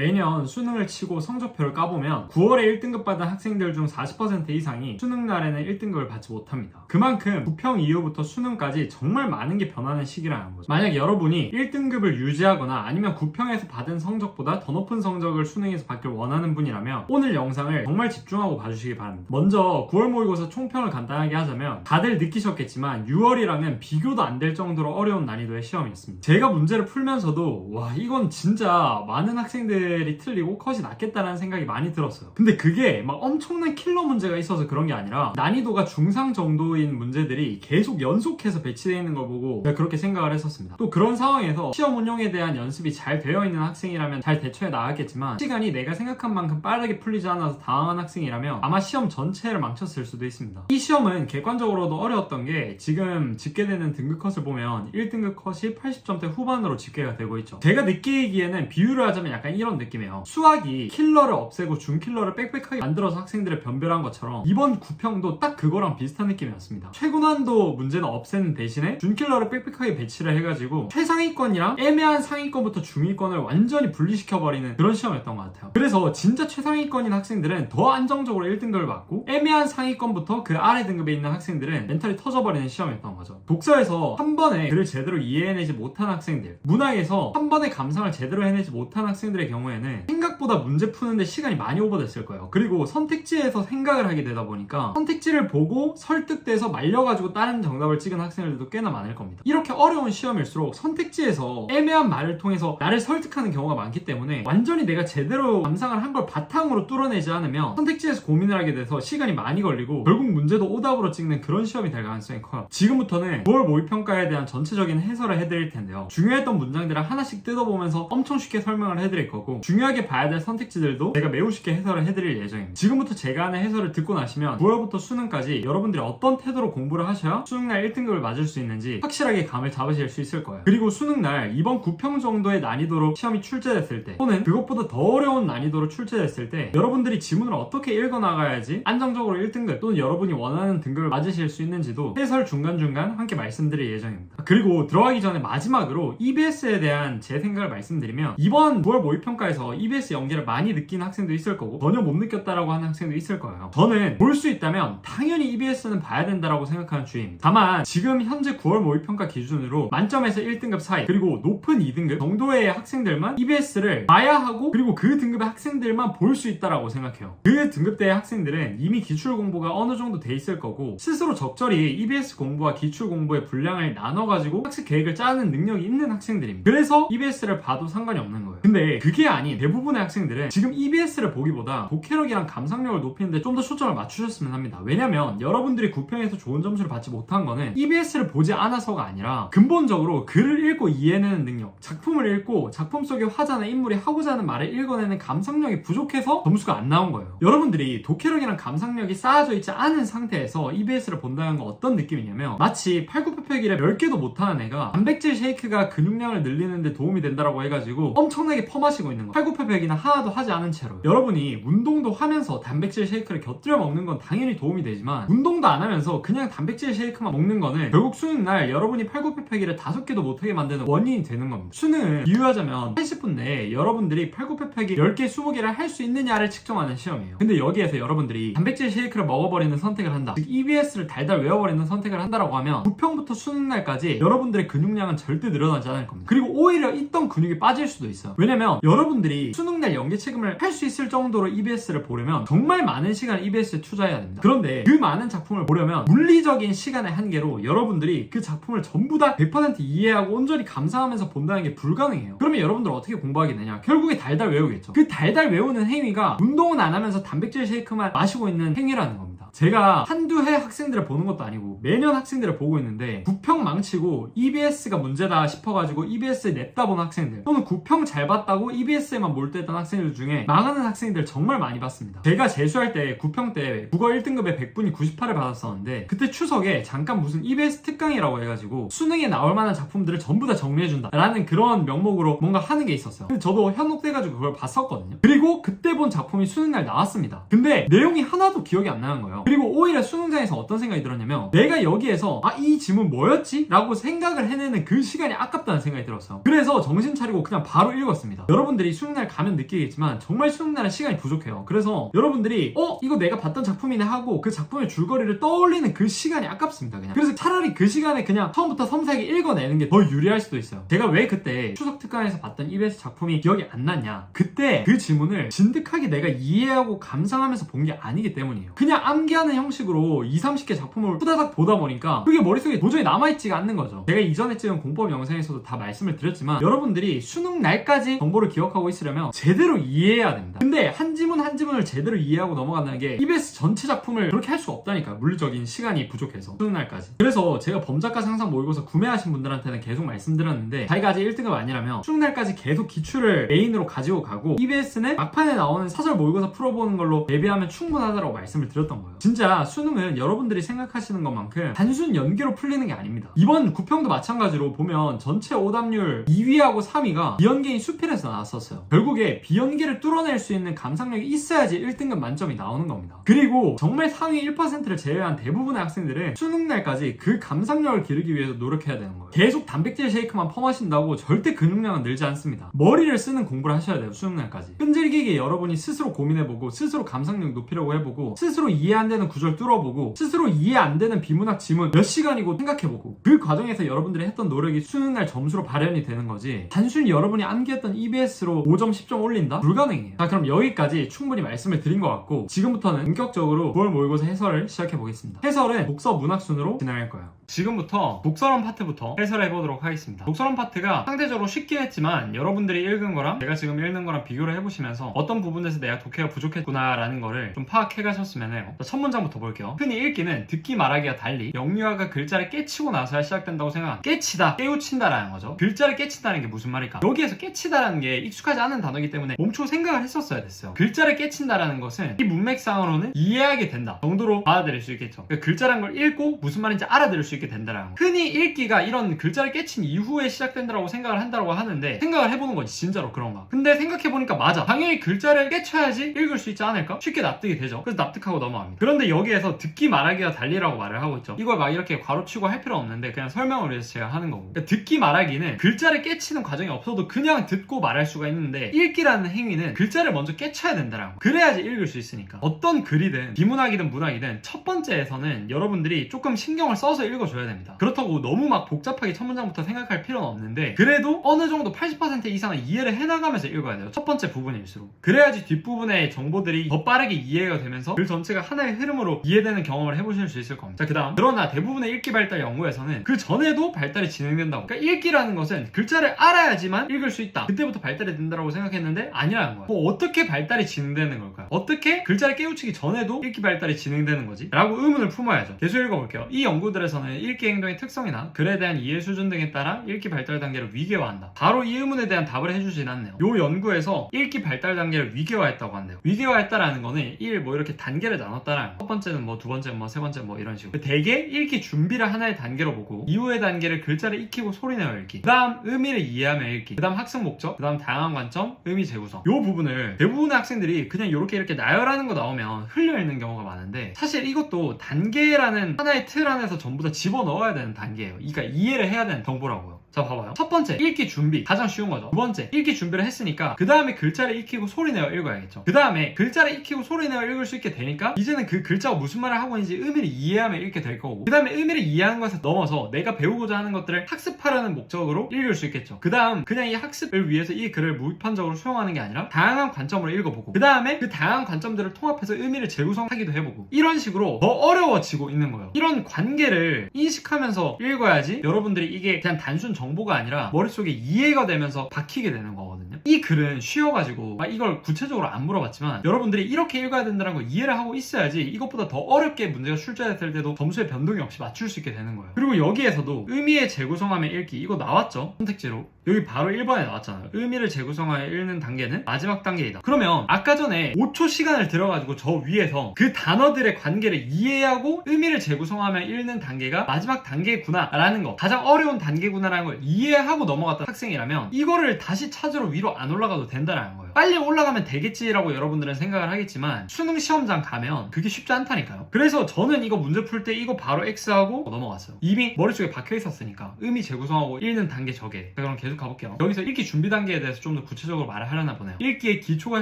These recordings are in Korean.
매년 수능을 치고 성적표를 까보면 9월에 1등급 받은 학생들 중 40% 이상이 수능날에는 1등급을 받지 못합니다. 그만큼 부평 이후부터 수능까지 정말 많은 게 변하는 시기라는 거죠. 만약 여러분이 1등급을 유지하거나 아니면 부평에서 받은 성적보다 더 높은 성적을 수능에서 받길 원하는 분이라면 오늘 영상을 정말 집중하고 봐주시기 바랍니다. 먼저 9월 모의고사 총평을 간단하게 하자면 다들 느끼셨겠지만 6월이랑은 비교도 안 될 정도로 어려운 난이도의 시험이었습니다. 제가 문제를 풀면서도 와 이건 진짜 많은 학생들이 틀리고 컷이 낮겠다라는 생각이 많이 들었어요. 근데 그게 막 엄청난 킬러 문제가 있어서 그런 게 아니라 난이도가 중상 정도인 문제들이 계속 연속해서 배치되어 있는 걸 보고 제가 그렇게 생각을 했었습니다. 또 그런 상황에서 시험 운용에 대한 연습이 잘 되어 있는 학생이라면 잘 대처해 나갔겠지만 시간이 내가 생각한 만큼 빠르게 풀리지 않아서 당황한 학생이라면 아마 시험 전체를 망쳤을 수도 있습니다. 이 시험은 객관적으로도 어려웠던 게 지금 집계되는 등급 컷을 보면 1등급 컷이 80점대 후반으로 집계가 되고 있죠. 제가 느끼기에는 비유를 하자면 약간 이런 느낌이에요. 수학이 킬러를 없애고 준킬러를 빽빽하게 만들어서 학생들을 변별한 것처럼 이번 구평도 딱 그거랑 비슷한 느낌이었습니다. 최고난도 문제는 없애는 대신에 준킬러를 빽빽하게 배치를 해가지고 최상위권이랑 애매한 상위권부터 중위권을 완전히 분리시켜버리는 그런 시험이었던 것 같아요. 그래서 진짜 최상위권인 학생들은 더 안정적으로 1등급을 받고 애매한 상위권부터 그 아래 등급에 있는 학생들은 멘탈이 터져버리는 시험이었던 거죠. 독서에서 한 번에 글을 제대로 이해해내지 못한 학생들, 문학에서 한 번에 감상을 제대로 해내지 못한 학생들의 경우에는 생각보다 문제 푸는데 시간이 많이 오버됐을 거예요. 그리고 선택지에서 생각을 하게 되다 보니까 선택지를 보고 설득돼서 말려가지고 다른 정답을 찍은 학생들도 꽤나 많을 겁니다. 이렇게 어려운 시험일수록 선택지에서 애매한 말을 통해서 나를 설득하는 경우가 많기 때문에 완전히 내가 제대로 감상을 한 걸 바탕으로 뚫어내지 않으면 선택지에서 고민을 하게 돼서 시간이 많이 걸리고 결국 문제도 오답으로 찍는 그런 시험이 될 가능성이 커요. 지금부터는 9월 모의평가에 대한 전체적인 해설을 해드릴 텐데요. 중요했던 문장들을 하나씩 뜯어보면서 엄청 쉽게 설명을 해드릴 거고 중요하게 봐야 될 선택지들도 제가 매우 쉽게 해설을 해드릴 예정입니다. 지금부터 제가 하는 해설을 듣고 나시면 9월부터 수능까지 여러분들이 어떤 태도로 공부를 하셔야 수능날 1등급을 맞을 수 있는지 확실하게 감을 잡으실 수 있을 거예요. 그리고 수능날 이번 9평 정도의 난이도로 시험이 출제됐을 때 또는 그것보다 더 어려운 난이도로 출제됐을 때 여러분들이 지문을 어떻게 읽어나가야지 안정적으로 1등급 또는 여러분이 원하는 등급을 맞으실 수 있는지도 해설 중간중간 함께 말씀드릴 예정입니다. 그리고 들어가기 전에 마지막으로 EBS에 대한 제 생각을 말씀드리면 이번 9월 모의평가에서 EBS 연계를 많이 느끼는 학생도 있을 거고 전혀 못 느꼈다라고 하는 학생도 있을 거예요. 저는 볼 수 있다면 당연히 EBS는 봐야 된다라고 생각하는 주의입니다. 다만 지금 현재 9월 모의평가 기준으로 만점에서 1등급 사이 그리고 높은 2등급 정도의 학생들만 EBS를 봐야 하고 그리고 그 등급의 학생들만 볼 수 있다라고 생각해요. 그 등급대의 학생들은 이미 기출 공부가 어느 정도 돼 있을 거고 스스로 적절히 EBS 공부와 기출 공부의 분량을 나눠가지고 학습 계획을 짜는 능력이 있는 학생들입니다. 그래서 EBS를 봐도 상관이 없는 거예요. 근데 그게 아닌 대부분의 학생들은 지금 EBS를 보기보다 독해력이랑 감상력을 높이는데 좀 더 초점을 맞추셨으면 합니다. 왜냐면 여러분들이 9평에서 좋은 점수를 받지 못한 거는 EBS를 보지 않아서가 아니라 근본적으로 글을 읽고 이해해내는 능력, 작품을 읽고 작품 속의 화자나 인물이 하고자 하는 말을 읽어내는 감상력이 부족해서 점수가 안 나온 거예요. 여러분들이 독해력이랑 감상력이 쌓아져 있지 않은 상태에서 EBS를 본다는 건 어떤 느낌이냐면 마치 팔굽혀펴기를 10개도 못하는 애가 단백질 쉐이크가 근육량을 늘리는데 도움이 된다라고 해가지고 엄청나게 퍼마시고 있는 거예요. 팔굽혀펴기는 하나도 하지 않은 채로. 여러분이 운동도 하면서 단백질 쉐이크를 곁들여 먹는 건 당연히 도움이 되지만 운동도 안 하면서 그냥 단백질 쉐이크만 먹는 거는 결국 수능날 여러분이 팔굽혀펴기를 5개도 못하게 만드는 원인이 되는 겁니다. 수능을 비유하자면 80분 내에 여러분들이 팔굽혀펴기 10개, 20개를 할 수 있느냐를 측정하는 시험이에요. 근데 여기에서 여러분들이 단백질 쉐이크를 먹어버리는 선택을 한다. 즉 EBS를 달달 외워버리는 선택을 한다라고 하면 9평부터 수능날까지 여러분들의 근육량은 절대 늘어나지 않을 겁니다. 그리고 오히려 있던 근육이 빠질 수도 있어요. 왜냐면 여러분들이 수능날 연계 책임을 할 수 있을 정도로 EBS를 보려면 정말 많은 시간을 EBS에 투자해야 됩니다. 그런데 그 많은 작품을 보려면 물리적인 시간의 한계로 여러분들이 그 작품을 전부 다 100% 이해하고 온전히 감상하면서 본다는 게 불가능해요. 그러면 여러분들 어떻게 공부하게 되냐? 결국에 달달 외우겠죠. 그 달달 외우는 행위가 운동은 안 하면서 단백질 쉐이크만 마시고 있는 행위라는 겁니다. 제가 한두 해 학생들을 보는 것도 아니고 매년 학생들을 보고 있는데 9평 망치고 EBS가 문제다 싶어가지고 EBS에 냅다 본 학생들 또는 9평 잘 봤다고 EBS에만 몰두했던 학생들 중에 망하는 학생들 정말 많이 봤습니다. 제가 재수할 때 9평 때 국어 1등급에 100분이 98을 받았었는데 그때 추석에 잠깐 무슨 EBS 특강이라고 해가지고 수능에 나올 만한 작품들을 전부 다 정리해준다 라는 그런 명목으로 뭔가 하는 게 있었어요. 근데 저도 현혹돼가지고 그걸 봤었거든요. 그리고 그때 본 작품이 수능날 나왔습니다. 근데 내용이 하나도 기억이 안 나는 거예요. 거예요. 그리고 오히려 수능장에서 어떤 생각이 들었냐면 내가 여기에서 이 지문 뭐였지? 라고 생각을 해내는 그 시간이 아깝다는 생각이 들었어요. 그래서 정신 차리고 그냥 바로 읽었습니다. 여러분들이 수능날 가면 느끼겠지만 정말 수능날은 시간이 부족해요. 그래서 여러분들이 이거 내가 봤던 작품이네 하고 그 작품의 줄거리를 떠올리는 그 시간이 아깝습니다. 그냥. 그래서 차라리 그 시간에 그냥 처음부터 섬세하게 읽어내는 게 더 유리할 수도 있어요. 제가 왜 그때 추석 특강에서 봤던 EBS 작품이 기억이 안 났냐? 그때 그 지문을 진득하게 내가 이해하고 감상하면서 본 게 아니기 때문이에요. 그냥 암기하는 형식으로 20-30개 작품을 후다닥 보다 보니까 그게 머릿속에 도저히 남아있지가 않는 거죠. 제가 이전에 찍은 공법 영상에서도 다 말씀을 드렸지만 여러분들이 수능 날까지 정보를 기억하고 있으려면 제대로 이해해야 됩니다. 근데 한 지문 한 지문을 제대로 이해하고 넘어간다는 게 EBS 전체 작품을 그렇게 할 수 없다니까. 물리적인 시간이 부족해서 수능 날까지. 그래서 제가 범작가 상상 모의고사 구매하신 분들한테는 계속 말씀드렸는데 자기가 아직 1등급 아니라면 수능 날까지 계속 기출을 메인으로 가지고 가고 EBS는 막판에 나오는 사설 모의고사 풀어보는 걸로 대비하면 충분하다고 말씀을 드렸던 거예요. 진짜 수능은 여러분들이 생각하시는 것만큼 단순 연계로 풀리는 게 아닙니다. 이번 구평도 마찬가지로 보면 전체 오답률 2위하고 3위가 비연계인 수필에서 나왔었어요. 결국에 비연계를 뚫어낼 수 있는 감상력이 있어야지 1등급 만점이 나오는 겁니다. 그리고 정말 상위 1%를 제외한 대부분의 학생들은 수능 날까지 그 감상력을 기르기 위해서 노력해야 되는 거예요. 계속 단백질 쉐이크만 퍼마신다고 절대 근육량은 늘지 않습니다. 머리를 쓰는 공부를 하셔야 돼요. 수능 날까지. 끈질기게 여러분이 스스로 고민해보고 스스로 감상력 높이려고 해보고 스스로 이해 안 되는 구절 뚫어보고 스스로 이해 안 되는 비문학 지문 몇 시간이고 생각해보고 그 과정에서 여러분들이 했던 노력이 수능날 점수로 발현이 되는 거지 단순히 여러분이 암기했던 EBS로 5점 10점 올린다? 불가능해요. 자, 그럼 여기까지 충분히 말씀을 드린 것 같고 지금부터는 본격적으로 9월 모의고사 해설을 시작해보겠습니다. 해설은 독서 문학 순으로 진행할 거예요. 지금부터 독서론 파트부터 해설해보도록 하겠습니다. 독서론 파트가 상대적으로 쉽긴 했지만 여러분들이 읽은 거랑 제가 지금 읽는 거랑 비교를 해보시면서 어떤 부분에서 내가 독해가 부족했구나 라는 거를 좀 파악해 가셨으면 해요. 자, 첫 문장부터 볼게요. 흔히 읽기는 듣기 말하기와 달리 영유아가 글자를 깨치고 나서야 시작된다고 생각합니다. 깨치다, 깨우친다라는 거죠. 글자를 깨친다는 게 무슨 말일까? 여기에서 깨치다라는 게 익숙하지 않은 단어이기 때문에 멈추고 생각을 했었어야 됐어요. 글자를 깨친다라는 것은 이 문맥상으로는 이해하게 된다 정도로 받아들일 수 있겠죠. 그러니까 글자란 걸 읽고 무슨 말인지 알아들을 수 있게 된다라는 거. 흔히 읽기가 이런 글자를 깨친 이후에 시작된다고 생각을 한다고 하는데 생각을 해보는 거지 진짜로 그런가. 근데 생각해보니까 맞아. 당연히 글자를 깨쳐야지 읽을 수 있지 않을까? 쉽게 납득이 되죠. 그래서 납득하고 넘어갑니다. 그런데 여기에서 듣기 말하기와 달리라고 말을 하고 있죠. 이걸 막 이렇게 괄호치고 할 필요 없는데 그냥 설명을 위해서 제가 하는 거고. 그러니까 듣기 말하기는 글자를 깨치는 과정이 없어도 그냥 듣고 말할 수가 있는데 읽기라는 행위는 글자를 먼저 깨쳐야 된다라고. 그래야지 읽을 수 있으니까. 어떤 글이든 비문학이든 문학이든 첫 번째에서는 여러분들이 조금 신경을 써서 읽어줘야 됩니다. 그렇다고 너무 막 복잡하게 첫 문장부터 생각할 필요는 없는데 그래도 어느 정도 80% 이상은 이해를 해나가면서 읽어야 돼요. 첫 번째 부분일수록. 그래야지 뒷부분의 정보들이 더 빠르게 이해가 되면서 글 전체가 하나의 흐름으로 이해되는 경험을 해보실 수 있을 겁니다. 자, 그 다음 그러나 대부분의 읽기 발달 연구에서는 그 전에도 발달이 진행된다고. 그러니까 읽기라는 것은 글자를 알아야지만 읽을 수 있다. 그때부터 발달이 된다고 생각했는데 아니라는 거야. 뭐 어떻게 발달이 진행되는 걸까요? 어떻게 글자를 깨우치기 전에도 읽기 발달이 진행되는 거지? 라고 의문을 품어야죠. 계속 읽어볼게요. 이 연구들에서는 읽기 행동의 특성이나 글에 대한 이해 수준 등에 따라 읽기 발달 단계를 위계화한다. 바로 이 의문에 대한 답을 해주진 않네요. 요 연구에서 읽기 발달 단계를 위계화했다고 한대요. 위계화했다라는 거는 뭐 이렇게 단계를 나눴다라는 거. 첫 번째는 뭐 두 번째 뭐 세 번째 뭐 이런 식으로. 대개 읽기 준비를 하나의 단계로 보고 이후의 단계를 글자를 익히고 소리내어 읽기. 그 다음 의미를 이해하며 읽기. 그 다음 학습 목적. 그 다음 다양한 관점. 의미 재구성. 요 부분을 대부분의 학생들이 그냥 이렇게 나열하는 거 나오면 흘려 읽는 경우가 많은데 사실 이것도 단계라는 하나의 틀 안에서 전부 다 집어넣어야 되는 단계예요. 그러니까 이해를 해야 되는 정보라고요. 자, 봐봐요. 첫 번째, 읽기 준비. 가장 쉬운 거죠. 두 번째, 읽기 준비를 했으니까 그 다음에 글자를 익히고 소리내어 읽어야겠죠. 그 다음에 글자를 익히고 소리내어 읽을 수 있게 되니까 이제는 그 글자가 무슨 말을 하고 있는지 의미를 이해하며 읽게 될 거고 그 다음에 의미를 이해하는 것에 넘어서 내가 배우고자 하는 것들을 학습하려는 목적으로 읽을 수 있겠죠. 그 다음 그냥 이 학습을 위해서 이 글을 무비판적으로 수용하는 게 아니라 다양한 관점으로 읽어보고 그 다음에 그 다양한 관점들을 통합해서 의미를 재구성하기도 해보고 이런 식으로 더 어려워지고 있는 거예요. 이런 관계를 인식하면서 읽어야지 여러분들이 이게 그냥 단순 정보가 아니라 머릿속에 이해가 되면서 박히게 되는 거거든요. 이 글은 쉬워가지고 이걸 구체적으로 안 물어봤지만 여러분들이 이렇게 읽어야 된다는 걸 이해를 하고 있어야지 이것보다 더 어렵게 문제가 출제될 때도 점수의 변동이 없이 맞출 수 있게 되는 거예요. 그리고 여기에서도 의미의 재구성하며 읽기 이거 나왔죠? 선택지로. 여기 바로 1번에 나왔잖아요. 의미를 재구성하여 읽는 단계는 마지막 단계이다. 그러면 아까 전에 5초 시간을 들어가지고 저 위에서 그 단어들의 관계를 이해하고 의미를 재구성하며 읽는 단계가 마지막 단계구나 라는 거, 가장 어려운 단계구나 라는 걸 이해하고 넘어갔던 학생이라면 이거를 다시 찾으러 위로 안 올라가도 된다는 거예요. 거예요. 빨리 올라가면 되겠지라고 여러분들은 생각을 하겠지만 수능 시험장 가면 그게 쉽지 않다니까요. 그래서 저는 이거 문제 풀 때 이거 바로 X하고 넘어갔어요. 이미 머릿속에 박혀 있었으니까. 의미 재구성하고 읽는 단계 저게. 자, 그럼 계속 가볼게요. 여기서 읽기 준비 단계에 대해서 좀 더 구체적으로 말을 하려나 보네요. 읽기의 기초가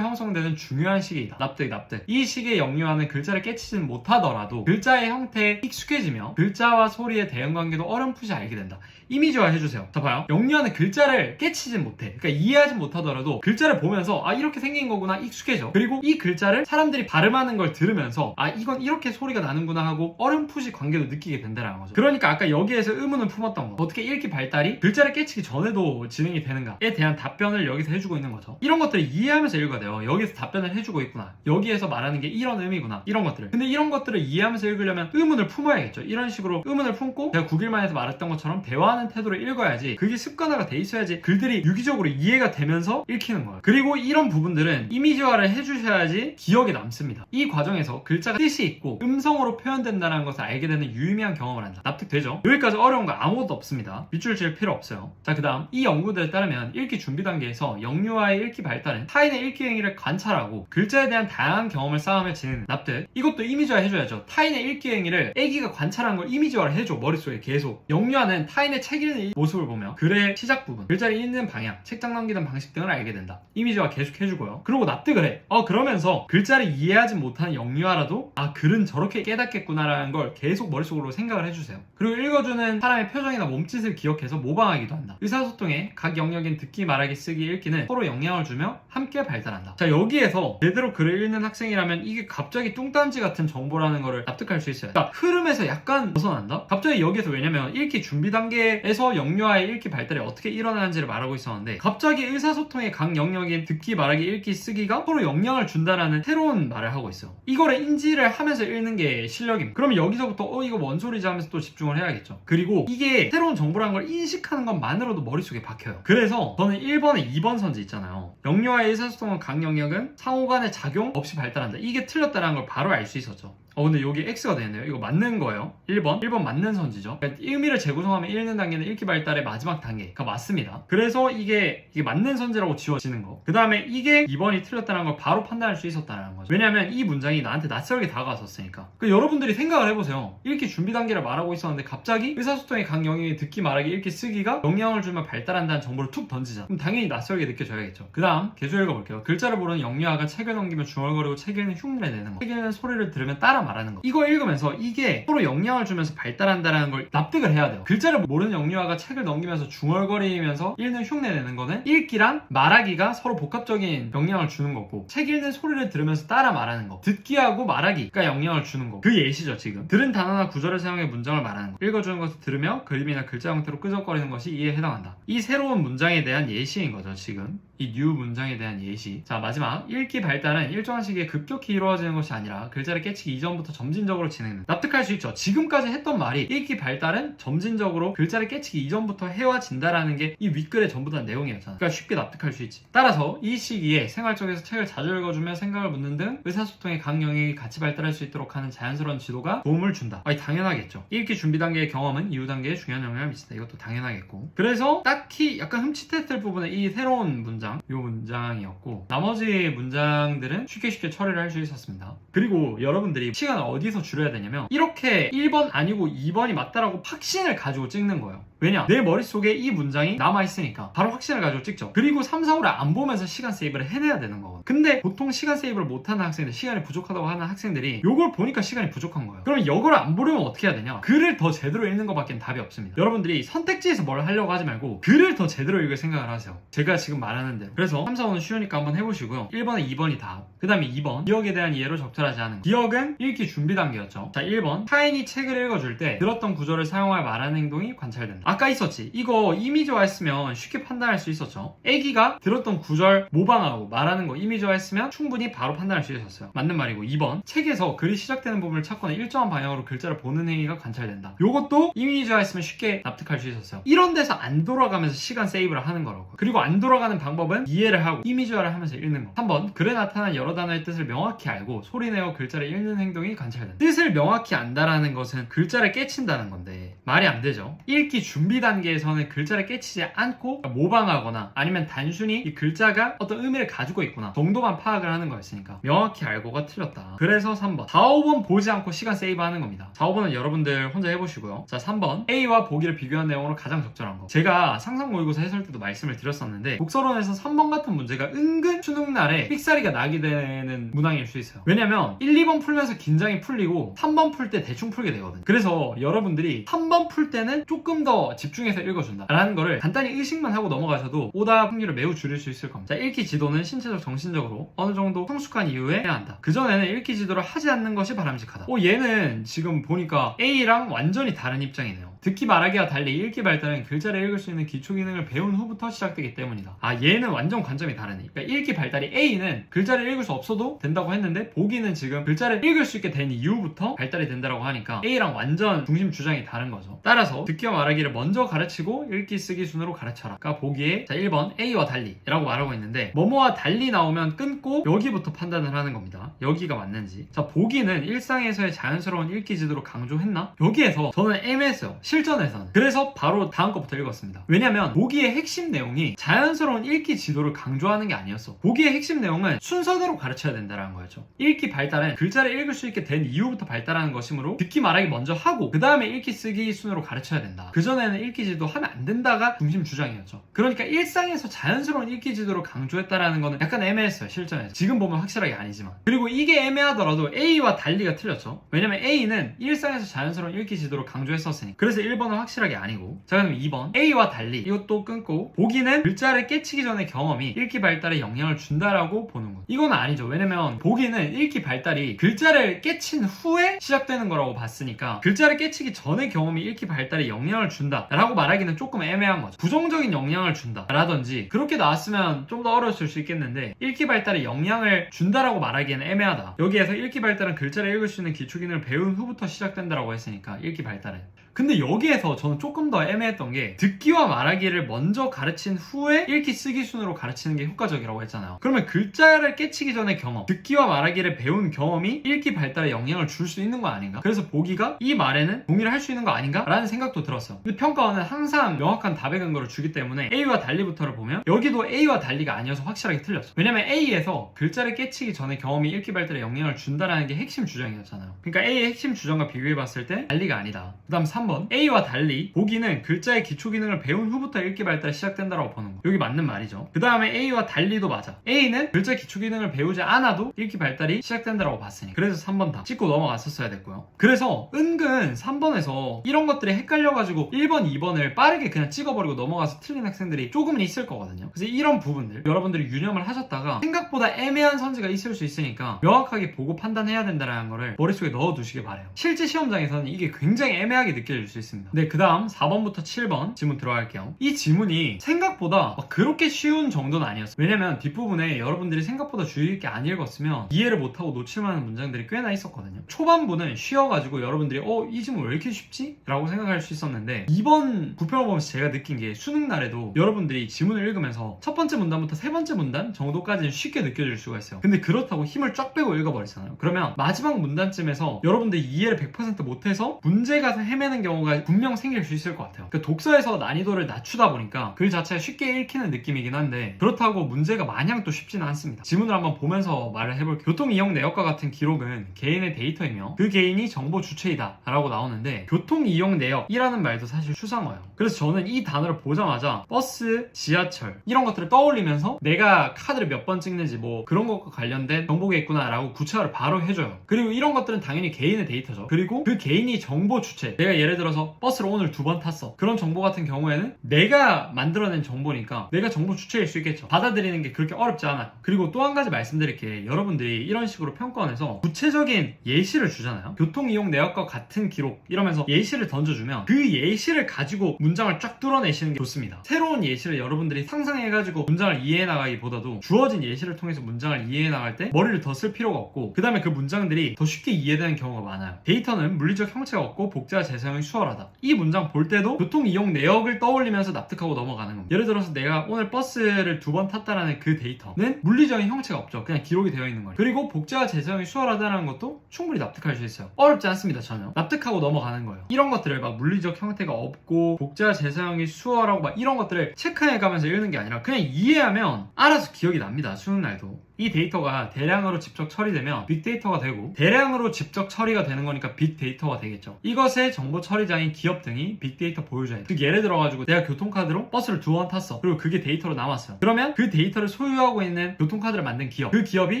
형성되는 중요한 시기이다. 납득. 이 시기에 영유아는 글자를 깨치지는 못하더라도 글자의 형태에 익숙해지며 글자와 소리의 대응관계도 어렴풋이 알게 된다. 이미지화 해주세요. 자, 봐요. 영유아는 글자를 깨치진 못해. 그러니까 이해하진 못하더라도 글자를 보면서 아, 이렇게 생긴 거구나 익숙해져. 그리고 이 글자를 사람들이 발음하는 걸 들으면서 아, 이건 이렇게 소리가 나는구나 하고 어렴풋이 관계도 느끼게 된다는 거죠. 그러니까 아까 여기에서 의문을 품었던 거, 어떻게 읽기 발달이 글자를 깨치기 전에도 진행이 되는가에 대한 답변을 여기서 해주고 있는 거죠. 이런 것들을 이해하면서 읽어야 돼요. 여기서 답변을 해주고 있구나, 여기에서 말하는 게 이런 의미구나, 이런 것들을. 근데 이런 것들을 이해하면서 읽으려면 의문을 품어야겠죠. 이런 식으로 의문을 품고 제가 9일만에서 말했던 것처럼 대화하는 태도로 읽어야지, 그게 습관화가 돼 있어야지 글들이 유기적으로 이해가 되면서 읽히는 거예요. 그리고 이런 부분들은 이미지화를 해주셔야지 기억에 남습니다. 이 과정에서 글자가 뜻이 있고 음성으로 표현된다는 것을 알게 되는 유의미한 경험을 한다. 납득되죠? 여기까지 어려운 거 아무것도 없습니다. 밑줄 칠 필요 없어요. 자, 그 다음 이 연구들에 따르면 읽기 준비 단계에서 영유아의 읽기 발달은 타인의 읽기 행위를 관찰하고 글자에 대한 다양한 경험을 쌓으며 진행된다. 납득. 이것도 이미지화 해줘야죠. 타인의 읽기 행위를 애기가 관찰한 걸 이미지화를 해줘. 머릿속에 계속. 영유아는 타인의 책 읽는 모습을 보며 글의 시작 부분, 글자를 읽는 방향, 책장 넘기는 방식 등을 알게 된다. 이미지화 계속 해주고요. 그리고 납득을 해. 그러면서 글자를 이해하지 못하는 영유아라도 아, 글은 저렇게 깨닫겠구나라는 걸 계속 머릿속으로 생각을 해주세요. 그리고 읽어주는 사람의 표정이나 몸짓을 기억해서 모방하기도 한다. 의사소통의 각 영역인 듣기, 말하기, 쓰기, 읽기는 서로 영향을 주며 함께 발달한다. 자, 여기에서 제대로 글을 읽는 학생이라면 이게 갑자기 뚱딴지 같은 정보라는 거를 납득할 수 있어요. 자, 흐름에서 약간 벗어난다? 갑자기 여기에서, 왜냐면 읽기 준비 단계에서 영유아의 읽기 발달이 어떻게 일어나는지를 말하고 있었는데 갑자기 의사소통의 각 영역인 듣기, 말하기, 읽기, 쓰기가 서로 영향을 준다라는 새로운 말을 하고 있어요. 이거를 인지를 하면서 읽는 게 실력입니다. 그러면 여기서부터 이거 뭔 소리지 하면서 또 집중을 해야겠죠. 그리고 이게 새로운 정보라는 걸 인식하는 것만으로도 머릿속에 박혀요. 그래서 저는 1번에 2번 선지 있잖아요. 영유아의 의사소통은 각 영역은 상호간의 작용 없이 발달한다. 이게 틀렸다는 걸 바로 알 수 있었죠. 근데 여기 X가 되네요. 이거 맞는 거예요. 1번 맞는 선지죠. 그러니까 의미를 재구성하면 읽는 단계는 읽기 발달의 마지막 단계가 맞습니다. 그래서 이게 맞는 선지라고 지워지는 거. 그 다음에 이게 2번이 틀렸다는 걸 바로 판단할 수 있었다는 거죠. 왜냐면 이 문장이 나한테 낯설게 다가왔었으니까. 여러분들이 생각을 해보세요. 읽기 준비 단계를 말하고 있었는데 갑자기 의사소통의 각 영역이 듣기, 말하기, 읽기, 쓰기가 영향을 주면 발달한다는 정보를 툭 던지자. 그럼 당연히 낯설게 느껴져야겠죠. 그 다음 계속 읽어볼게요. 글자를 모르는 영유아가 책을 넘기며 중얼거리고 책 읽는 흉내 내는 거. 책 읽는 소리를 들으면 따라 말하는 거. 이거 읽으면서 이게 서로 영향을 주면서 발달한다는 걸 납득을 해야 돼요. 글자를 모르는 영유아가 책을 넘기면서 중얼거리면서 읽는 흉내 내는 거는 읽기랑 말하기가 서로 복합적인 영향을 주는 거고, 책 읽는 소리를 들으면서 따라 말하는 거, 듣기하고 말하기가 영향을 주는 거. 그 예시죠. 지금 들은 단어나 구절을 사용해 문장을 말하는 거, 읽어주는 것을 들으며 그림이나 글자 형태로 끄적거리는 것이 이에 해당한다. 이 새로운 문장에 대한 예시인 거죠. 지금 이 뉴 문장에 대한 예시. 자, 마지막 읽기 발달은 일정한 시기에 급격히 이루어지는 것이 아니라 글자를 깨치기 이전부터 점진적으로 진행된다. 납득할 수 있죠. 지금까지 했던 말이 읽기 발달은 점진적으로 글자를 깨치기 이전부터 해와진다라는 게 이 윗글의 전부 다 내용이었잖아. 그러니까 쉽게 납득할 수 있지. 따라서 이 시기에 생활 속에서 책을 자주 읽어주며 생각을 묻는 등 의사소통의 각 영역이 같이 발달할 수 있도록 하는 자연스러운 지도가 도움을 준다. 당연하겠죠. 읽기 준비 단계의 경험은 이후 단계에 중요한 영향을 미친다. 이것도 당연하겠고. 그래서 딱히 약간 흠칫했을 부분은 이 새로운 문장, 이 문장이었고, 나머지 문장들은 쉽게 처리를 할 수 있었습니다. 그리고 여러분들이 시간을 어디서 줄여야 되냐면 이렇게 1번 아니고 2번이 맞다라고 확신을 가지고 찍는 거예요. 왜냐? 내 머릿속에 이 문장이 남아있으니까 바로 확신을 가지고 찍죠. 그리고 3, 4, 5를 안 보면서 시간 세이브를 해내야 되는 거거든. 근데 보통 시간 세이브를 못하는 학생들, 시간이 부족하다고 하는 학생들이 요걸 보니까 시간이 부족한 거예요. 그럼 이거를 안 보려면 어떻게 해야 되냐? 글을 더 제대로 읽는 것밖에 답이 없습니다. 여러분들이 선택지에서 뭘 하려고 하지 말고 글을 더 제대로 읽을 생각을 하세요. 제가 지금 말하는 대로. 그래서 3, 4, 5는 쉬우니까 한번 해보시고요. 1번에 2번이 답. 그 다음에 2번 기억에 대한 이해로 적절하지 않은 거. 기억은 읽기 준비 단계였죠. 자, 1번 타인이 책을 읽어줄 때 들었던 구절을 사용하여 말하는 행동이 관찰된다. 아까 있었지. 이거 이미지화 했으면 쉽게 판단할 수 있었죠. 애기가 들었던 구절 모방하고 말하는 거 이미지화 했으면 충분히 바로 판단할 수 있었어요. 맞는 말이고, 2번 책에서 글이 시작되는 부분을 찾거나 일정한 방향으로 글자를 보는 행위가 관찰된다. 요것도 이미지화 했으면 쉽게 납득할 수 있었어요. 이런 데서 안 돌아가면서 시간 세이브를 하는 거라고. 그리고 안 돌아가는 방법은 이해를 하고 이미지화를 하면서 읽는 거. 3번 글에 나타난 여러 단어의 뜻을 명확히 알고 소리나 내어 글자를 읽는 행동이 관찰된다. 뜻을 명확히 안다라는 것은 글자를 깨친다는 건데 말이 안 되죠. 읽기 준비 단계에서는 글자를 깨치지 않고 모방하거나 아니면 단순히 이 글자가 어떤 의미를 가지고 있구나 정도만 파악을 하는 거였으니까 명확히 알고가 틀렸다. 그래서 3번 4, 5번 보지 않고 시간 세이브하는 겁니다. 4, 5번은 여러분들 혼자 해보시고요. 자, 3번 A와 보기를 비교한 내용으로 가장 적절한 거. 제가 상상 모의고사 해설 때도 말씀을 드렸었는데 독서론에서 3번 같은 문제가 은근 수능날에 삑사리가 나게 되는 문항일 수 있어요. 왜냐면 1, 2번 풀면서 긴장이 풀리고 3번 풀 때 대충 풀게 되거든요. 그래서 여러분들이 3번 풀 때는 조금 더 집중해서 읽어준다 라는 거를 간단히 의식만 하고 넘어가셔도 오답 확률을 매우 줄일 수 있을 겁니다. 자, 읽기 지도는 신체적 정신적으로 어느 정도 성숙한 이후에 해야 한다. 그전에는 읽기 지도를 하지 않는 것이 바람직하다. 얘는 지금 보니까 A랑 완전히 다른 입장이네요. 듣기 말하기와 달리 읽기 발달은 글자를 읽을 수 있는 기초 기능을 배운 후부터 시작되기 때문이다. 얘는 완전 관점이 다르네. 그러니까 읽기 발달이 A는 글자를 읽을 수 없어도 된다고 했는데 보기는 지금 글자를 읽을 수 있게 된 이후부터 발달이 된다고 하니까 A랑 완전 중심 주장이 다른 거죠. 따라서 듣기와 말하기를 먼저 가르치고 읽기 쓰기 순으로 가르쳐라. 그러니까 보기에 자 1번 A와 달리 라고 말하고 있는데 뭐뭐와 달리 나오면 끊고 여기부터 판단을 하는 겁니다. 여기가 맞는지. 자, 보기는 일상에서의 자연스러운 읽기 지도로 강조했나? 여기에서 저는 애매했어요. 실전에서는. 그래서 바로 다음 거부터 읽었습니다. 왜냐면 보기의 핵심 내용이 자연스러운 읽기 지도를 강조하는 게 아니었어. 보기의 핵심 내용은 순서대로 가르쳐야 된다는 거였죠. 읽기 발달은 글자를 읽을 수 있게 된 이후부터 발달하는 것이므로 듣기 말하기 먼저 하고 그 다음에 읽기 쓰기 순으로 가르쳐야 된다. 그전에는 읽기 지도 하면 안 된다가 중심 주장이었죠. 그러니까 일상에서 자연스러운 읽기 지도를 강조했다라는 거는 약간 애매했어요. 실전에서. 지금 보면 확실하게 아니지만. 그리고 이게 애매하더라도 A와 달리가 틀렸죠. 왜냐면 A는 일상에서 자연스러운 읽기 지도를 강조했었으니까. 그래서 1번은 확실하게 아니고. 자, 그럼 2번 A와 달리 이것도 끊고 보기는 글자를 깨치기 전의 경험이 읽기 발달에 영향을 준다라고 보는 거. 이건 아니죠. 왜냐면 보기는 읽기 발달이 글자를 깨친 후에 시작되는 거라고 봤으니까 글자를 깨치기 전의 경험이 읽기 발달에 영향을 준다라고 말하기는 조금 애매한 거죠. 부정적인 영향을 준다라든지 그렇게 나왔으면 좀 더 어려웠을 수 있겠는데 읽기 발달에 영향을 준다라고 말하기에는 애매하다. 여기에서 읽기 발달은 글자를 읽을 수 있는 기초 기능을 배운 후부터 시작된다라고 했으니까 읽기 발달은. 근데 여기에서 저는 조금 더 애매했던 게 듣기와 말하기를 먼저 가르친 후에 읽기 쓰기 순으로 가르치는 게 효과적이라고 했잖아요. 그러면 글자를 깨치기 전의 경험, 듣기와 말하기를 배운 경험이 읽기 발달에 영향을 줄 수 있는 거 아닌가? 그래서 보기가 이 말에는 동의를 할 수 있는 거 아닌가? 라는 생각도 들었어요. 근데 평가원은 항상 명확한 답의 근거를 주기 때문에 A와 달리부터를 보면 여기도 A와 달리가 아니어서 확실하게 틀렸어. 왜냐면 A에서 글자를 깨치기 전의 경험이 읽기 발달에 영향을 준다라는 게 핵심 주장이었잖아요. 그러니까 A의 핵심 주장과 비교해봤을 때 달리가 아니다. 그 다음 3번 A와 달리 보기는 글자의 기초 기능을 배운 후부터 읽기 발달이 시작된다라고 보는 거. 여기 맞는 말이죠. 그 다음에 A와 달리도 맞아. A는 글자 기초 기능을 배우지 않아도 읽기 발달이 시작된다라고 봤으니 그래서 3번 다 찍고 넘어갔었어야 됐고요. 그래서 은근 3번에서 이런 것들이 헷갈려가지고 1번, 2번을 빠르게 그냥 찍어버리고 넘어가서 틀린 학생들이 조금은 있을 거거든요. 그래서 이런 부분들 여러분들이 유념을 하셨다가 생각보다 애매한 선지가 있을 수 있으니까 명확하게 보고 판단해야 된다는 거를 머릿속에 넣어두시길 바래요. 실제 시험장에서는 이게 굉장히 애매하게 느껴질 수 있습니다. 네, 그 다음 4번부터 7번 지문 들어갈게요. 이 지문이 생각보다 그렇게 쉬운 정도는 아니었어요. 왜냐면 뒷부분에 여러분들이 생각보다 주의 깊게 안 읽었으면 이해를 못하고 놓칠만한 문장들이 꽤나 있었거든요. 초반부는 쉬어가지고 여러분들이 이 지문 왜 이렇게 쉽지? 라고 생각할 수 있었는데 이번 부평을 보면서 제가 느낀 게 수능날에도 여러분들이 지문을 읽으면서 첫 번째 문단부터 세 번째 문단 정도까지는 쉽게 느껴질 수가 있어요. 근데 그렇다고 힘을 쫙 빼고 읽어버리잖아요. 그러면 마지막 문단쯤에서 여러분들이 이해를 100% 못해서 문제가 헤매는 경우가 분명 생길 수 있을 것 같아요. 그러니까 독서에서 난이도를 낮추다 보니까 글 자체가 쉽게 읽히는 느낌이긴 한데 그렇다고 문제가 마냥 또 쉽지는 않습니다. 지문을 한번 보면서 말을 해볼게요. 교통이용 내역과 같은 기록은 개인의 데이터이며 그 개인이 정보 주체이다 라고 나오는데 교통이용 내역이라는 말도 사실 추상어예요. 그래서 저는 이 단어를 보자마자 버스, 지하철 이런 것들을 떠올리면서 내가 카드를 몇 번 찍는지 뭐 그런 것과 관련된 정보가 있구나 라고 구체화를 바로 해줘요. 그리고 이런 것들은 당연히 개인의 데이터죠. 그리고 그 개인이 정보 주체, 내가 예를 들어서 버스를 오늘 2번 탔어. 그런 정보 같은 경우에는 내가 만들어낸 정보니까 내가 정보 주체일 수 있겠죠. 받아들이는 게 그렇게 어렵지 않아요. 그리고 또 한 가지 말씀드릴 게 여러분들이 이런 식으로 평가원에서 구체적인 예시를 주잖아요. 교통이용 내역과 같은 기록 이러면서 예시를 던져주면 그 예시를 가지고 문장을 쫙 뚫어내시는 게 좋습니다. 새로운 예시를 여러분들이 상상해가지고 문장을 이해해 나가기보다도 주어진 예시를 통해서 문장을 이해해 나갈 때 머리를 더 쓸 필요가 없고 그 다음에 그 문장들이 더 쉽게 이해되는 경우가 많아요. 데이터는 물리적 형체가 없고 복제와 재사용이 재사용이 수월하다. 이 문장 볼 때도 교통 이용 내역을 떠올리면서 납득하고 넘어가는 겁니다. 예를 들어서 내가 오늘 버스를 2번 탔다라는 그 데이터는 물리적인 형체가 없죠. 그냥 기록이 되어 있는 거예요. 그리고 복제와 재사용이 수월하다는 것도 충분히 납득할 수 있어요. 어렵지 않습니다. 전혀. 납득하고 넘어가는 거예요. 이런 것들을 막 물리적 형태가 없고 복제와 재사용이 수월하고 막 이런 것들을 체크해가면서 읽는 게 아니라 그냥 이해하면 알아서 기억이 납니다. 수능날도. 이 데이터가 대량으로 직접 처리되면 빅데이터가 되고 대량으로 직접 처리가 되는 거니까 빅데이터가 되겠죠. 이것의 정보 처리장인 기업 등이 빅데이터 보유자예요. 즉 예를 들어가지고 내가 교통카드로 버스를 2번 탔어. 그리고 그게 데이터로 남았어요. 그러면 그 데이터를 소유하고 있는 교통카드를 만든 기업, 그 기업이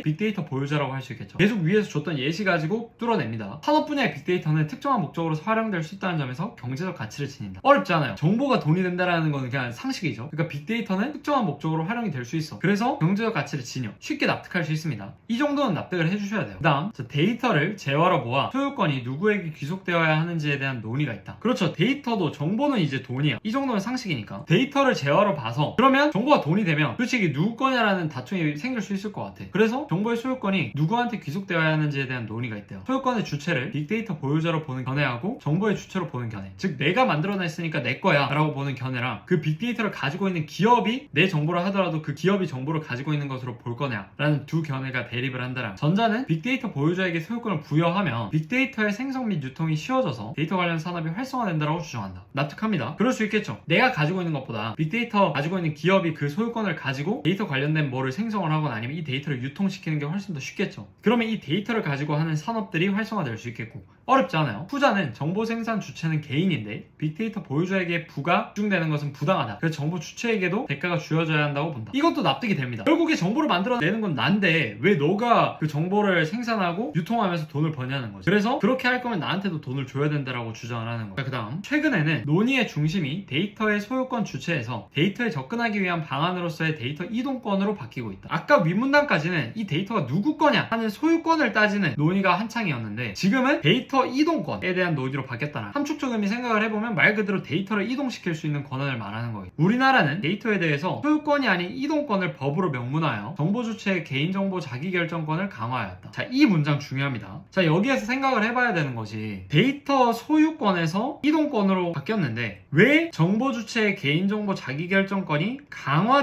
빅데이터 보유자라고 할 수 있겠죠. 계속 위에서 줬던 예시 가지고 뚫어냅니다. 산업 분야의 빅데이터는 특정한 목적으로 활용될 수 있다는 점에서 경제적 가치를 지닌다. 어렵지 않아요. 정보가 돈이 된다는 거는 그냥 상식이죠. 그러니까 빅데이터는 특정한 목적으로 활용이 될 수 있어. 그래서 경제적 가치를 지녀. 쉽게 납득할 수 있습니다. 이 정도는 납득을 해주셔야 돼요. 그 다음 데이터를 재화로 모아 소유권이 누구에게 귀속되어야 하는지에 대한 논의가 있다. 그렇죠. 데이터도 정보는 이제 돈이야. 이 정도는 상식이니까 데이터를 재화로 봐서 그러면 정보가 돈이 되면 솔직히 누구 거냐라는 다툼이 생길 수 있을 것 같아. 그래서 정보의 소유권이 누구한테 귀속되어야 하는지에 대한 논의가 있대요. 소유권의 주체를 빅데이터 보유자로 보는 견해하고 정보의 주체로 보는 견해, 즉 내가 만들어냈으니까 내 거야 라고 보는 견해랑 그 빅데이터를 가지고 있는 기업이 내 정보를 하더라도 그 기업이 정보를 가지고 있는 것으로 볼 거냐 라는 두 견해가 대립을 한다면, 전자는 빅데이터 보유자에게 소유권을 부여하면 빅데이터의 생성 및 유통이 쉬워져서 데이터 관련 산업이 활성화된다고 주장한다. 납득합니다. 그럴 수 있겠죠. 내가 가지고 있는 것보다 빅데이터 가지고 있는 기업이 그 소유권을 가지고 데이터 관련된 뭐를 생성을 하거나 아니면 이 데이터를 유통시키는 게 훨씬 더 쉽겠죠. 그러면 이 데이터를 가지고 하는 산업들이 활성화될 수 있겠고, 어렵지 않아요. 후자는 정보 생산 주체는 개인인데 빅데이터 보유자에게 부가 집중되는 것은 부당하다. 그래서 정보 주체에게도 대가가 주어져야 한다고 본다. 이것도 납득이 됩니다. 결국에 정보를 만들어내는 건 난데 왜 너가 그 정보를 생산하고 유통하면서 돈을 버냐는 거지. 그래서 그렇게 할 거면 나한테도 돈을 줘야 된다라고 주장을 하는 거예요. 그 다음, 최근에는 논의의 중심이 데이터의 소유권 주체에서 데이터에 접근하기 위한 방안으로서의 데이터 이동권으로 바뀌고 있다. 아까 윗문단까지는 이 데이터가 누구 거냐 하는 소유권을 따지는 논의가 한창이었는데, 지금은 데이터 이동권에 대한 논의로 바뀌었다는 함축적 의미 생각을 해보면 말 그대로 데이터를 이동시킬 수 있는 권한을 말하는 거예요. 우리나라는 데이터에 대해서 소유권이 아닌 이동권을 법으로 명문하여 정보 주체의 개인정보 자기결정권을 강화하였다. 자, 이 문장 중요합니다. 자, 여기에서 생각을 해봐야 되는 것이 데이터 소유권에서 이동권으로 바뀌었는데 왜 정보 주체의 개인정보 자기결정권이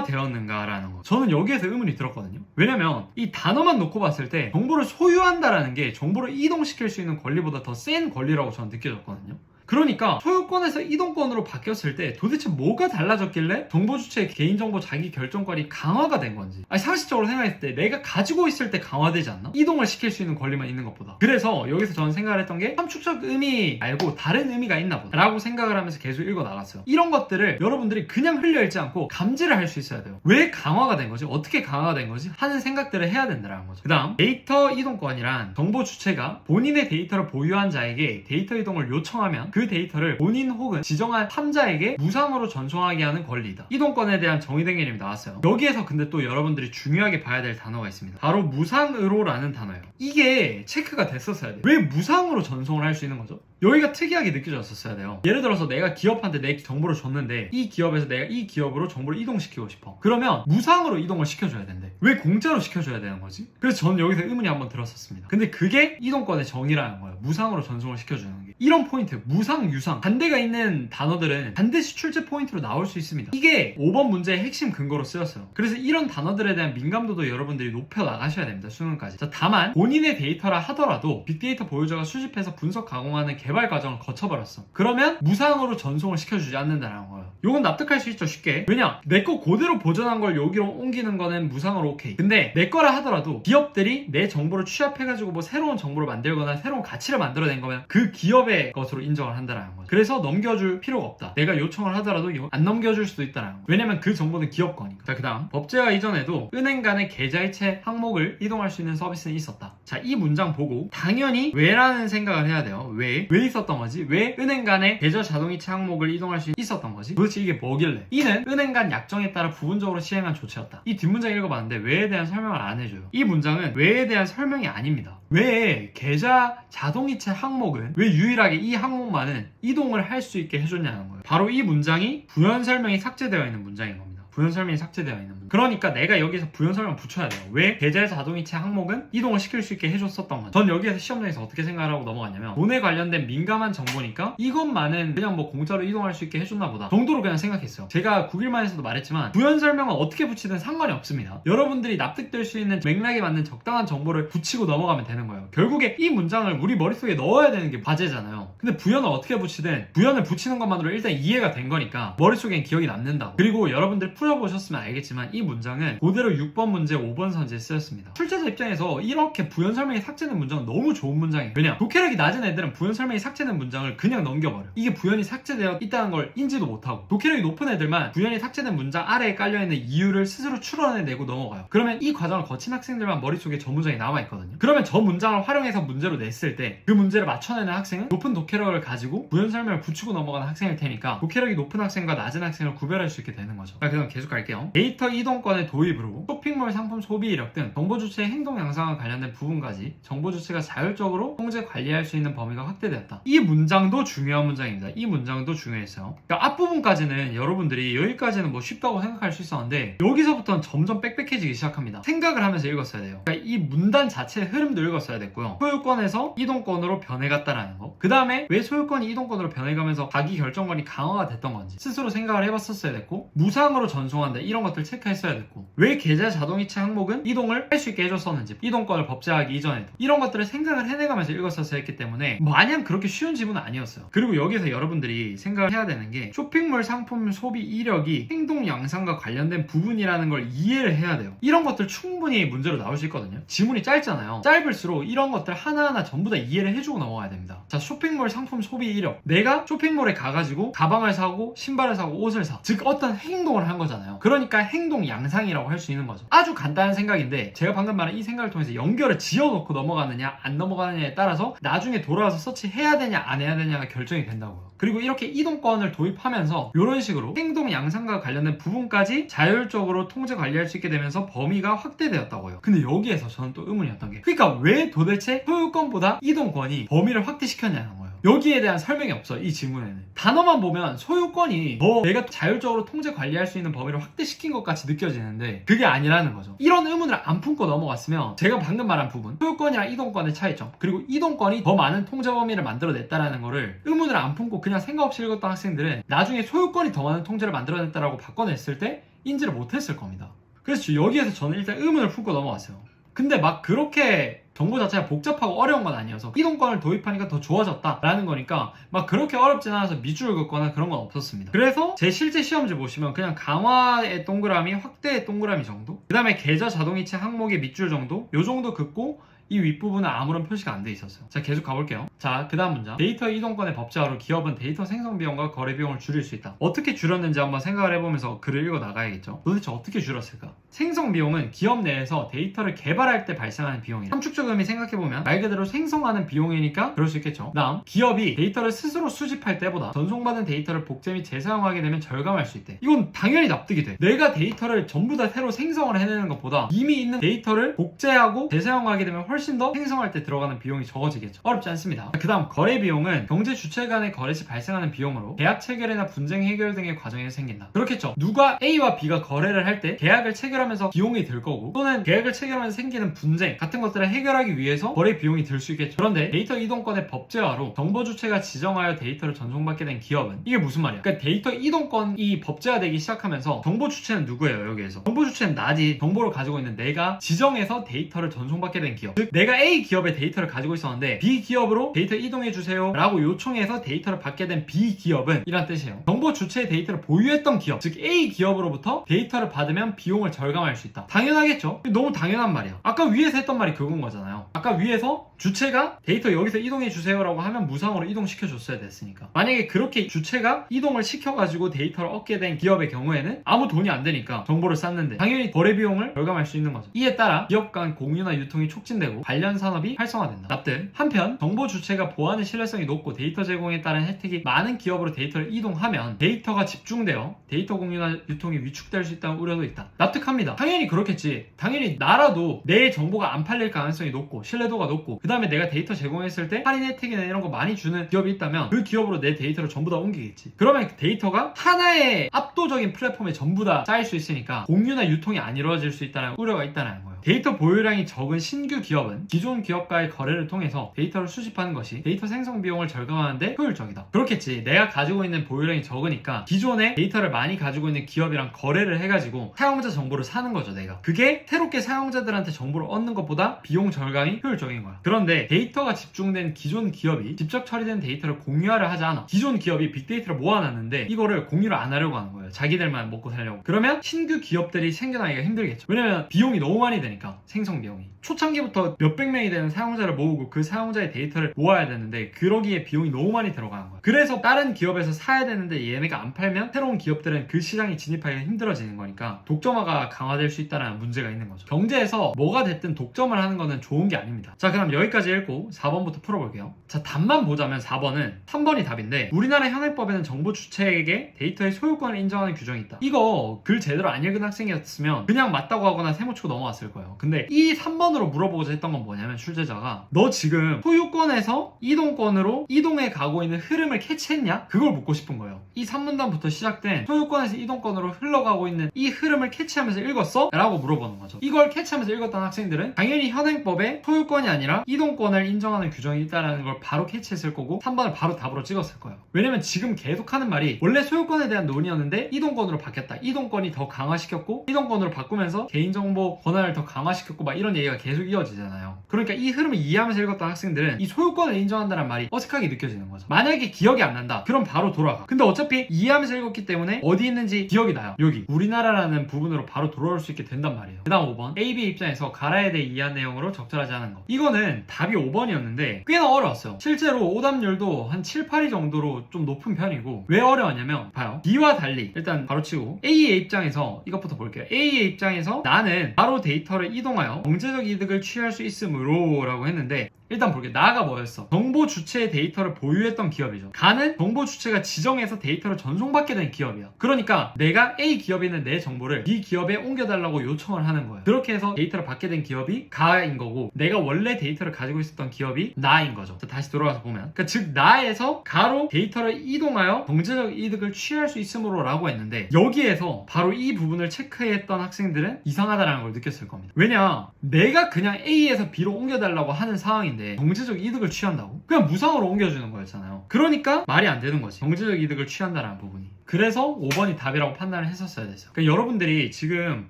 강화되었는가라는 거. 저는 여기에서 의문이 들었거든요. 왜냐면 이 단어만 놓고 봤을 때 정보를 소유한다라는 게 정보를 이동시킬 수 있는 권리보다 더 센 권리라고 저는 느껴졌거든요. 그러니까 소유권에서 이동권으로 바뀌었을 때 도대체 뭐가 달라졌길래 정보 주체의 개인정보 자기결정권이 강화가 된 건지. 아니, 상식적으로 생각했을 때 내가 가지고 있을 때 강화되지 않나? 이동을 시킬 수 있는 권리만 있는 것보다. 그래서 여기서 저는 생각을 했던 게 함축적 의미 말고 다른 의미가 있나 보다 라고 생각을 하면서 계속 읽어 나갔어요. 이런 것들을 여러분들이 그냥 흘려 읽지 않고 감지를 할 수 있어야 돼요. 왜 강화가 된 거지? 어떻게 강화가 된 거지? 하는 생각들을 해야 된다는 거죠. 그 다음, 데이터 이동권이란 정보 주체가 본인의 데이터를 보유한 자에게 데이터 이동을 요청하면 그 데이터를 본인 혹은 지정한 3자에게 무상으로 전송하게 하는 권리이다. 이동권에 대한 정의된 개념이 나왔어요. 여기에서 근데 또 여러분들이 중요하게 봐야 될 단어가 있습니다. 바로 무상으로라는 단어예요. 이게 체크가 됐었어야 돼요. 왜 무상으로 전송을 할 수 있는 거죠? 여기가 특이하게 느껴졌었어야 돼요. 예를 들어서 내가 기업한테 내 정보를 줬는데 이 기업에서 내가 이 기업으로 정보를 이동시키고 싶어. 그러면 무상으로 이동을 시켜줘야 된대. 왜 공짜로 시켜줘야 되는 거지? 그래서 저는 여기서 의문이 한번 들었었습니다. 근데 그게 이동권의 정의라는 거예요. 무상으로 전송을 시켜주는 게. 이런 포인트, 무상, 유상, 반대가 있는 단어들은 반드시 출제 포인트로 나올 수 있습니다. 이게 5번 문제의 핵심 근거로 쓰였어요. 그래서 이런 단어들에 대한 민감도도 여러분들이 높여 나가셔야 됩니다. 수능까지. 자, 다만 본인의 데이터라 하더라도 빅데이터 보유자가 수집해서 분석 가공하는 개발 과정을 거쳐버렸어. 그러면 무상으로 전송을 시켜주지 않는다는 거예요. 요건 납득할 수 있죠, 쉽게. 왜냐? 내 거 그대로 보존한 걸 여기로 옮기는 거는 무상으로 오케이. 근데 내 거라 하더라도 기업들이 내 정보를 취합해가지고 뭐 새로운 정보를 만들거나 새로운 가치를 만들어낸 거면 그 기업의 것으로 인정을 한다는 거죠. 그래서 넘겨줄 필요가 없다. 내가 요청을 하더라도 안 넘겨줄 수도 있다는 거. 왜냐면 그 정보는 기업 거니까. 자, 그 다음, 법제화 이전에도 은행 간의 계좌이체 항목을 이동할 수 있는 서비스는 있었다. 자, 이 문장 보고 당연히 왜라는 생각을 해야 돼요. 왜 있었던 거지? 왜 은행 간의 계좌 자동이체 항목을 이동할 수 있었던 거지? 도대체 이게 뭐길래? 이는 은행 간 약정에 따라 부분적으로 시행한 조치였다. 이 뒷문장 읽어봤는데 왜에 대한 설명을 안 해줘요. 이 문장은 왜에 대한 설명이 아닙니다. 왜 계좌 자동이체 항목은 왜 유일하게 이 항목만은 이동을 할 수 있게 해줬냐는 거예요. 바로 이 문장이 부연 설명이 삭제되어 있는 문장인 겁니다. 부연 설명이 삭제되어 있는 문장. 그러니까 내가 여기서 부연 설명 붙여야 돼요. 왜? 계좌 자동이체 항목은 이동을 시킬 수 있게 해줬었던 거죠. 전 여기에서 시험장에서 어떻게 생각을 하고 넘어갔냐면 돈에 관련된 민감한 정보니까 이것만은 그냥 뭐 공짜로 이동할 수 있게 해줬나 보다 정도로 그냥 생각했어요. 제가 9일만에서도 말했지만 부연 설명은 어떻게 붙이든 상관이 없습니다. 여러분들이 납득될 수 있는 맥락에 맞는 적당한 정보를 붙이고 넘어가면 되는 거예요. 결국에 이 문장을 우리 머릿속에 넣어야 되는 게 과제잖아요. 근데 부연을 어떻게 붙이든 부연을 붙이는 것만으로 일단 이해가 된 거니까 머릿속엔 기억이 남는다고. 그리고 여러분들 풀어보셨으면 알겠지만 이 문장은 그대로 6번 문제 5번 선지에 쓰였습니다. 출제자 입장에서 이렇게 부연 설명이 삭제된 문장은 너무 좋은 문장이에요. 왜냐? 독해력이 낮은 애들은 부연 설명이 삭제된 문장을 그냥 넘겨버려. 이게 부연이 삭제되어 있다는 걸 인지도 못하고, 독해력이 높은 애들만 부연이 삭제된 문장 아래에 깔려있는 이유를 스스로 추론해내고 넘어가요. 그러면 이 과정을 거친 학생들만 머릿속에 저 문장이 남아있거든요. 그러면 저 문장을 활용해서 문제로 냈을 때 그 문제를 맞춰내는 학생은 높은 독해력을 가지고 부연 설명을 붙이고 넘어가는 학생일 테니까 독해력이 높은 학생과 낮은 학생을 구별할 수 있게 되는 거죠. 자, 그럼 계속 갈게요. 데이터 이동권의 도입으로 쇼핑몰 상품 소비 이력 등 정보 주체의 행동 양상과 관련된 부분까지 정보 주체가 자율적으로 통제 관리할 수 있는 범위가 확대되었다. 이 문장도 중요한 문장입니다. 이 문장도 중요했어요. 그러니까 앞부분까지는 여러분들이 여기까지는 뭐 쉽다고 생각할 수 있었는데 여기서부터는 점점 빽빽해지기 시작합니다. 생각을 하면서 읽었어야 돼요. 그러니까 이 문단 자체의 흐름도 읽었어야 됐고요. 소유권에서 이동권으로 변해갔다라는 거. 그 다음에 왜 소유권이 이동권으로 변해가면서 자기 결정권이 강화가 됐던 건지 스스로 생각을 해봤었어야 됐고, 무상으로 전송한다 이런 것들 체크했어야 됐고, 왜 계좌 자동이체 항목은 이동을 할 수 있게 해줬었는지, 이동권을 법제하기 이전에도 이런 것들을 생각을 해내가면서 읽었었어야 했기 때문에 마냥 그렇게 쉬운 지문은 아니었어요. 그리고 여기서 여러분들이 생각을 해야 되는 게 쇼핑몰 상품 소비 이력이 행동 양상과 관련된 부분이라는 걸 이해를 해야 돼요. 이런 것들 충분히 문제로 나올 수 있거든요. 지문이 짧잖아요. 짧을수록 이런 것들 하나하나 전부 다 이해를 해주고 넘어가야 됩니다. 자, 쇼핑몰 상품 소비 이력. 내가 쇼핑몰에 가가지고 가방을 사고 신발을 사고 옷을 사. 즉 어떤 행동을 한 거잖아요. 그러니까 행동 양상이라고 할 수 있는 거죠. 아주 간단한 생각인데 제가 방금 말한 이 생각을 통해서 연결을 지어놓고 넘어가느냐 안 넘어가느냐에 따라서 나중에 돌아와서 서치해야 되냐 안 해야 되냐가 결정이 된다고요. 그리고 이렇게 이동권을 도입하면서 이런 식으로 행동 양상과 관련된 부분까지 자율적으로 통제 관리할 수 있게 되면서 범위가 확대되었다고요. 근데 여기에서 저는 또 의문이었던 게, 그러니까 왜 도대체 소유권보다 이동권이 범위를 확대시켰냐는 거예요. 여기에 대한 설명이 없어요. 이 질문에는 단어만 보면 소유권이 더 내가 자율적으로 통제 관리할 수 있는 범위를 확대시킨 것 같이 느껴지는데 그게 아니라는 거죠. 이런 의문을 안 품고 넘어갔으면 제가 방금 말한 부분, 소유권이랑 이동권의 차이점, 그리고 이동권이 더 많은 통제 범위를 만들어냈다라는 거를 의문을 안 품고 그냥 생각 없이 읽었던 학생들은 나중에 소유권이 더 많은 통제를 만들어냈다라고 바꿔냈을 때 인지를 못했을 겁니다. 그래서 여기에서 저는 일단 의문을 품고 넘어갔어요. 근데 막 그렇게 정보 자체가 복잡하고 어려운 건 아니어서 이동권을 도입하니까 더 좋아졌다라는 거니까 막 그렇게 어렵진 않아서 밑줄을 긋거나 그런 건 없었습니다. 그래서 제 실제 시험지 보시면 그냥 강화의 동그라미, 확대의 동그라미 정도? 그 다음에 계좌 자동이체 항목의 밑줄 정도? 요 정도 긋고 이 윗부분은 아무런 표시가 안 돼 있었어요. 자, 계속 가볼게요. 자, 그 다음 문장. 데이터 이동권의 법제화로 기업은 데이터 생성 비용과 거래 비용을 줄일 수 있다. 어떻게 줄였는지 한번 생각을 해보면서 글을 읽어 나가야겠죠. 도대체 어떻게 줄였을까? 생성 비용은 기업 내에서 데이터를 개발할 때 발생하는 비용이다. 함축적 의미 생각해보면 말 그대로 생성하는 비용이니까 그럴 수 있겠죠. 다음, 기업이 데이터를 스스로 수집할 때보다 전송받은 데이터를 복제 및 재사용하게 되면 절감할 수 있대. 이건 당연히 납득이 돼. 내가 데이터를 전부 다 새로 생성을 해내는 것보다 이미 있는 데이터를 복제하고 재사용하게 되면 훨씬 더 생성할 때 들어가는 비용이 적어지겠죠. 어렵지 않습니다. 그 다음, 거래 비용은 경제 주체 간의 거래 시 발생하는 비용으로 계약 체결이나 분쟁 해결 등의 과정에서 생긴다. 그렇겠죠. 누가 A와 B가 거래를 할 때 계약을 체결하면서 비용이 들 거고, 또는 계약을 체결하면서 생기는 분쟁 같은 것들을 해결하기 위해서 거래 비용이 들 수 있겠죠. 그런데 데이터 이동권의 법제화로 정보 주체가 지정하여 데이터를 전송받게 된 기업은, 이게 무슨 말이야? 그러니까 데이터 이동권이 법제화되기 시작하면서 정보 주체는 누구예요? 여기에서 정보 주체는 나지. 정보를 가지고 있는 내가 지정해서 데이터를 전송받게 된 기업. 즉 내가 A 기업의 데이터를 가지고 있었는데 B 기업으로 데이터 이동해주세요 라고 요청해서 데이터를 받게 된 B 기업은 이란 뜻이에요. 정보 주체의 데이터를 보유했던 기업, 즉 A 기업으로부터 데이터를 받으면 비용을 절감할 수 있다. 당연하겠죠? 너무 당연한 말이야. 아까 위에서 했던 말이 그건 거잖아요. 아까 위에서 주체가 데이터 여기서 이동해주세요 라고 하면 무상으로 이동시켜줬어야 됐으니까. 만약에 그렇게 주체가 이동을 시켜가지고 데이터를 얻게 된 기업의 경우에는 아무 돈이 안 되니까 정보를 쌌는데 당연히 거래 비용을 절감할 수 있는 거죠. 이에 따라 기업 간 공유나 유통이 촉진되고 사이로 관련 산업이 활성화된다. 납득. 한편 정보 주체가 보안의 신뢰성이 높고 데이터 제공에 따른 혜택이 많은 기업으로 데이터를 이동하면 데이터가 집중되어 데이터 공유나 유통이 위축될 수 있다는 우려도 있다. 납득합니다. 당연히 그렇겠지. 당연히 나라도 내 정보가 안 팔릴 가능성이 높고 신뢰도가 높고 그 다음에 내가 데이터 제공했을 때 할인 혜택이나 이런 거 많이 주는 기업이 있다면 그 기업으로 내 데이터를 전부 다 옮기겠지. 그러면 데이터가 하나의 압도적인 플랫폼에 전부 다 쌓일 수 있으니까 공유나 유통이 안 이루어질 수 있다는 우려가 있다는 거예요. 데이터 보유량이 적은 신규 기업은 기존 기업과의 거래를 통해서 데이터를 수집하는 것이 데이터 생성 비용을 절감하는데 효율적이다. 그렇겠지. 내가 가지고 있는 보유량이 적으니까 기존에 데이터를 많이 가지고 있는 기업이랑 거래를 해가지고 사용자 정보를 사는 거죠, 내가. 그게 새롭게 사용자들한테 정보를 얻는 것보다 비용 절감이 효율적인 거야. 그런데 데이터가 집중된 기존 기업이 직접 처리된 데이터를 공유하려 하지 않아. 기존 기업이 빅데이터를 모아놨는데 이거를 공유를 안 하려고 하는 거예요. 자기들만 먹고 살려고. 그러면 신규 기업들이 생겨나기가 힘들겠죠. 왜냐면 비용이 너무 많이 되니까. 생성 비용이. 초창기부터 몇백 명이 되는 사용자를 모으고 그 사용자의 데이터를 모아야 되는데 그러기에 비용이 너무 많이 들어가는 거야. 그래서 다른 기업에서 사야 되는데 얘네가 안 팔면 새로운 기업들은 그 시장에 진입하기가 힘들어지는 거니까 독점화가 강화될 수 있다는 문제가 있는 거죠. 경제에서 뭐가 됐든 독점을 하는 거는 좋은 게 아닙니다. 자, 그럼 여기까지 읽고 4번부터 풀어볼게요. 자, 답만 보자면 4번은 3번이 답인데 우리나라 현행법에는 정보 주체에게 데이터의 소유권을 인정하는 규정이 있다. 이거 글 제대로 안 읽은 학생이었으면 그냥 맞다고 하거나 세모치고 넘어갔을 거예요. 근데 이 3번으로 물어보고자 했던 건 뭐냐면 출제자가 너 지금 소유권에서 이동권으로 이동해 가고 있는 흐름을 캐치했냐? 그걸 묻고 싶은 거예요. 이 3문단부터 시작된 소유권에서 이동권으로 흘러가고 있는 이 흐름을 캐치하면서 읽었어? 라고 물어보는 거죠. 이걸 캐치하면서 읽었던 학생들은 당연히 현행법에 소유권이 아니라 이동권을 인정하는 규정이 있다는 걸 바로 캐치했을 거고 3번을 바로 답으로 찍었을 거예요. 왜냐면 지금 계속 하는 말이 원래 소유권에 대한 논의였는데 이동권으로 바뀌었다. 이동권이 더 강화시켰고 이동권으로 바꾸면서 개인정보 권한을 더 강화시켰고 막 이런 얘기가 계속 이어지잖아요. 그러니까 이 흐름을 이해하면서 읽었던 학생들은 이 소유권을 인정한다는 말이 어색하게 느껴지는 거죠. 만약에 기억이 안 난다. 그럼 바로 돌아가. 근데 어차피 이해하면서 읽었기 때문에 어디 있는지 기억이 나요. 여기 우리나라라는 부분으로 바로 돌아올 수 있게 된단 말이에요. 그 다음 5번 A, B 입장에서 가라에 대해 이해한 내용으로 적절하지 않은 것. 이거는 답이 5번이었는데 꽤나 어려웠어요. 실제로 오답률도 한 7, 8위 정도로 좀 높은 편이고 왜 어려웠냐면 봐요. B와 달리 일단 바로 치고 A의 입장에서 이것부터 볼게요. A의 입장에서 나는 바로 데이터를 이동하여 경제적 이득을 취할 수 있으므로 라고 했는데 일단 볼게요. 나가 뭐였어? 정보 주체의 데이터를 보유했던 기업이죠. 가는 정보 주체가 지정해서 데이터를 전송받게 된 기업이야. 그러니까 내가 A 기업에 있는 내 정보를 B 기업에 옮겨달라고 요청을 하는 거예요. 그렇게 해서 데이터를 받게 된 기업이 가인 거고 내가 원래 데이터를 가지고 있었던 기업이 나인 거죠. 자, 다시 돌아가서 보면 그러니까 즉 나에서 가로 데이터를 이동하여 경제적 이득을 취할 수 있으므로 라고 했는데 여기에서 바로 이 부분을 체크했던 학생들은 이상하다라는 걸 느꼈을 겁니다. 왜냐? 내가 그냥 A에서 B로 옮겨달라고 하는 상황인데 경제적 이득을 취한다고? 그냥 무상으로 옮겨주는 거였잖아요. 그러니까 말이 안 되는 거지. 경제적 이득을 취한다는 부분이. 그래서 5번이 답이라고 판단을 했었어야 됐어요. 그러니까 여러분들이 지금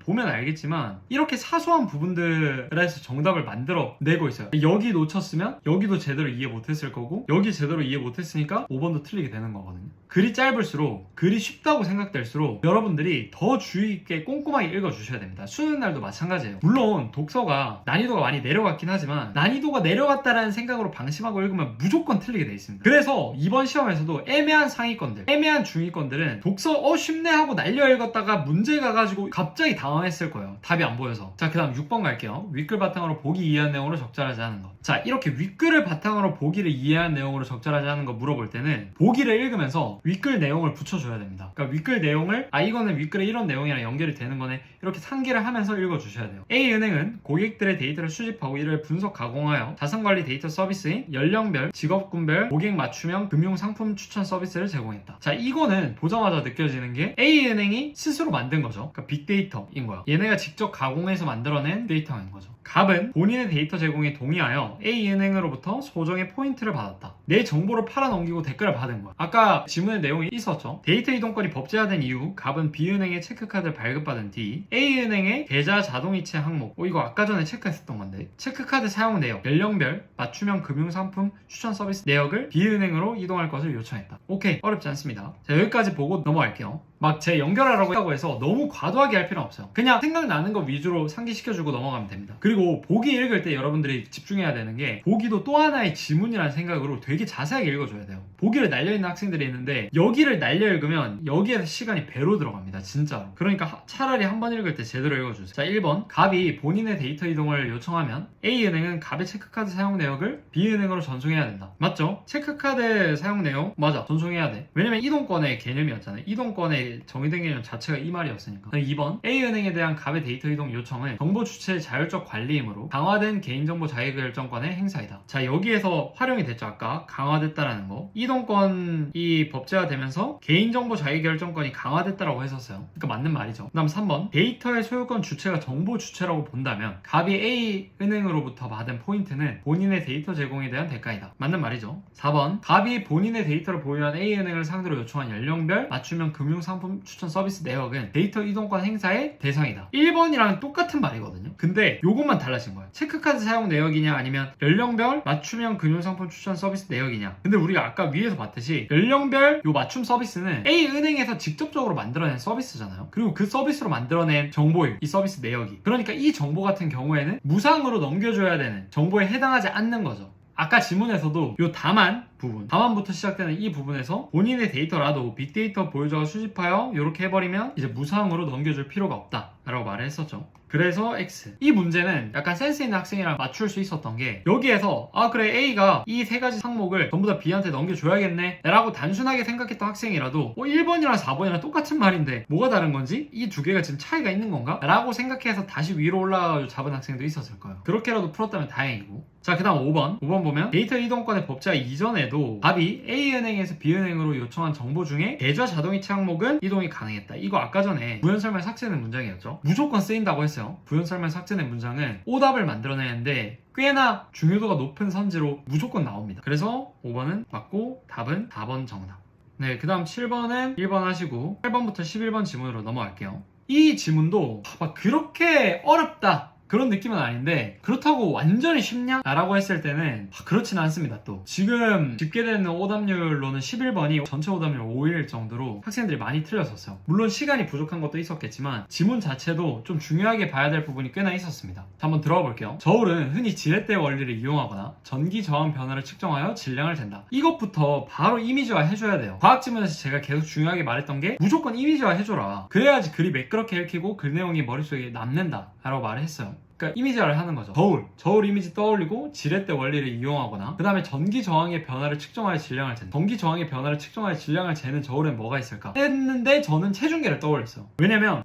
보면 알겠지만 이렇게 사소한 부분들에서 정답을 만들어 내고 있어요. 여기 놓쳤으면 여기도 제대로 이해 못했을 거고 여기 제대로 이해 못했으니까 5번도 틀리게 되는 거거든요. 글이 짧을수록 글이 쉽다고 생각될수록 여러분들이 더 주의 있게 꼼꼼하게 읽어주셔야 됩니다. 수능 날도 마찬가지예요. 물론 독서가 난이도가 많이 내려갔긴 하지만 난이도가 내려갔다라는 생각으로 방심하고 읽으면 무조건 틀리게 돼 있습니다. 그래서 이번 시험에서도 애매한 상위권들, 애매한 중위권들은 독서 쉽네 하고 날려 읽었다가 문제 가가지고 갑자기 당황했을 거예요. 답이 안 보여서. 자, 그 다음 6번 갈게요. 윗글 바탕으로 보기 이해한 내용으로 적절하지 않은 것. 자, 이렇게 윗글을 바탕으로 보기를 이해한 내용으로 적절하지 않은 거 물어볼 때는 보기를 읽으면서 윗글 내용을 붙여줘야 됩니다. 그러니까 윗글 내용을 이거는 윗글에 이런 내용이랑 연결이 되는 거네 이렇게 상기를 하면서 읽어주셔야 돼요. A은행은 고객들의 데이터를 수집하고 이를 분석 가공하여 자산관리 데이터 서비스인 연령별, 직업군별, 고객 맞춤형 금융상품 추천 서비스를 제공했다. 자, 이거는 보자마자 느껴지는 게 A은행이 스스로 만든 거죠. 그러니까 빅데이터인 거야. 얘네가 직접 가공해서 만들어낸 데이터인 거죠. 갑은 본인의 데이터 제공에 동의하여 A은행으로부터 소정의 포인트를 받았다. 내 정보를 팔아넘기고 댓글을 받은 거야. 아까 지문의 내용이 있었죠. 데이터 이동권이 법제화된 이후 갑은 B은행의 체크카드를 발급받은 뒤 A은행의 계좌 자동이체 항목 이거 아까 전에 체크했었던 건데 체크카드 사용 내역, 연령별, 맞춤형 금융상품 추천 서비스 내역을 B은행으로 이동할 것을 요청했다. 오케이, 어렵지 않습니다. 자, 여기까지 보고 넘어갈게요. 막 제 연결하라고 하고 해서 너무 과도하게 할 필요는 없어요. 그냥 생각나는 거 위주로 상기시켜주고 넘어가면 됩니다. 그리고 보기 읽을 때 여러분들이 집중해야 되는 게 보기도 또 하나의 지문이라는 생각으로 되게 자세하게 읽어줘야 돼요. 보기를 날려있는 학생들이 있는데 여기를 날려 읽으면 여기에서 시간이 배로 들어갑니다. 진짜로. 그러니까 차라리 한 번 읽을 때 제대로 읽어주세요. 자, 1번 갑이 본인의 데이터 이동을 요청하면 A은행은 갑의 체크카드 사용 내역을 B은행으로 전송해야 된다. 맞죠? 체크카드 사용 내역 맞아, 전송해야 돼. 왜냐면 이동권의 개념이었잖아요. 이동권의 정의된 개념 자체가 이 말이었으니까. 2번 A은행에 대한 갑의 데이터 이동 요청은 정보 주체의 자율적 관리이므로 강화된 개인정보 자유결정권의 행사이다. 자, 여기에서 활용이 됐죠. 아까 강화됐다라는 거. 이동권이 법제화되면서 개인정보 자유결정권이 강화됐다라고 했었어요. 그러니까 맞는 말이죠. 그 다음 3번 데이터의 소유권 주체가 정보 주체라고 본다면 갑이 A은행으로부터 받은 포인트는 본인의 데이터 제공에 대한 대가이다. 맞는 말이죠. 4번 갑이 본인의 데이터를 보유한 A은행을 상대로 요청한 연령별 맞춤형 금융상품 추천 서비스 내역은 데이터 이동권 행사의 대상이다. 1번이랑 똑같은 말이거든요. 근데 요것만 달라진 거예요. 체크카드 사용 내역이냐 아니면 연령별 맞춤형 금융상품 추천 서비스 내역이냐. 근데 우리가 아까 위에서 봤듯이 연령별 요 맞춤 서비스는 A은행에서 직접적으로 만들어낸 서비스잖아요. 그리고 그 서비스로 만들어낸 정보예요. 이 서비스 내역이. 그러니까 이 정보 같은 경우에는 무상으로 넘겨줘야 되는 정보에 해당하지 않는 거죠. 아까 지문에서도 요 다만부터 시작되는 이 부분에서 본인의 데이터라도 빅데이터 보유자가 수집하여 이렇게 해버리면 이제 무상으로 넘겨줄 필요가 없다 라고 말을 했었죠. 그래서 X. 이 문제는 약간 센스 있는 학생이랑 맞출 수 있었던 게 여기에서 아 그래 A가 이 세 가지 항목을 전부 다 B한테 넘겨줘야겠네 라고 단순하게 생각했던 학생이라도 1번이랑 4번이랑 똑같은 말인데 뭐가 다른 건지? 이 두 개가 지금 차이가 있는 건가? 라고 생각해서 다시 위로 올라가서 잡은 학생도 있었을 거예요. 그렇게라도 풀었다면 다행이고. 자, 그 다음 5번 보면 데이터 이동권의 법제화 이전에도 갑이 A은행에서 B은행으로 요청한 정보 중에 계좌 자동이체 항목은 이동이 가능했다. 이거 아까 전에 부연설명 삭제된 문장이었죠. 무조건 쓰인다고 했어요. 부연설명 삭제된 문장은 오답을 만들어내는데 꽤나 중요도가 높은 선지로 무조건 나옵니다. 그래서 5번은 맞고 답은 4번 정답. 네, 그 다음 7번은 1번 하시고 8번부터 11번 지문으로 넘어갈게요. 이 지문도 막 그렇게 어렵다 그런 느낌은 아닌데 그렇다고 완전히 쉽냐? 라고 했을 때는 그렇지는 않습니다. 또 지금 집계되는 오답률로는 11번이 전체 오답률 5일 정도로 학생들이 많이 틀렸었어요. 물론 시간이 부족한 것도 있었겠지만 지문 자체도 좀 중요하게 봐야 될 부분이 꽤나 있었습니다. 자, 한번 들어가 볼게요. 저울은 흔히 지렛대 원리를 이용하거나 전기 저항 변화를 측정하여 질량을 잰다. 이것부터 바로 이미지화 해줘야 돼요. 과학 지문에서 제가 계속 중요하게 말했던 게 무조건 이미지화 해줘라. 그래야지 글이 매끄럽게 읽히고 글 내용이 머릿속에 남는다 라고 말을 했어요. 그러니까 이미지화를 하는 거죠. 저울 이미지 떠올리고 지렛대 원리를 이용하거나 그 다음에 전기 저항의 변화를 측정하여 질량을 재는 전기 저항의 변화를 측정하여 질량을 재는 저울엔 뭐가 있을까 했는데 저는 체중계를 떠올렸어요. 왜냐면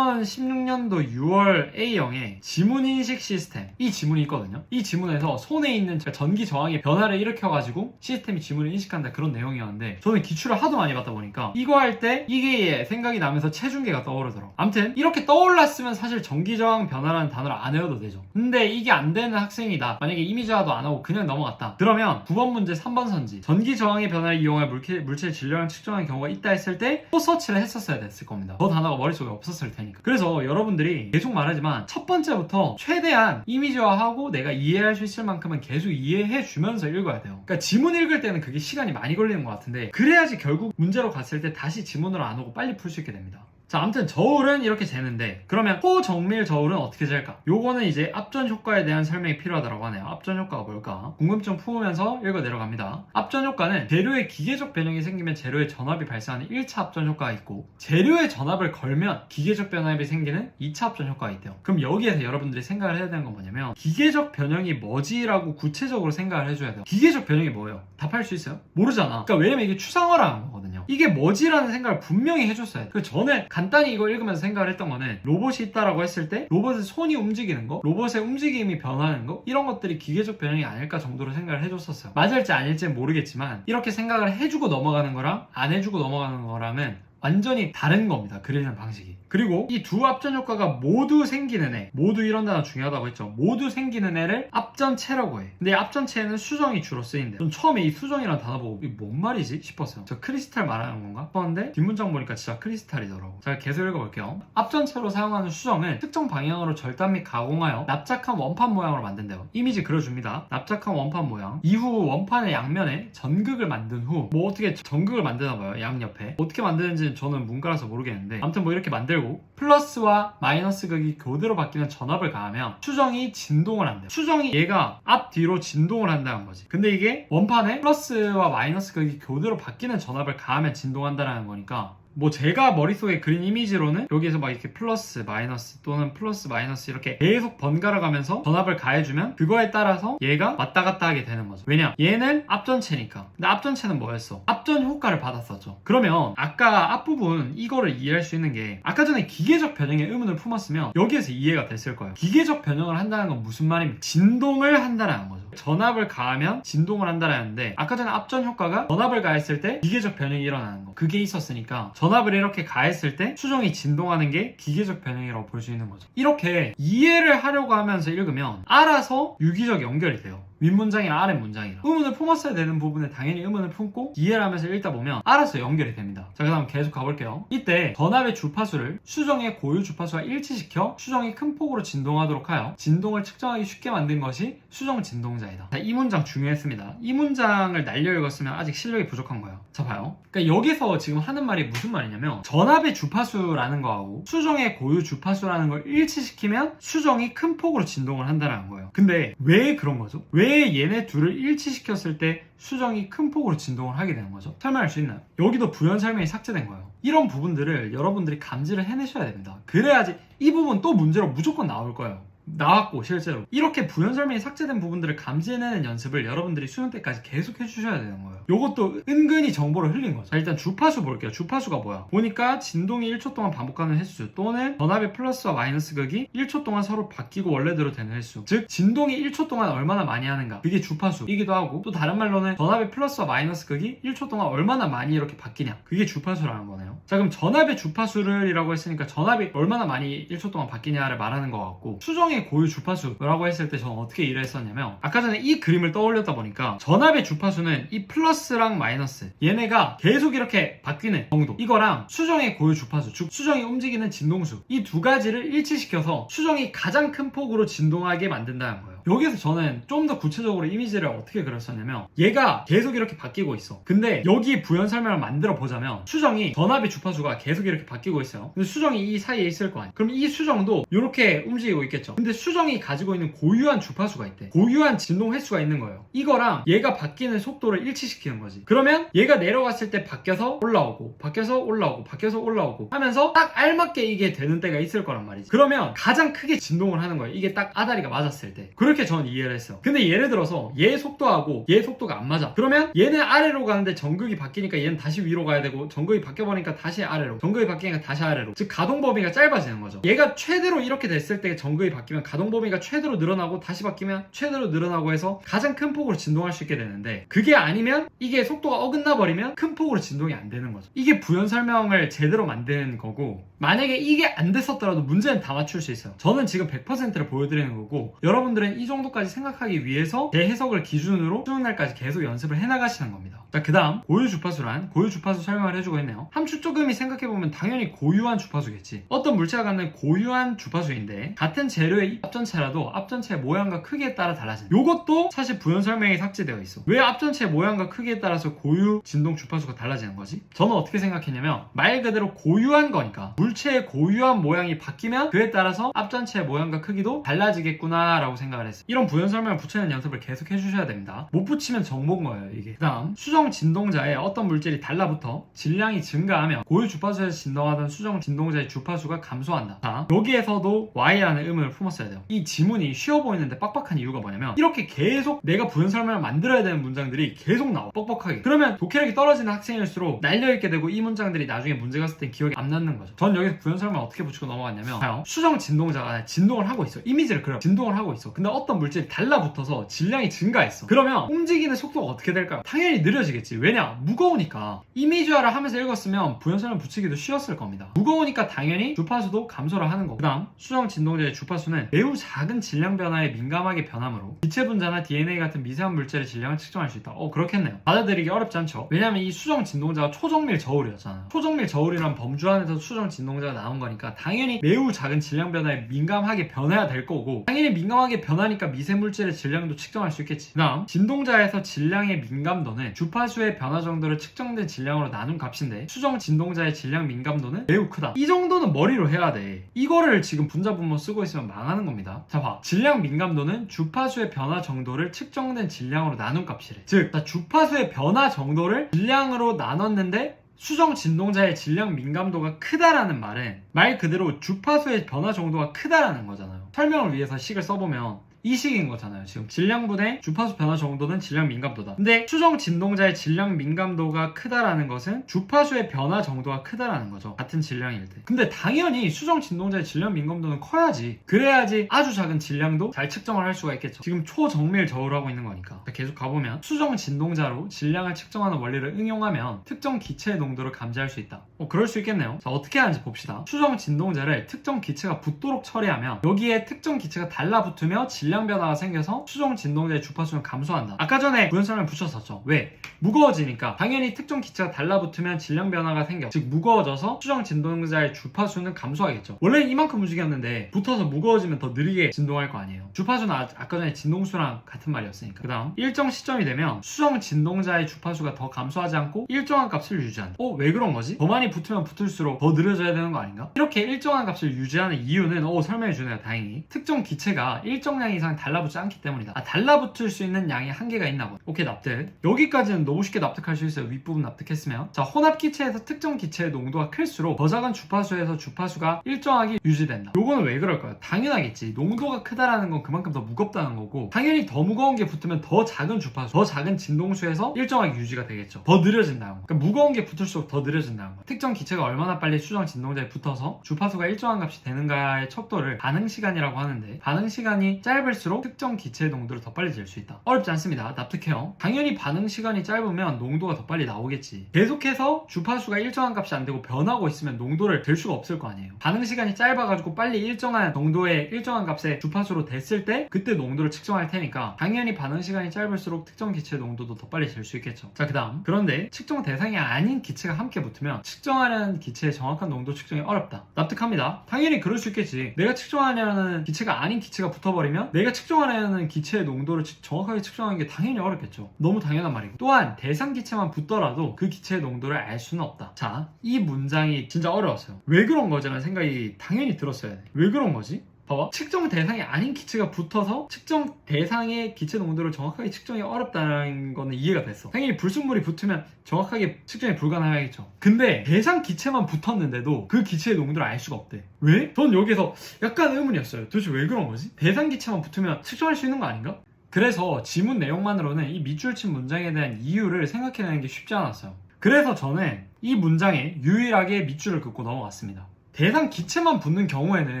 2016년도 6월 A형에 지문인식 시스템 이 지문이 있거든요. 이 지문에서 손에 있는 전기 저항의 변화를 일으켜가지고 시스템이 지문을 인식한다 그런 내용이었는데 저는 기출을 하도 많이 받다 보니까 이거 할 때 이게 생각이 나면서 체중계가 떠오르더라고요. 아무튼 이렇게 떠올랐으면 사실 전기 저항 변화라는 단어를 안 외워도 되죠. 근데 이게 안 되는 학생이다. 만약에 이미지화도 안 하고 그냥 넘어갔다. 그러면 9번 문제 3번 선지 전기 저항의 변화를 이용해 물체의 질량을 측정하는 경우가 있다 했을 때 또 서치를 했었어야 됐을 겁니다. 저 단어가 머릿속에 없었을 테니까. 그래서 여러분들이 계속 말하지만 첫 번째부터 최대한 이미지화하고 내가 이해할 수 있을 만큼은 계속 이해해 주면서 읽어야 돼요. 그러니까 지문 읽을 때는 그게 시간이 많이 걸리는 것 같은데 그래야지 결국 문제로 갔을 때 다시 지문으로 안 오고 빨리 풀 수 있게 됩니다. 자, 아무튼 저울은 이렇게 재는데 그러면 호정밀 저울은 어떻게 잴까? 요거는 이제 앞전 효과에 대한 설명이 필요하다고 하네요. 앞전 효과가 뭘까? 궁금증 품으면서 읽어 내려갑니다. 앞전 효과는 재료의 기계적 변형이 생기면 재료의 전압이 발생하는 1차 앞전 효과가 있고 재료의 전압을 걸면 기계적 변압이 생기는 2차 앞전 효과가 있대요. 그럼 여기에서 여러분들이 생각을 해야 되는 건 뭐냐면 기계적 변형이 뭐지라고 구체적으로 생각을 해줘야 돼요. 기계적 변형이 뭐예요? 답할 수 있어요? 모르잖아. 그러니까 왜냐면 이게 추상화라는 거거든요. 이게 뭐지라는 생각을 분명히 해줬어야 돼요. 그래서 저는 간단히 이거 읽으면서 생각을 했던 거는 로봇이 있다라고 했을 때 로봇의 손이 움직이는 거, 로봇의 움직임이 변하는 거 이런 것들이 기계적 변형이 아닐까 정도로 생각을 해줬었어요. 맞을지 아닐지는 모르겠지만 이렇게 생각을 해주고 넘어가는 거랑 안 해주고 넘어가는 거랑은 완전히 다른 겁니다. 그리는 방식이. 그리고 이 두 앞전 효과가 모두 생기는 애, 모두 이런 단어 중요하다고 했죠. 모두 생기는 애를 앞전체라고 해. 근데 앞전체에는 수정이 주로 쓰인대요. 전 처음에 이 수정이라는 단어 보고 이게 뭔 말이지 싶었어요. 저 크리스탈 말하는 건가 싶었는데 뒷문장 보니까 진짜 크리스탈이더라고. 자, 계속 읽어볼게요. 앞전체로 사용하는 수정은 특정 방향으로 절단 및 가공하여 납작한 원판 모양으로 만든대요. 이미지 그려줍니다. 납작한 원판 모양. 이후 원판의 양면에 전극을 만든 후 뭐 어떻게 전극을 만드나 봐요. 양옆에. 어떻게 만드는지 뭔지는 저는 문과라서 모르겠는데 아무튼 뭐 이렇게 만들고 플러스와 마이너스 극이 교대로 바뀌는 전압을 가하면 수정이 진동을 한대요. 수정이 얘가 앞뒤로 진동을 한다는 거지. 근데 이게 원판에 플러스와 마이너스 극이 교대로 바뀌는 전압을 가하면 진동한다는 거니까 뭐 제가 머릿속에 그린 이미지로는 여기에서 막 이렇게 플러스 마이너스 또는 플러스 마이너스 이렇게 계속 번갈아 가면서 전압을 가해주면 그거에 따라서 얘가 왔다 갔다 하게 되는 거죠. 왜냐? 얘는 앞전체니까. 근데 앞전체는 뭐였어? 앞전 효과를 받았었죠. 그러면 아까 앞부분 이거를 이해할 수 있는 게 아까 전에 기계적 변형의 의문을 품었으면 여기에서 이해가 됐을 거예요. 기계적 변형을 한다는 건 무슨 말입니까? 진동을 한다는 거죠. 전압을 가하면 진동을 한다는데 아까 전에 앞전 효과가 전압을 가했을 때 기계적 변형이 일어나는 거. 그게 있었으니까 전압을 이렇게 가했을 때 수정이 진동하는 게 기계적 변형이라고 볼 수 있는 거죠. 이렇게 이해를 하려고 하면서 읽으면 알아서 유기적 연결이 돼요. 윗문장이랑 아랫문장이랑 의문을 품었어야 되는 부분에 당연히 의문을 품고 이해를 하면서 읽다 보면 알아서 연결이 됩니다. 자, 그 다음 계속 가볼게요. 이때 전압의 주파수를 수정의 고유 주파수와 일치시켜 수정이 큰 폭으로 진동하도록 하여 진동을 측정하기 쉽게 만든 것이 수정 진동자이다. 자, 이 문장 중요했습니다. 이 문장을 날려 읽었으면 아직 실력이 부족한 거예요. 자, 봐요. 그러니까 여기서 지금 하는 말이 무슨 말이냐면 전압의 주파수라는 거하고 수정의 고유 주파수라는 걸 일치시키면 수정이 큰 폭으로 진동을 한다는 거예요. 근데 왜 그런 거죠? 왜 얘네 둘을 일치시켰을 때 수정이 큰 폭으로 진동을 하게 되는 거죠? 설명할 수 있나요? 여기도 부연 설명이 삭제된 거예요. 이런 부분들을 여러분들이 감지를 해내셔야 됩니다. 그래야지 이 부분 또 문제로 무조건 나올 거예요. 나왔고 실제로 이렇게 부연 설명이 삭제된 부분들을 감지해내는 연습을 여러분들이 수능 때까지 계속 해주셔야 되는 거예요. 이것도 은근히 정보를 흘린 거죠. 자, 일단 주파수 볼게요. 주파수가 뭐야? 보니까 진동이 1초 동안 반복하는 횟수 또는 전압의 플러스와 마이너스 극이 1초 동안 서로 바뀌고 원래대로 되는 횟수, 즉 진동이 1초 동안 얼마나 많이 하는가, 그게 주파수이기도 하고, 또 다른 말로는 전압의 플러스와 마이너스 극이 1초 동안 얼마나 많이 이렇게 바뀌냐, 그게 주파수라는 거네요. 자, 그럼 전압의 주파수를 이라고 했으니까 전압이 얼마나 많이 1초 동안 바뀌냐를 말하는 것 같고, 수정의 고유 주파수라고 했을 때 저는 어떻게 일을 했었냐면 아까 전에 이 그림을 떠올렸다 보니까 전압의 주파수는 이 플러스랑 마이너스 얘네가 계속 이렇게 바뀌는 정도, 이거랑 수정의 고유 주파수, 즉 수정이 움직이는 진동수, 이 두 가지를 일치시켜서 수정이 가장 큰 폭으로 진동하게 만든다는 거예요. 여기서 저는 좀 더 구체적으로 이미지를 어떻게 그렸었냐면 얘가 계속 이렇게 바뀌고 있어. 근데 여기 부연 설명을 만들어 보자면 수정이 전압의 주파수가 계속 이렇게 바뀌고 있어요. 근데 수정이 이 사이에 있을 거 아니야. 그럼 이 수정도 이렇게 움직이고 있겠죠. 근데 수정이 가지고 있는 고유한 주파수가 있대. 고유한 진동 횟수가 있는 거예요. 이거랑 얘가 바뀌는 속도를 일치시키는 거지. 그러면 얘가 내려갔을 때 바뀌어서 올라오고 바뀌어서 올라오고 바뀌어서 올라오고 하면서 딱 알맞게 이게 되는 때가 있을 거란 말이지. 그러면 가장 크게 진동을 하는 거예요. 이게 딱 아다리가 맞았을 때. 그렇게 저는 이해를 했어요. 근데 예를 들어서 얘 속도하고 얘 속도가 안 맞아. 그러면 얘는 아래로 가는데 전극이 바뀌니까 얘는 다시 위로 가야 되고, 전극이 바뀌어버리니까 다시 아래로, 전극이 바뀌니까 다시 아래로, 즉 가동 범위가 짧아지는 거죠. 얘가 최대로 이렇게 됐을 때 전극이 바뀌면 가동 범위가 최대로 늘어나고, 다시 바뀌면 최대로 늘어나고 해서 가장 큰 폭으로 진동할 수 있게 되는데, 그게 아니면 이게 속도가 어긋나 버리면 큰 폭으로 진동이 안 되는 거죠. 이게 부연 설명을 제대로 만든 거고, 만약에 이게 안 됐었더라도 문제는 다 맞출 수 있어요. 저는 지금 100%를 보여드리는 거고, 여러분들은 이 정도까지 생각하기 위해서 제 해석을 기준으로 수능날까지 계속 연습을 해나가시는 겁니다. 자, 그 다음 고유 주파수란, 고유 주파수 설명을 해주고 있네요. 함축 조금이 생각해보면 당연히 고유한 주파수겠지. 어떤 물체가 갖는 고유한 주파수인데 같은 재료의 앞전체라도 앞전체의 모양과 크기에 따라 달라진다. 요것도 사실 부연 설명이 삭제되어 있어. 왜 앞전체의 모양과 크기에 따라서 고유 진동 주파수가 달라지는 거지? 저는 어떻게 생각했냐면 말 그대로 고유한 거니까 물체의 고유한 모양이 바뀌면 그에 따라서 앞전체의 모양과 크기도 달라지겠구나 라고 생각을 했어요. 이런 부연 설명을 붙이는 연습을 계속 해주셔야 됩니다. 못 붙이면 정보인 거예요, 이게. 그 다음 수정 진동자에 어떤 물질이 달라붙어 질량이 증가하면 고유 주파수에서 진동하던 수정 진동자의 주파수가 감소한다. 자, 여기에서도 Y라는 의문을 품었어야 돼요. 이 지문이 쉬워 보이는데 빡빡한 이유가 뭐냐면 이렇게 계속 내가 부연 설명을 만들어야 되는 문장들이 계속 나와, 뻑뻑하게. 그러면 독해력이 떨어지는 학생일수록 날려있게 되고 이 문장들이 나중에 문제 갔을 땐 기억이 안 남는 거죠. 전 여기서 부연 설명 어떻게 붙이고 넘어갔냐면, 봐요. 수정 진동자가 진동을 하고 있어. 이미지를 그려. 진동을 하고 있어. 근데 어떤 물질이 달라붙어서 질량이 증가했어. 그러면 움직이는 속도가 어떻게 될까요? 당연히 느려지겠지. 왜냐? 무거우니까. 이미지화를 하면서 읽었으면 부연 설명 붙이기도 쉬웠을 겁니다. 무거우니까 당연히 주파수도 감소를 하는 거고, 그 다음 수정 진동자의 주파수는 매우 작은 질량 변화에 민감하게 변하므로 기체 분자나 DNA 같은 미세한 물질의 질량을 측정할 수 있다. 그렇겠네요. 받아들이기 어렵지 않죠? 왜냐면 이 수정 진동자가 초정밀 저울이었잖아. 초정밀 저울이란 범주 안에서 수정 진동자가 나온 거니까 당연히 매우 작은 질량 변화에 민감하게 변해야 될 거고, 당연히 민감하게 변하니까 미세 물질의 질량도 측정할 수 있겠지. 그 다음 진동자에서 질량의 민감도는 주파 주파수의 변화 정도를 측정된 질량으로 나눈 값인데 수정 진동자의 질량 민감도는 매우 크다. 이 정도는 머리로 해야 돼. 이거를 지금 분자분모 쓰고 있으면 망하는 겁니다. 자, 봐. 질량 민감도는 주파수의 변화 정도를 측정된 질량으로 나눈 값이래. 즉, 주파수의 변화 정도를 질량으로 나눴는데 수정 진동자의 질량 민감도가 크다라는 말은 말 그대로 주파수의 변화 정도가 크다라는 거잖아요. 설명을 위해서 식을 써보면 이 식인 거잖아요. 지금 질량분의 주파수 변화 정도는 질량 민감도다. 근데 수정 진동자의 질량 민감도가 크다라는 것은 주파수의 변화 정도가 크다라는 거죠. 같은 질량일 때. 근데 당연히 수정 진동자의 질량 민감도는 커야지. 그래야지 아주 작은 질량도 잘 측정을 할 수가 있겠죠. 지금 초정밀 저울을 하고 있는 거니까. 계속 가보면 수정 진동자로 질량을 측정하는 원리를 응용하면 특정 기체의 농도를 감지할 수 있다. 그럴 수 있겠네요. 자, 어떻게 하는지 봅시다. 수정 진동자를 특정 기체가 붙도록 처리하면 여기에 특정 기체가 달라붙으며 질량 변화가 생겨서 수정 진동자의 주파수는 감소한다. 아까 전에 구현설명 붙였었죠. 왜? 무거워지니까 당연히 특정 기체가 달라붙으면 질량 변화가 생겨. 즉 무거워져서 수정 진동자의 주파수는 감소하겠죠. 원래는 이만큼 움직였는데 붙어서 무거워지면 더 느리게 진동할 거 아니에요. 주파수는 아까 전에 진동수랑 같은 말이었으니까. 그 다음 일정 시점이 되면 수정 진동자의 주파수가 더 감소하지 않고 일정한 값을 유지한다. 왜 그런 거지? 더 많이 붙으면 붙을수록 더 느려져야 되는 거 아닌가? 이렇게 일정한 값을 유지하는 이유는 설명해 주네요. 다행히 특정 기체가 일정량 이상 달라붙지 않기 때문이다. 달라붙을 수 있는 양이 한계가 있나 보다. 오케이, 납득. 여기까지는 너무 쉽게 납득할 수 있어요. 윗부분 납득했으면. 자, 혼합 기체에서 특정 기체의 농도가 클수록 더 작은 주파수에서 주파수가 일정하게 유지된다. 요거는 왜 그럴까요? 당연하겠지. 농도가 크다라는 건 그만큼 더 무겁다는 거고 당연히 더 무거운 게 붙으면 더 작은 주파수, 더 작은 진동수에서 일정하게 유지가 되겠죠. 더 느려진다는 거. 그러니까 무거운 게 붙을수록 더 느려진다는 거. 특정 기체가 얼마나 빨리 수정 진동자에 붙어서 주파수가 일정한 값이 되는가의 척도를 반응 시간이라고 하는데 반응 시간이 짧을수록 특정 기체의 농도를 더 빨리 잴 수 있다. 어렵지 않습니다. 납득해요. 당연히 반응 시간이 짧으면 농도가 더 빨리 나오겠지. 계속해서 주파수가 일정한 값이 안 되고 변하고 있으면 농도를 잴 수가 없을 거 아니에요. 반응 시간이 짧아가지고 빨리 일정한 농도의 일정한 값의 주파수로 됐을 때 그때 농도를 측정할 테니까 당연히 반응 시간이 짧을수록 특정 기체의 농도도 더 빨리 잴 수 있겠죠. 자, 그 다음 그런데 측정 대상이 아닌 기체가 함께 붙으면 측정하려는 기체의 정확한 농도 측정이 어렵다. 납득합니다. 당연히 그럴 수 있겠지. 내가 측정하려는 기체가 아닌 기체가 붙어버리면 내가 측정하려는 기체의 농도를 정확하게 측정하는 게 당연히 어렵겠죠. 너무 당연한 말이고 또한 대상 기체만 붙더라도 그 기체의 농도를 알 수는 없다. 자, 이 문장이 진짜 어려웠어요. 왜 그런 거지? 라는 생각이 당연히 들었어야 돼. 왜 그런 거지? 봐봐. 측정 대상이 아닌 기체가 붙어서 측정 대상의 기체 농도를 정확하게 측정이 어렵다는 거는 이해가 됐어. 당연히 불순물이 붙으면 정확하게 측정이 불가능하겠죠. 근데 대상 기체만 붙었는데도 그 기체의 농도를 알 수가 없대. 왜? 전 여기서 약간 의문이었어요. 도대체 왜 그런 거지? 대상 기체만 붙으면 측정할 수 있는 거 아닌가? 그래서 지문 내용만으로는 이 밑줄 친 문장에 대한 이유를 생각해내는 게 쉽지 않았어요. 그래서 저는 이 문장에 유일하게 밑줄을 긋고 넘어갔습니다. 대상 기체만 붙는 경우에는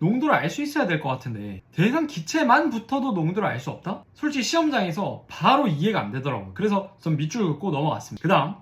농도를 알 수 있어야 될 것 같은데 대상 기체만 붙어도 농도를 알 수 없다? 솔직히 시험장에서 바로 이해가 안 되더라고요. 그래서 전 밑줄 긋고 넘어갔습니다. 그 다음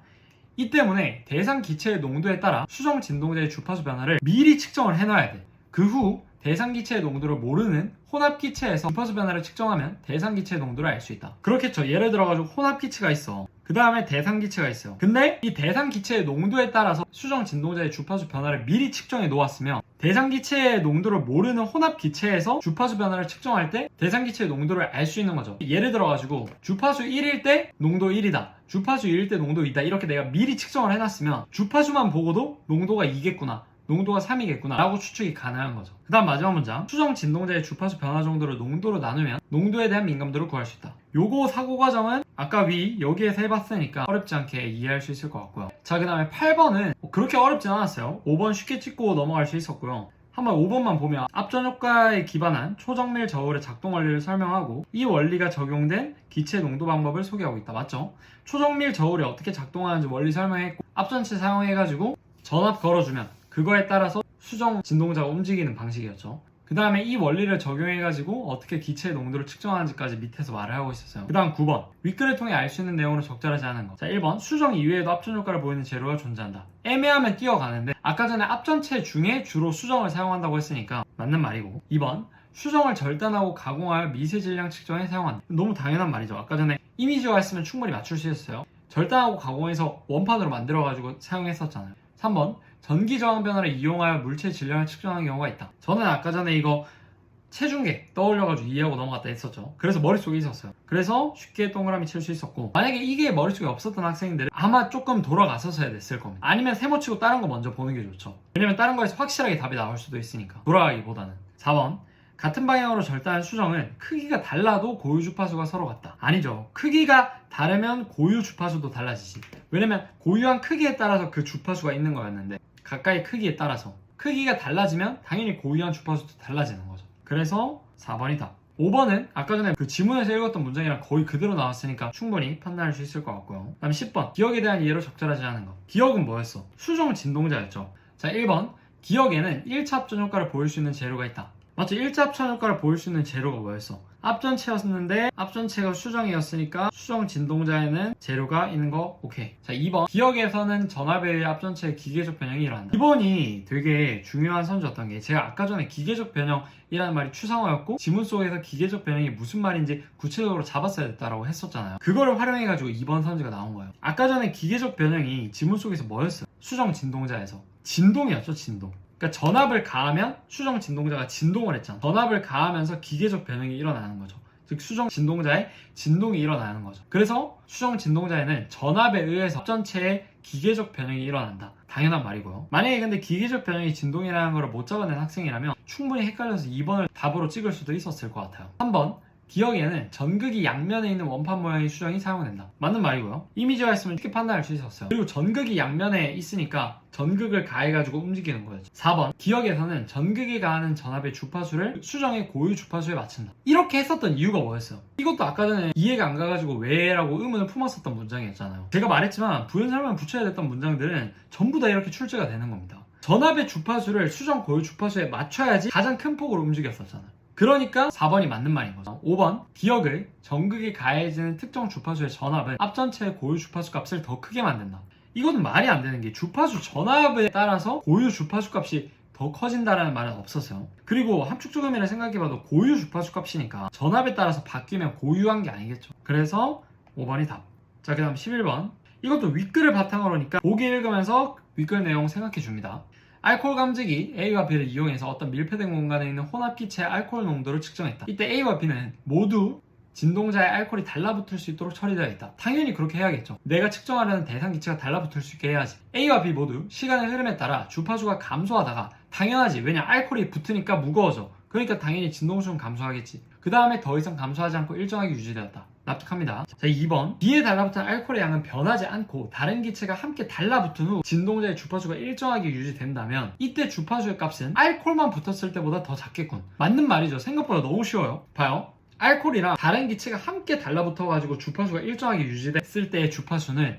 이 때문에 대상 기체의 농도에 따라 수정 진동자의 주파수 변화를 미리 측정을 해놔야 돼. 그 후 대상 기체의 농도를 모르는 혼합 기체에서 주파수 변화를 측정하면 대상 기체의 농도를 알 수 있다. 그렇겠죠. 예를 들어가지고 혼합 기체가 있어. 그 다음에 대상 기체가 있어요. 근데 이 대상 기체의 농도에 따라서 수정 진동자의 주파수 변화를 미리 측정해 놓았으면 대상 기체의 농도를 모르는 혼합 기체에서 주파수 변화를 측정할 때 대상 기체의 농도를 알 수 있는 거죠. 예를 들어가지고 주파수 1일 때 농도 1이다. 주파수 2일 때 농도 2다. 이렇게 내가 미리 측정을 해놨으면 주파수만 보고도 농도가 2겠구나. 농도가 3이겠구나 라고 추측이 가능한 거죠. 그 다음 마지막 문장. 수정 진동자의 주파수 변화 정도를 농도로 나누면 농도에 대한 민감도를 구할 수 있다. 요거 사고 과정은 아까 위 여기에서 해봤으니까 어렵지 않게 이해할 수 있을 것 같고요. 자, 그 다음에 8번은 그렇게 어렵진 않았어요. 5번 쉽게 찍고 넘어갈 수 있었고요. 한번 5번만 보면 앞전 효과에 기반한 초정밀 저울의 작동 원리를 설명하고 이 원리가 적용된 기체 농도 방법을 소개하고 있다. 맞죠? 초정밀 저울이 어떻게 작동하는지 원리 설명했고 앞전체 사용해가지고 전압 걸어주면 그거에 따라서 수정 진동자가 움직이는 방식이었죠. 그 다음에 이 원리를 적용해가지고 어떻게 기체의 농도를 측정하는지까지 밑에서 말을 하고 있었어요. 그 다음 9번 윗글을 통해 알 수 있는 내용으로 적절하지 않은 것. 자, 1번 수정 이외에도 앞전 효과를 보이는 재료가 존재한다. 애매하면 뛰어가는데 아까 전에 앞전체 중에 주로 수정을 사용한다고 했으니까 맞는 말이고. 2번 수정을 절단하고 가공하여 미세 질량 측정에 사용한다. 너무 당연한 말이죠. 아까 전에 이미지화 했으면 충분히 맞출 수 있었어요. 절단하고 가공해서 원판으로 만들어가지고 사용했었잖아요. 3번 전기 저항 변화를 이용하여 물체 질량을 측정하는 경우가 있다. 저는 아까 전에 이거 체중계 떠올려가지고 이해하고 넘어갔다 했었죠. 그래서 머릿속에 있었어요. 그래서 쉽게 동그라미 칠 수 있었고, 만약에 이게 머릿속에 없었던 학생들은 아마 조금 돌아갔었어야 됐을 겁니다. 아니면 세모 치고 다른 거 먼저 보는 게 좋죠. 왜냐면 다른 거에서 확실하게 답이 나올 수도 있으니까. 돌아가기보다는. 4번, 같은 방향으로 절단한 수정은 크기가 달라도 고유 주파수가 서로 같다. 아니죠. 크기가 다르면 고유 주파수도 달라지지. 왜냐면 고유한 크기에 따라서 그 주파수가 있는 거였는데, 가까이 크기에 따라서 크기가 달라지면 당연히 고유한 주파수도 달라지는 거죠. 그래서 4번이다. 5번은 아까 전에 그 지문에서 읽었던 문장이랑 거의 그대로 나왔으니까 충분히 판단할 수 있을 것 같고요. 그 다음 10번, 기억에 대한 이해로 적절하지 않은 것. 기억은 뭐였어? 수정 진동자였죠. 자, 1번, 기억에는 1차 합전 효과를 보일 수 있는 재료가 있다. 맞죠? 1차 합천 효과를 보일 수 있는 재료가 뭐였어? 앞전체였는데 앞전체가 수정이었으니까 수정 진동자에는 재료가 있는 거 오케이. 자, 2번, 기억에서는 전압에 의해 앞전체의 기계적 변형이 일어난다. 2번이 되게 중요한 선지였던 게, 제가 아까 전에 기계적 변형이라는 말이 추상어였고 지문 속에서 기계적 변형이 무슨 말인지 구체적으로 잡았어야 됐다라고 했었잖아요. 그거를 활용해가지고 2번 선지가 나온 거예요. 아까 전에 기계적 변형이 지문 속에서 뭐였어요? 수정 진동자에서 진동이었죠. 진동. 그러니까 전압을 가하면 수정 진동자가 진동을 했잖아. 전압을 가하면서 기계적 변형이 일어나는 거죠. 즉 수정 진동자에 진동이 일어나는 거죠. 그래서 수정 진동자에는 전압에 의해서 앞전체의 기계적 변형이 일어난다. 당연한 말이고요. 만약에 근데 기계적 변형이 진동이라는 걸 못 잡아낸 학생이라면 충분히 헷갈려서 2번을 답으로 찍을 수도 있었을 것 같아요. 3번, 기억에는 전극이 양면에 있는 원판 모양의 수정이 사용된다. 맞는 말이고요. 이미지화했으면 쉽게 판단할 수 있었어요. 그리고 전극이 양면에 있으니까 전극을 가해가지고 움직이는 거였죠. 4번, 기억에서는 전극이 가하는 전압의 주파수를 수정의 고유 주파수에 맞춘다. 이렇게 했었던 이유가 뭐였어요? 이것도 아까 전에 이해가 안 가가지고 왜라고 의문을 품었었던 문장이었잖아요. 제가 말했지만 부연설만 붙여야 됐던 문장들은 전부 다 이렇게 출제가 되는 겁니다. 전압의 주파수를 수정 고유 주파수에 맞춰야지 가장 큰 폭으로 움직였었잖아요. 그러니까 4번이 맞는 말인 거죠. 5번, 기억을 전극이 가해지는 특정 주파수의 전압은 앞전체의 고유 주파수 값을 더 크게 만든다. 이건 말이 안 되는 게, 주파수 전압에 따라서 고유 주파수 값이 더 커진다라는 말은 없었어요. 그리고 함축조금이라 생각해봐도 고유 주파수 값이니까 전압에 따라서 바뀌면 고유한 게 아니겠죠. 그래서 5번이 답. 자, 그 다음 11번. 이것도 윗글을 바탕으로니까 보기 읽으면서 윗글 내용 생각해 줍니다. 알코올 감지기 A와 B를 이용해서 어떤 밀폐된 공간에 있는 혼합기체의 알코올 농도를 측정했다. 이때 A와 B는 모두 진동자에 알코올이 달라붙을 수 있도록 처리되어 있다. 당연히 그렇게 해야겠죠. 내가 측정하려는 대상 기체가 달라붙을 수 있게 해야지. A와 B 모두 시간의 흐름에 따라 주파수가 감소하다가, 당연하지, 왜냐, 알코올이 붙으니까 무거워져. 그러니까 당연히 진동수는 감소하겠지. 그 다음에 더 이상 감소하지 않고 일정하게 유지되었다. 납득합니다. 자, 2번. B에 달라붙은 알코올의 양은 변하지 않고 다른 기체가 함께 달라붙은 후 진동자의 주파수가 일정하게 유지된다면 이때 주파수의 값은 알코올만 붙었을 때보다 더 작겠군. 맞는 말이죠. 생각보다 너무 쉬워요. 봐요. 알코올이랑 다른 기체가 함께 달라붙어가지고 주파수가 일정하게 유지됐을 때의 주파수는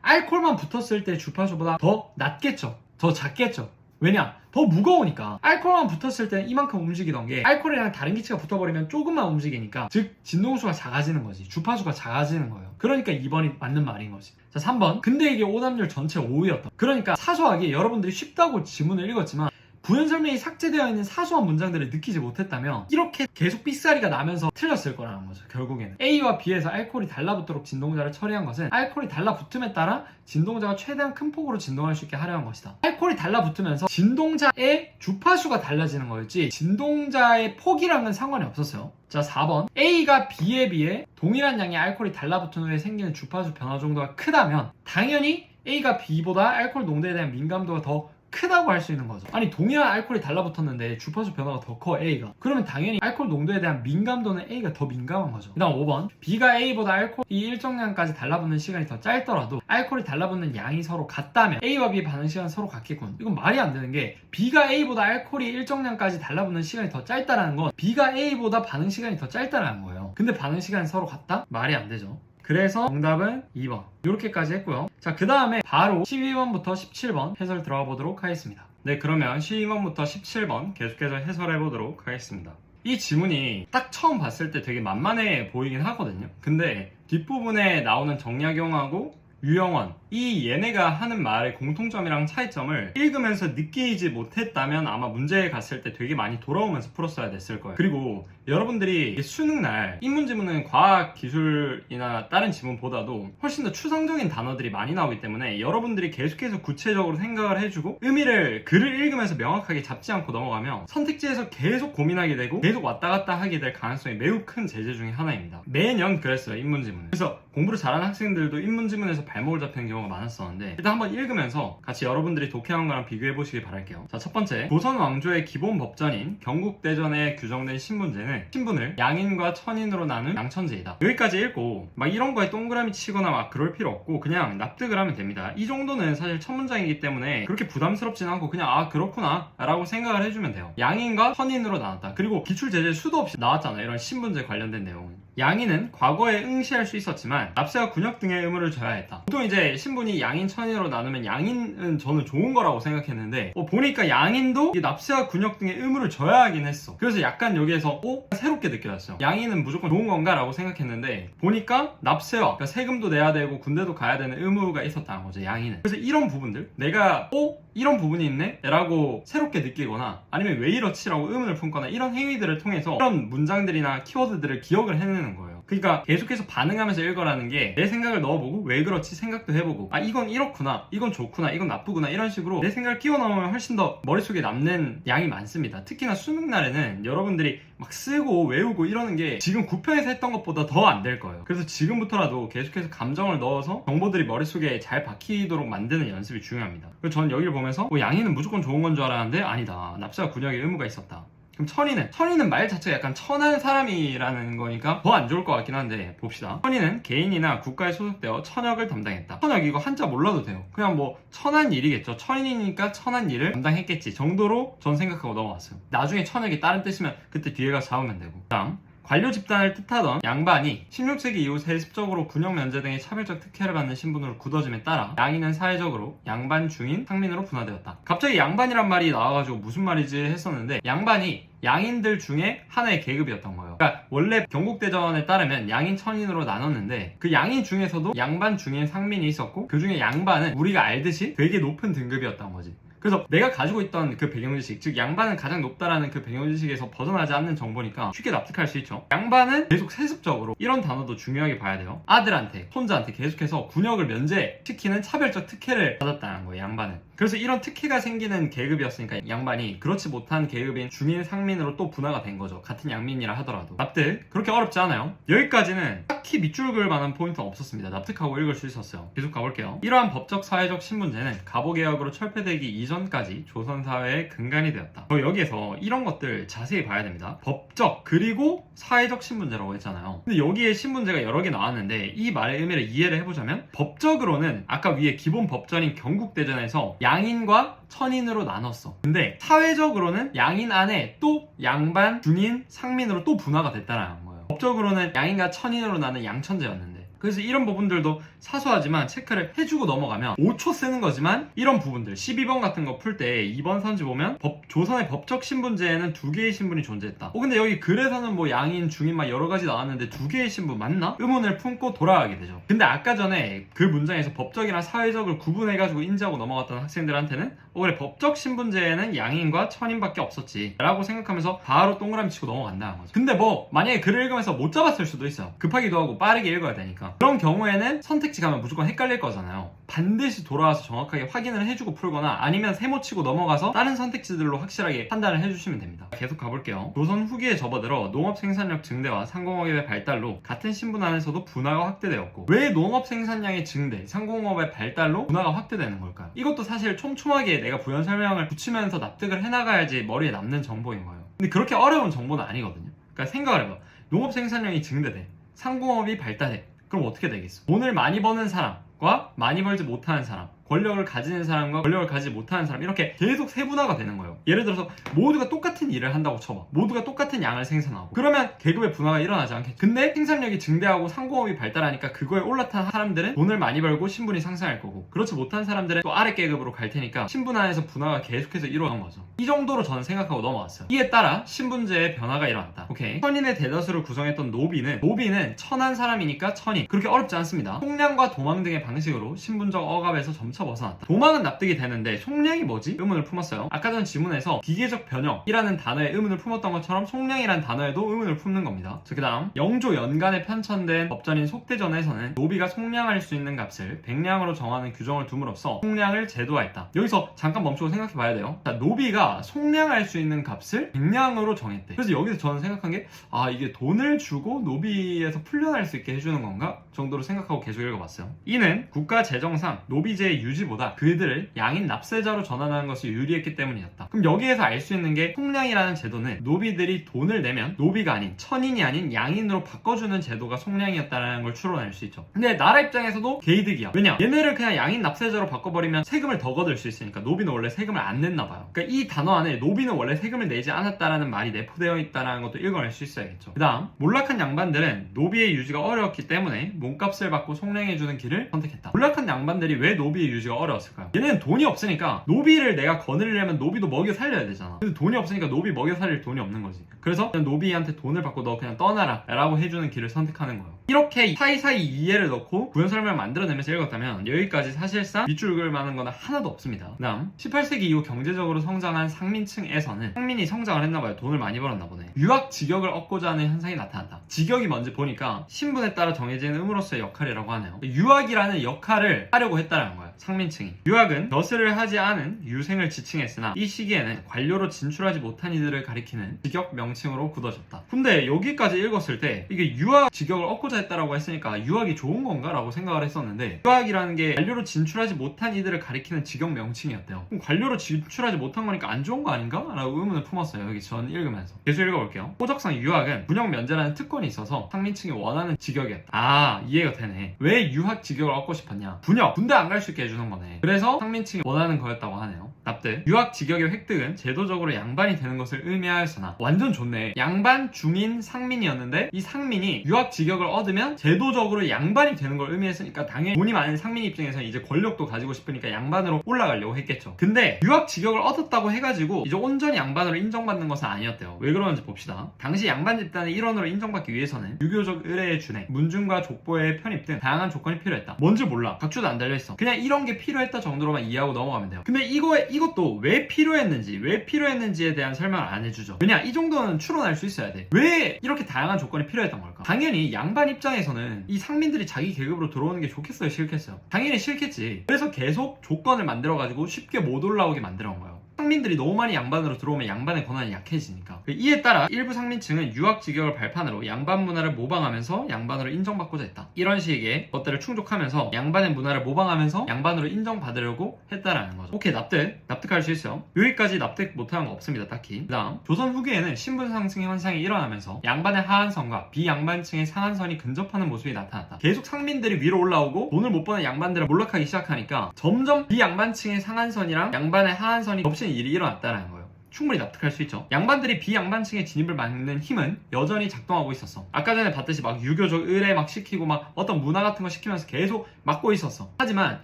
알코올만 붙었을 때의 주파수보다 더 낮겠죠. 더 작겠죠. 왜냐? 더 무거우니까. 알코올만 붙었을 때는 이만큼 움직이던 게 알코올이랑 다른 기체가 붙어버리면 조금만 움직이니까, 즉 진동수가 작아지는 거지. 주파수가 작아지는 거예요. 그러니까 2번이 맞는 말인 거지. 자, 3번. 근데 이게 오답률 전체 5위였다. 그러니까 사소하게 여러분들이 쉽다고 지문을 읽었지만 부연 설명이 삭제되어 있는 사소한 문장들을 느끼지 못했다면 이렇게 계속 삑사리가 나면서 틀렸을 거라는 거죠. 결국에는 A와 B에서 알코올이 달라붙도록 진동자를 처리한 것은 알코올이 달라붙음에 따라 진동자가 최대한 큰 폭으로 진동할 수 있게 하려는 것이다. 알코올이 달라붙으면서 진동자의 주파수가 달라지는 거였지 진동자의 폭이랑은 상관이 없었어요. 자, 4번. A가 B에 비해 동일한 양의 알코올이 달라붙은 후에 생기는 주파수 변화 정도가 크다면 당연히 A가 B보다 알코올 농도에 대한 민감도가 더 크다고 할 수 있는 거죠. 아니, 동일한 알코올이 달라붙었는데 주파수 변화가 더 커, A가. 그러면 당연히 알코올 농도에 대한 민감도는 A가 더 민감한 거죠. 그 다음 5번. B가 A보다 알코올이 일정량까지 달라붙는 시간이 더 짧더라도 알코올이 달라붙는 양이 서로 같다면 A와 B의 반응 시간은 서로 같겠군. 이건 말이 안 되는 게, B가 A보다 알코올이 일정량까지 달라붙는 시간이 더 짧다라는 건 B가 A보다 반응 시간이 더 짧다라는 거예요. 근데 반응 시간이 서로 같다? 말이 안 되죠. 그래서 정답은 2번. 이렇게까지 했고요. 자, 그 다음에 바로 12번부터 17번 해설 들어가 보도록 하겠습니다. 네, 그러면 12번부터 17번 계속해서 해설해 보도록 하겠습니다. 이 지문이 딱 처음 봤을 때 되게 만만해 보이긴 하거든요. 근데 뒷부분에 나오는 정약용하고 유영원, 이 얘네가 하는 말의 공통점이랑 차이점을 읽으면서 느끼지 못했다면 아마 문제에 갔을 때 되게 많이 돌아오면서 풀었어야 됐을 거예요. 그리고 여러분들이 수능날 인문지문은 과학, 기술이나 다른 지문보다도 훨씬 더 추상적인 단어들이 많이 나오기 때문에 여러분들이 계속해서 구체적으로 생각을 해주고 의미를 글을 읽으면서 명확하게 잡지 않고 넘어가면 선택지에서 계속 고민하게 되고 계속 왔다 갔다 하게 될 가능성이 매우 큰 제재 중에 하나입니다. 매년 그랬어요, 인문지문은. 그래서 공부를 잘하는 학생들도 인문지문에서 발목을 잡히는 경우가 많았었는데 일단 한번 읽으면서 같이 여러분들이 독해한 거랑 비교해 보시기 바랄게요. 자, 첫 번째, 조선 왕조의 기본 법전인 경국대전에 규정된 신분제는 신분을 양인과 천인으로 나눈 양천제이다. 여기까지 읽고 막 이런 거에 동그라미 치거나 막 그럴 필요 없고 그냥 납득을 하면 됩니다. 이 정도는 사실 첫 문장이기 때문에 그렇게 부담스럽진 않고 그냥 아 그렇구나 라고 생각을 해주면 돼요. 양인과 천인으로 나눴다. 그리고 기출제재 수도 없이 나왔잖아요, 이런 신분제 관련된 내용은. 양인은 과거에 응시할 수 있었지만 납세와 군역 등의 의무를 져야 했다. 보통 이제 신분이 양인, 천인으로 나누면 양인은 저는 좋은 거라고 생각했는데 보니까 양인도 납세와 군역 등의 의무를 져야 하긴 했어. 그래서 약간 여기에서 새롭게 느껴졌어요. 양인은 무조건 좋은 건가? 라고 생각했는데 보니까 납세와 그러니까 세금도 내야 되고 군대도 가야 되는 의무가 있었다는 거죠, 양인은. 그래서 이런 부분들 내가 이런 부분이 있네? 라고 새롭게 느끼거나 아니면 왜 이렇지? 라고 의문을 품거나 이런 행위들을 통해서 이런 문장들이나 키워드들을 기억을 해내는 거예요. 그러니까 계속해서 반응하면서 읽어라는 게 내 생각을 넣어보고 왜 그렇지 생각도 해보고 아 이건 이렇구나, 이건 좋구나, 이건 나쁘구나 이런 식으로 내 생각을 끼워 넣으면 훨씬 더 머릿속에 남는 양이 많습니다. 특히나 수능날에는 여러분들이 막 쓰고 외우고 이러는 게 지금 9편에서 했던 것보다 더 안 될 거예요. 그래서 지금부터라도 계속해서 감정을 넣어서 정보들이 머릿속에 잘 박히도록 만드는 연습이 중요합니다. 그래서 저는 여기를 보면서 양인은 무조건 좋은 건 줄 알았는데 아니다, 납세와 군역의 의무가 있었다. 그럼 천인은 말 자체가 약간 천한 사람이라는 거니까 더 안 좋을 것 같긴 한데 봅시다. 천인은 개인이나 국가에 소속되어 천역을 담당했다. 천역 이거 한자 몰라도 돼요. 그냥 뭐 천한 일이겠죠. 천인이니까 천한 일을 담당했겠지 정도로 전 생각하고 넘어왔어요. 나중에 천역이 다른 뜻이면 그때 뒤에 가서 잡으면 되고. 다음, 관료 집단을 뜻하던 양반이 16세기 이후 세습적으로 군역 면제 등의 차별적 특혜를 받는 신분으로 굳어짐에 따라 양인은 사회적으로 양반, 중인, 상민으로 분화되었다. 갑자기 양반이란 말이 나와가지고 무슨 말이지 했었는데 양반이 양인들 중에 하나의 계급이었던 거예요. 그러니까 원래 경국대전에 따르면 양인, 천인으로 나눴는데 그 양인 중에서도 양반, 중인, 상민이 있었고 그 중에 양반은 우리가 알듯이 되게 높은 등급이었던 거지. 그래서 내가 가지고 있던 그 배경지식, 즉 양반은 가장 높다라는 그 배경지식에서 벗어나지 않는 정보니까 쉽게 납득할 수 있죠. 양반은 계속 세습적으로, 이런 단어도 중요하게 봐야 돼요, 아들한테, 손자한테 계속해서 군역을 면제시키는 차별적 특혜를 받았다는 거예요, 양반은. 그래서 이런 특혜가 생기는 계급이었으니까 양반이 그렇지 못한 계급인 중인, 상민으로 또 분화가 된 거죠. 같은 양민이라 하더라도. 납득 그렇게 어렵지 않아요. 여기까지는 딱히 밑줄 그을 만한 포인트는 없었습니다. 납득하고 읽을 수 있었어요. 계속 가볼게요. 이러한 법적 사회적 신분제는 갑오개혁으로 철폐되기 이전까지 조선 사회의 근간이 되었다. 여기에서 이런 것들 자세히 봐야 됩니다. 법적 그리고 사회적 신분제라고 했잖아요. 근데 여기에 신분제가 여러 개 나왔는데 이 말의 의미를 이해를 해보자면 법적으로는 아까 위에 기본 법전인 경국대전에서 양인과 천인으로 나눴어. 근데 사회적으로는 양인 안에 또 양반, 중인, 상민으로 또 분화가 됐다는 거예요. 법적으로는 양인과 천인으로 나는 양천제였는데, 그래서 이런 부분들도 사소하지만 체크를 해주고 넘어가면 5초 쓰는 거지만 이런 부분들 12번 같은 거 풀 때 2번 선지 보면 조선의 법적 신분제에는 2개의 신분이 존재했다. 근데 여기 글에서는 뭐 양인, 중인 막 여러 가지 나왔는데 2개의 신분 맞나? 의문을 품고 돌아가게 되죠. 근데 아까 전에 그 문장에서 법적이랑 사회적을 구분해가지고 인지하고 넘어갔던 학생들한테는 그래 법적 신분제에는 양인과 천인밖에 없었지 라고 생각하면서 바로 동그라미 치고 넘어간다는 거죠. 근데 뭐 만약에 글을 읽으면서 못 잡았을 수도 있어요. 급하기도 하고 빠르게 읽어야 되니까. 그런 경우에는 선택지 가면 무조건 헷갈릴 거잖아요. 반드시 돌아와서 정확하게 확인을 해주고 풀거나 아니면 세모 치고 넘어가서 다른 선택지들로 확실하게 판단을 해주시면 됩니다. 계속 가볼게요. 조선 후기에 접어들어 농업 생산력 증대와 상공업의 발달로 같은 신분 안에서도 분화가 확대되었고, 왜 농업 생산량의 증대, 상공업의 발달로 분화가 확대되는 걸까요? 이것도 사실 촘촘하게 내가 부연 설명을 붙이면서 납득을 해나가야지 머리에 남는 정보인 거예요. 근데 그렇게 어려운 정보는 아니거든요. 그러니까 생각을 해봐. 농업 생산량이 증대돼, 상공업이 발달해. 그럼 어떻게 되겠어? 돈을 많이 버는 사람과 많이 벌지 못하는 사람, 권력을 가지는 사람과 권력을 가지지 못하는 사람, 이렇게 계속 세분화가 되는 거예요. 예를 들어서 모두가 똑같은 일을 한다고 쳐봐. 모두가 똑같은 양을 생산하고, 그러면 계급의 분화가 일어나지 않겠죠. 근데 생산력이 증대하고 상공업이 발달하니까 그거에 올라탄 사람들은 돈을 많이 벌고 신분이 상승할 거고, 그렇지 못한 사람들은 또 아래 계급으로 갈 테니까 신분 안에서 분화가 계속해서 일어난 거죠. 이 정도로 저는 생각하고 넘어왔어요. 이에 따라 신분제의 변화가 일어났다. 오케이. 천인의 대다수를 구성했던 노비는 천한 사람이니까 천인. 그렇게 어렵지 않습니다. 총량과 도망 등의 방식으로 신분적 억압에서 점차 벗어났다. 도망은 납득이 되는데 속량이 뭐지? 의문을 품었어요. 아까 전 지문에서 기계적 변형이라는 단어에 의문을 품었던 것처럼 속량이라는 단어에도 의문을 품는 겁니다. 그 다음 영조 연간에 편찬된 법전인 속대전에서는 노비가 속량할 수 있는 값을 백량으로 정하는 규정을 둠으로써 속량을 제도화했다. 여기서 잠깐 멈추고 생각해 봐야 돼요. 자, 노비가 속량할 수 있는 값을 백량으로 정했대. 그래서 여기서 저는 생각한 게 이게 돈을 주고 노비에서 풀려날 수 있게 해주는 건가? 정도로 생각하고 계속 읽어봤어요. 이는 국가 재정상 노비제의 유지보다 그들을 양인 납세자로 전환하는 것이 유리했기 때문이었다. 그럼 여기에서 알 수 있는 게 속량이라는 제도는 노비들이 돈을 내면 노비가 아닌 천인이 아닌 양인으로 바꿔주는 제도가 속량이었다는 걸 추론할 수 있죠. 근데 나라 입장에서도 개이득이야. 왜냐? 얘네를 그냥 양인 납세자로 바꿔버리면 세금을 더 거둘 수 있으니까. 노비는 원래 세금을 안 냈나 봐요. 그러니까 이 단어 안에 노비는 원래 세금을 내지 않았다라는 말이 내포되어 있다는 것도 읽어낼 수 있어야겠죠. 그 다음 몰락한 양반들은 노비의 유지가 어려웠기 때문에 몸값을 받고 속량해주는 길을 선택했다. 몰락한 양반들이 왜 노비의 유지가 어려웠을까요? 얘네는 돈이 없으니까 노비를 내가 거느리려면 노비도 먹여 살려야 되잖아. 근데 돈이 없으니까 노비 먹여 살릴 돈이 없는 거지. 그래서 그냥 노비한테 돈을 받고 너 그냥 떠나라 라고 해주는 길을 선택하는 거예요. 이렇게 사이사이 이해를 넣고 구현 설명을 만들어내면서 읽었다면 여기까지 사실상 밑줄 그을 만한 건 하나도 없습니다. 그 다음 18세기 이후 경제적으로 성장한 상민층에서는 상민이 성장을 했나봐요. 돈을 많이 벌었나 보네. 유학 직역을 얻고자 하는 현상이 나타났다. 직역이 뭔지 보니까 신분에 따라 정해지는 의무로서의 역할이라고 하네요. 유학이라는 역할을 하려고 했다는 거예요. 상민층이. 유학은 벼슬을 하지 않은 유생을 지칭했으나 이 시기에는 관료로 진출하지 못한 이들을 가리키는 직역 명칭으로 굳어졌다. 근데 여기까지 읽었을 때 이게 유학 직역을 얻고자 했다라고 했으니까 유학이 좋은 건가? 라고 생각을 했었는데 유학이라는 게 관료로 진출하지 못한 이들을 가리키는 직역 명칭이었대요. 그럼 관료로 진출하지 못한 거니까 안 좋은 거 아닌가? 라고 의문을 품었어요. 여기 전 읽으면서. 계속 읽어볼게요. 호적상 유학은 분역 면제라는 특권이 있어서 상민층이 원하는 직역이었다. 이해가 되네. 왜 유학 직역을 얻고 싶었냐? 분역, 군대 안 갈 수 있게 해주는 거네. 그래서 상민층이 원하는 거였다고 하네요. 납득. 유학 직역의 획득은 제도적으로 양반이 되는 것을 의미하였으나 완전 좋네. 양반, 중인, 상민이었는데 이 상민이 유학 직역을 얻으면 제도적으로 양반이 되는 걸 의미했으니까 당연히 돈이 많은 상민 입장에서는 이제 권력도 가지고 싶으니까 양반으로 올라가려고 했겠죠. 근데 유학 직역을 얻었다고 해가지고 이제 온전히 양반으로 인정받는 것은 아니었대요. 왜 그러는지 봅시다. 당시 양반 집단의 일원으로 인정받기 위해서는 유교적 의례의 준행, 문중과 족보의 편입 등 다양한 조건이 필요했다. 뭔지 몰라. 각주도 안 달려있어. 그냥 이런 게 필요했다 정도로만 이해하고 넘어가면 돼요. 근데 이것도 왜 필요했는지에 대한 설명을 안 해주죠. 왜냐? 이 정도는 추론할 수 있어야 돼. 왜 이렇게 다양한 조건이 필요했던 걸까? 당연히 양반 입장에서는 이 상민들이 자기 계급으로 들어오는 게 좋겠어요? 싫겠어요? 당연히 싫겠지. 그래서 계속 조건을 만들어가지고 쉽게 못 올라오게 만들어온 거예요. 상민들이 너무 많이 양반으로 들어오면 양반의 권한이 약해지니까. 이에 따라 일부 상민층은 유학 직역을 발판으로 양반 문화를 모방하면서 양반으로 인정받고자 했다. 이런 식의 것들을 충족하면서 양반의 문화를 모방하면서 양반으로 인정받으려고 했다라는 거죠. 오케이, 납득할 수 있어요. 여기까지 납득 못하는 거 없습니다, 딱히. 그 다음 조선 후기에는 신분 상승 현상이 일어나면서 양반의 하한선과 비양반층의 상한선이 근접하는 모습이 나타났다. 계속 상민들이 위로 올라오고 돈을 못 버는 양반들을 몰락하기 시작하니까 점점 비양반층의 상한선이랑 양반의 하한선이 겹치는 일이 일어났다는 거예요. 충분히 납득할 수 있죠. 양반들이 비양반층의 진입을 막는 힘은 여전히 작동하고 있었어. 아까 전에 봤듯이 막 유교적 의례 막 시키고 막 어떤 문화 같은 거 시키면서 계속 막고 있었어. 하지만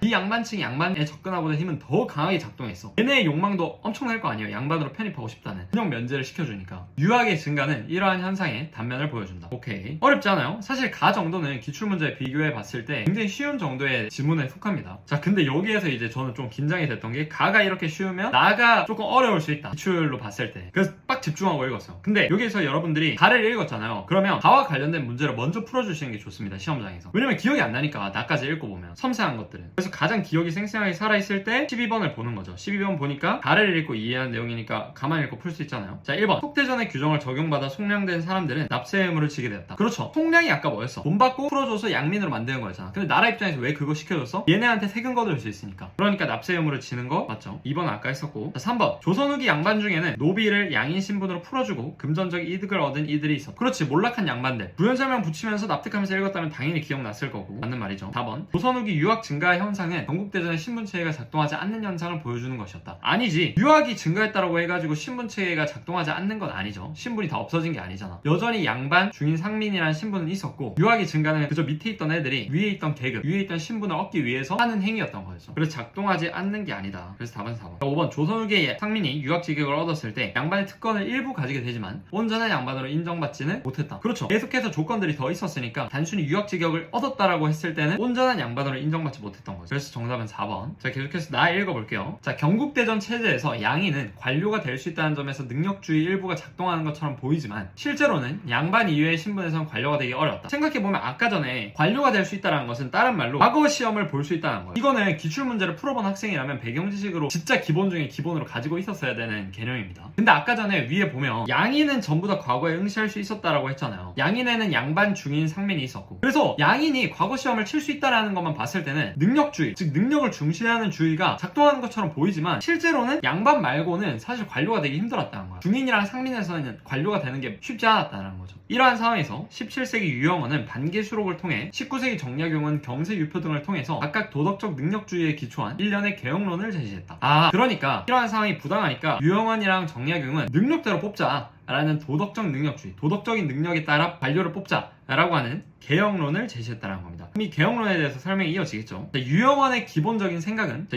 비양반층이 양반에 접근하고자 힘은 더 강하게 작동했어. 얘네의 욕망도 엄청날 거 아니에요. 양반으로 편입하고 싶다는. 분역 면제를 시켜주니까. 유학의 증가는 이러한 현상의 단면을 보여준다. 오케이. 어렵지 않아요? 사실 가 정도는 기출문제에 비교해 봤을 때 굉장히 쉬운 정도의 지문에 속합니다. 자, 근데 여기에서 이제 저는 좀 긴장이 됐던 게 가가 이렇게 쉬우면 나가 조금 어려울 수 있다. 기출로 봤을 때. 그래서 빡 집중하고 읽었어요. 근데 여기에서 여러분들이 가를 읽었잖아요. 그러면 가와 관련된 문제를 먼저 풀어주시는 게 좋습니다. 시험장에서. 왜냐면 기억이 안 나니까 나까지 읽고 보면 섬세한 것들은. 그래서 가장 기억이 생생하게 살아있을 때 12번을 보는 거죠. 12번 보니까 가를 읽고 이해한 내용이니까 가만 읽고 풀 수 있잖아요. 자, 1번. 속대전의 규정을 적용받아 속량된 사람들은 납세 의무를 지게 되었다. 그렇죠. 속량이 아까 뭐였어? 돈 받고 풀어줘서 양민으로 만드는 거였잖아. 근데 나라 입장에서 왜 그거 시켜줬어? 얘네한테 세금 거둘 수 있으니까. 그러니까 납세 의무를 지는 거 맞죠? 2번은 아까 했었고. 자, 3번. 조선 후기 양반 중에는 노비를 양인 신분으로 풀어주고 금전적 이득을 얻은 이들이 있었다. 그렇지. 몰락한 양반들. 부연 설명 붙이면서 납득하면서 읽었다면 당연히 기억났을 거고. 맞는 말이죠. 4번. 조선 후기 유학 증가 현상은 전국대전의 신분체계가 작동하지 않는 현상을 보여주는 것이었다. 아니지. 유학이 증가했다고 해가지고 신분체계가 작동하지 않는 건 아니죠. 신분이 다 없어진 게 아니잖아. 여전히 양반, 중인, 상민이라는 신분은 있었고 유학이 증가는 그저 밑에 있던 애들이 위에 있던 계급, 위에 있던 신분을 얻기 위해서 하는 행위였던 거였어. 그래서 작동하지 않는 게 아니다. 그래서 답은 4번. 5번. 조선 후기의 상민이 유학 직역을 자격을 얻었을 때 양반의 특권을 일부 가지게 되지만 온전한 양반으로 인정받지는 못했다. 그렇죠. 계속해서 조건들이 더 있었으니까 단순히 유학 자격을 얻었다라고 했을 때는 온전한 양반으로 인정받지 못했던 거죠. 그래서 정답은 4번. 자, 계속해서 나 읽어볼게요. 자, 경국대전 체제에서 양인은 관료가 될 수 있다는 점에서 능력주의 일부가 작동하는 것처럼 보이지만 실제로는 양반 이외의 신분에선 관료가 되기 어려웠다. 생각해보면 아까 전에 관료가 될 수 있다는 것은 다른 말로 과거 시험을 볼 수 있다는 거예요. 이거는 기출문제를 풀어본 학생이라면 배경 지식으로 진짜 기본 중에 기본으로 가지고 있었어야 되는 개념입니다. 근데 아까 전에 위에 보면 양인은 전부 다 과거에 응시할 수 있었다라고 했잖아요. 양인에는 양반, 중인, 상민이 있었고 그래서 양인이 과거 시험을 칠 수 있다라는 것만 봤을 때는 능력주의, 즉 능력을 중시하는 주의가 작동하는 것처럼 보이지만 실제로는 양반 말고는 사실 관료가 되기 힘들었다는 거야. 중인이랑 상민에서는 관료가 되는 게 쉽지 않았다는 거죠. 이러한 상황에서 17세기 유영원은 반계수록을 통해 19세기 정약용은 경세유표 등을 통해서 각각 도덕적 능력주의에 기초한 일련의 개혁론을 제시했다. 그러니까 이러한 상황이 부당하니까 유영원이랑 정약용은 능력대로 뽑자 라는 도덕적 능력주의, 도덕적인 능력에 따라 관료를 뽑자 라고 하는 개혁론을 제시했다는 겁니다. 그럼 이 개혁론에 대해서 설명이 이어지겠죠. 유영원의 기본적인 생각은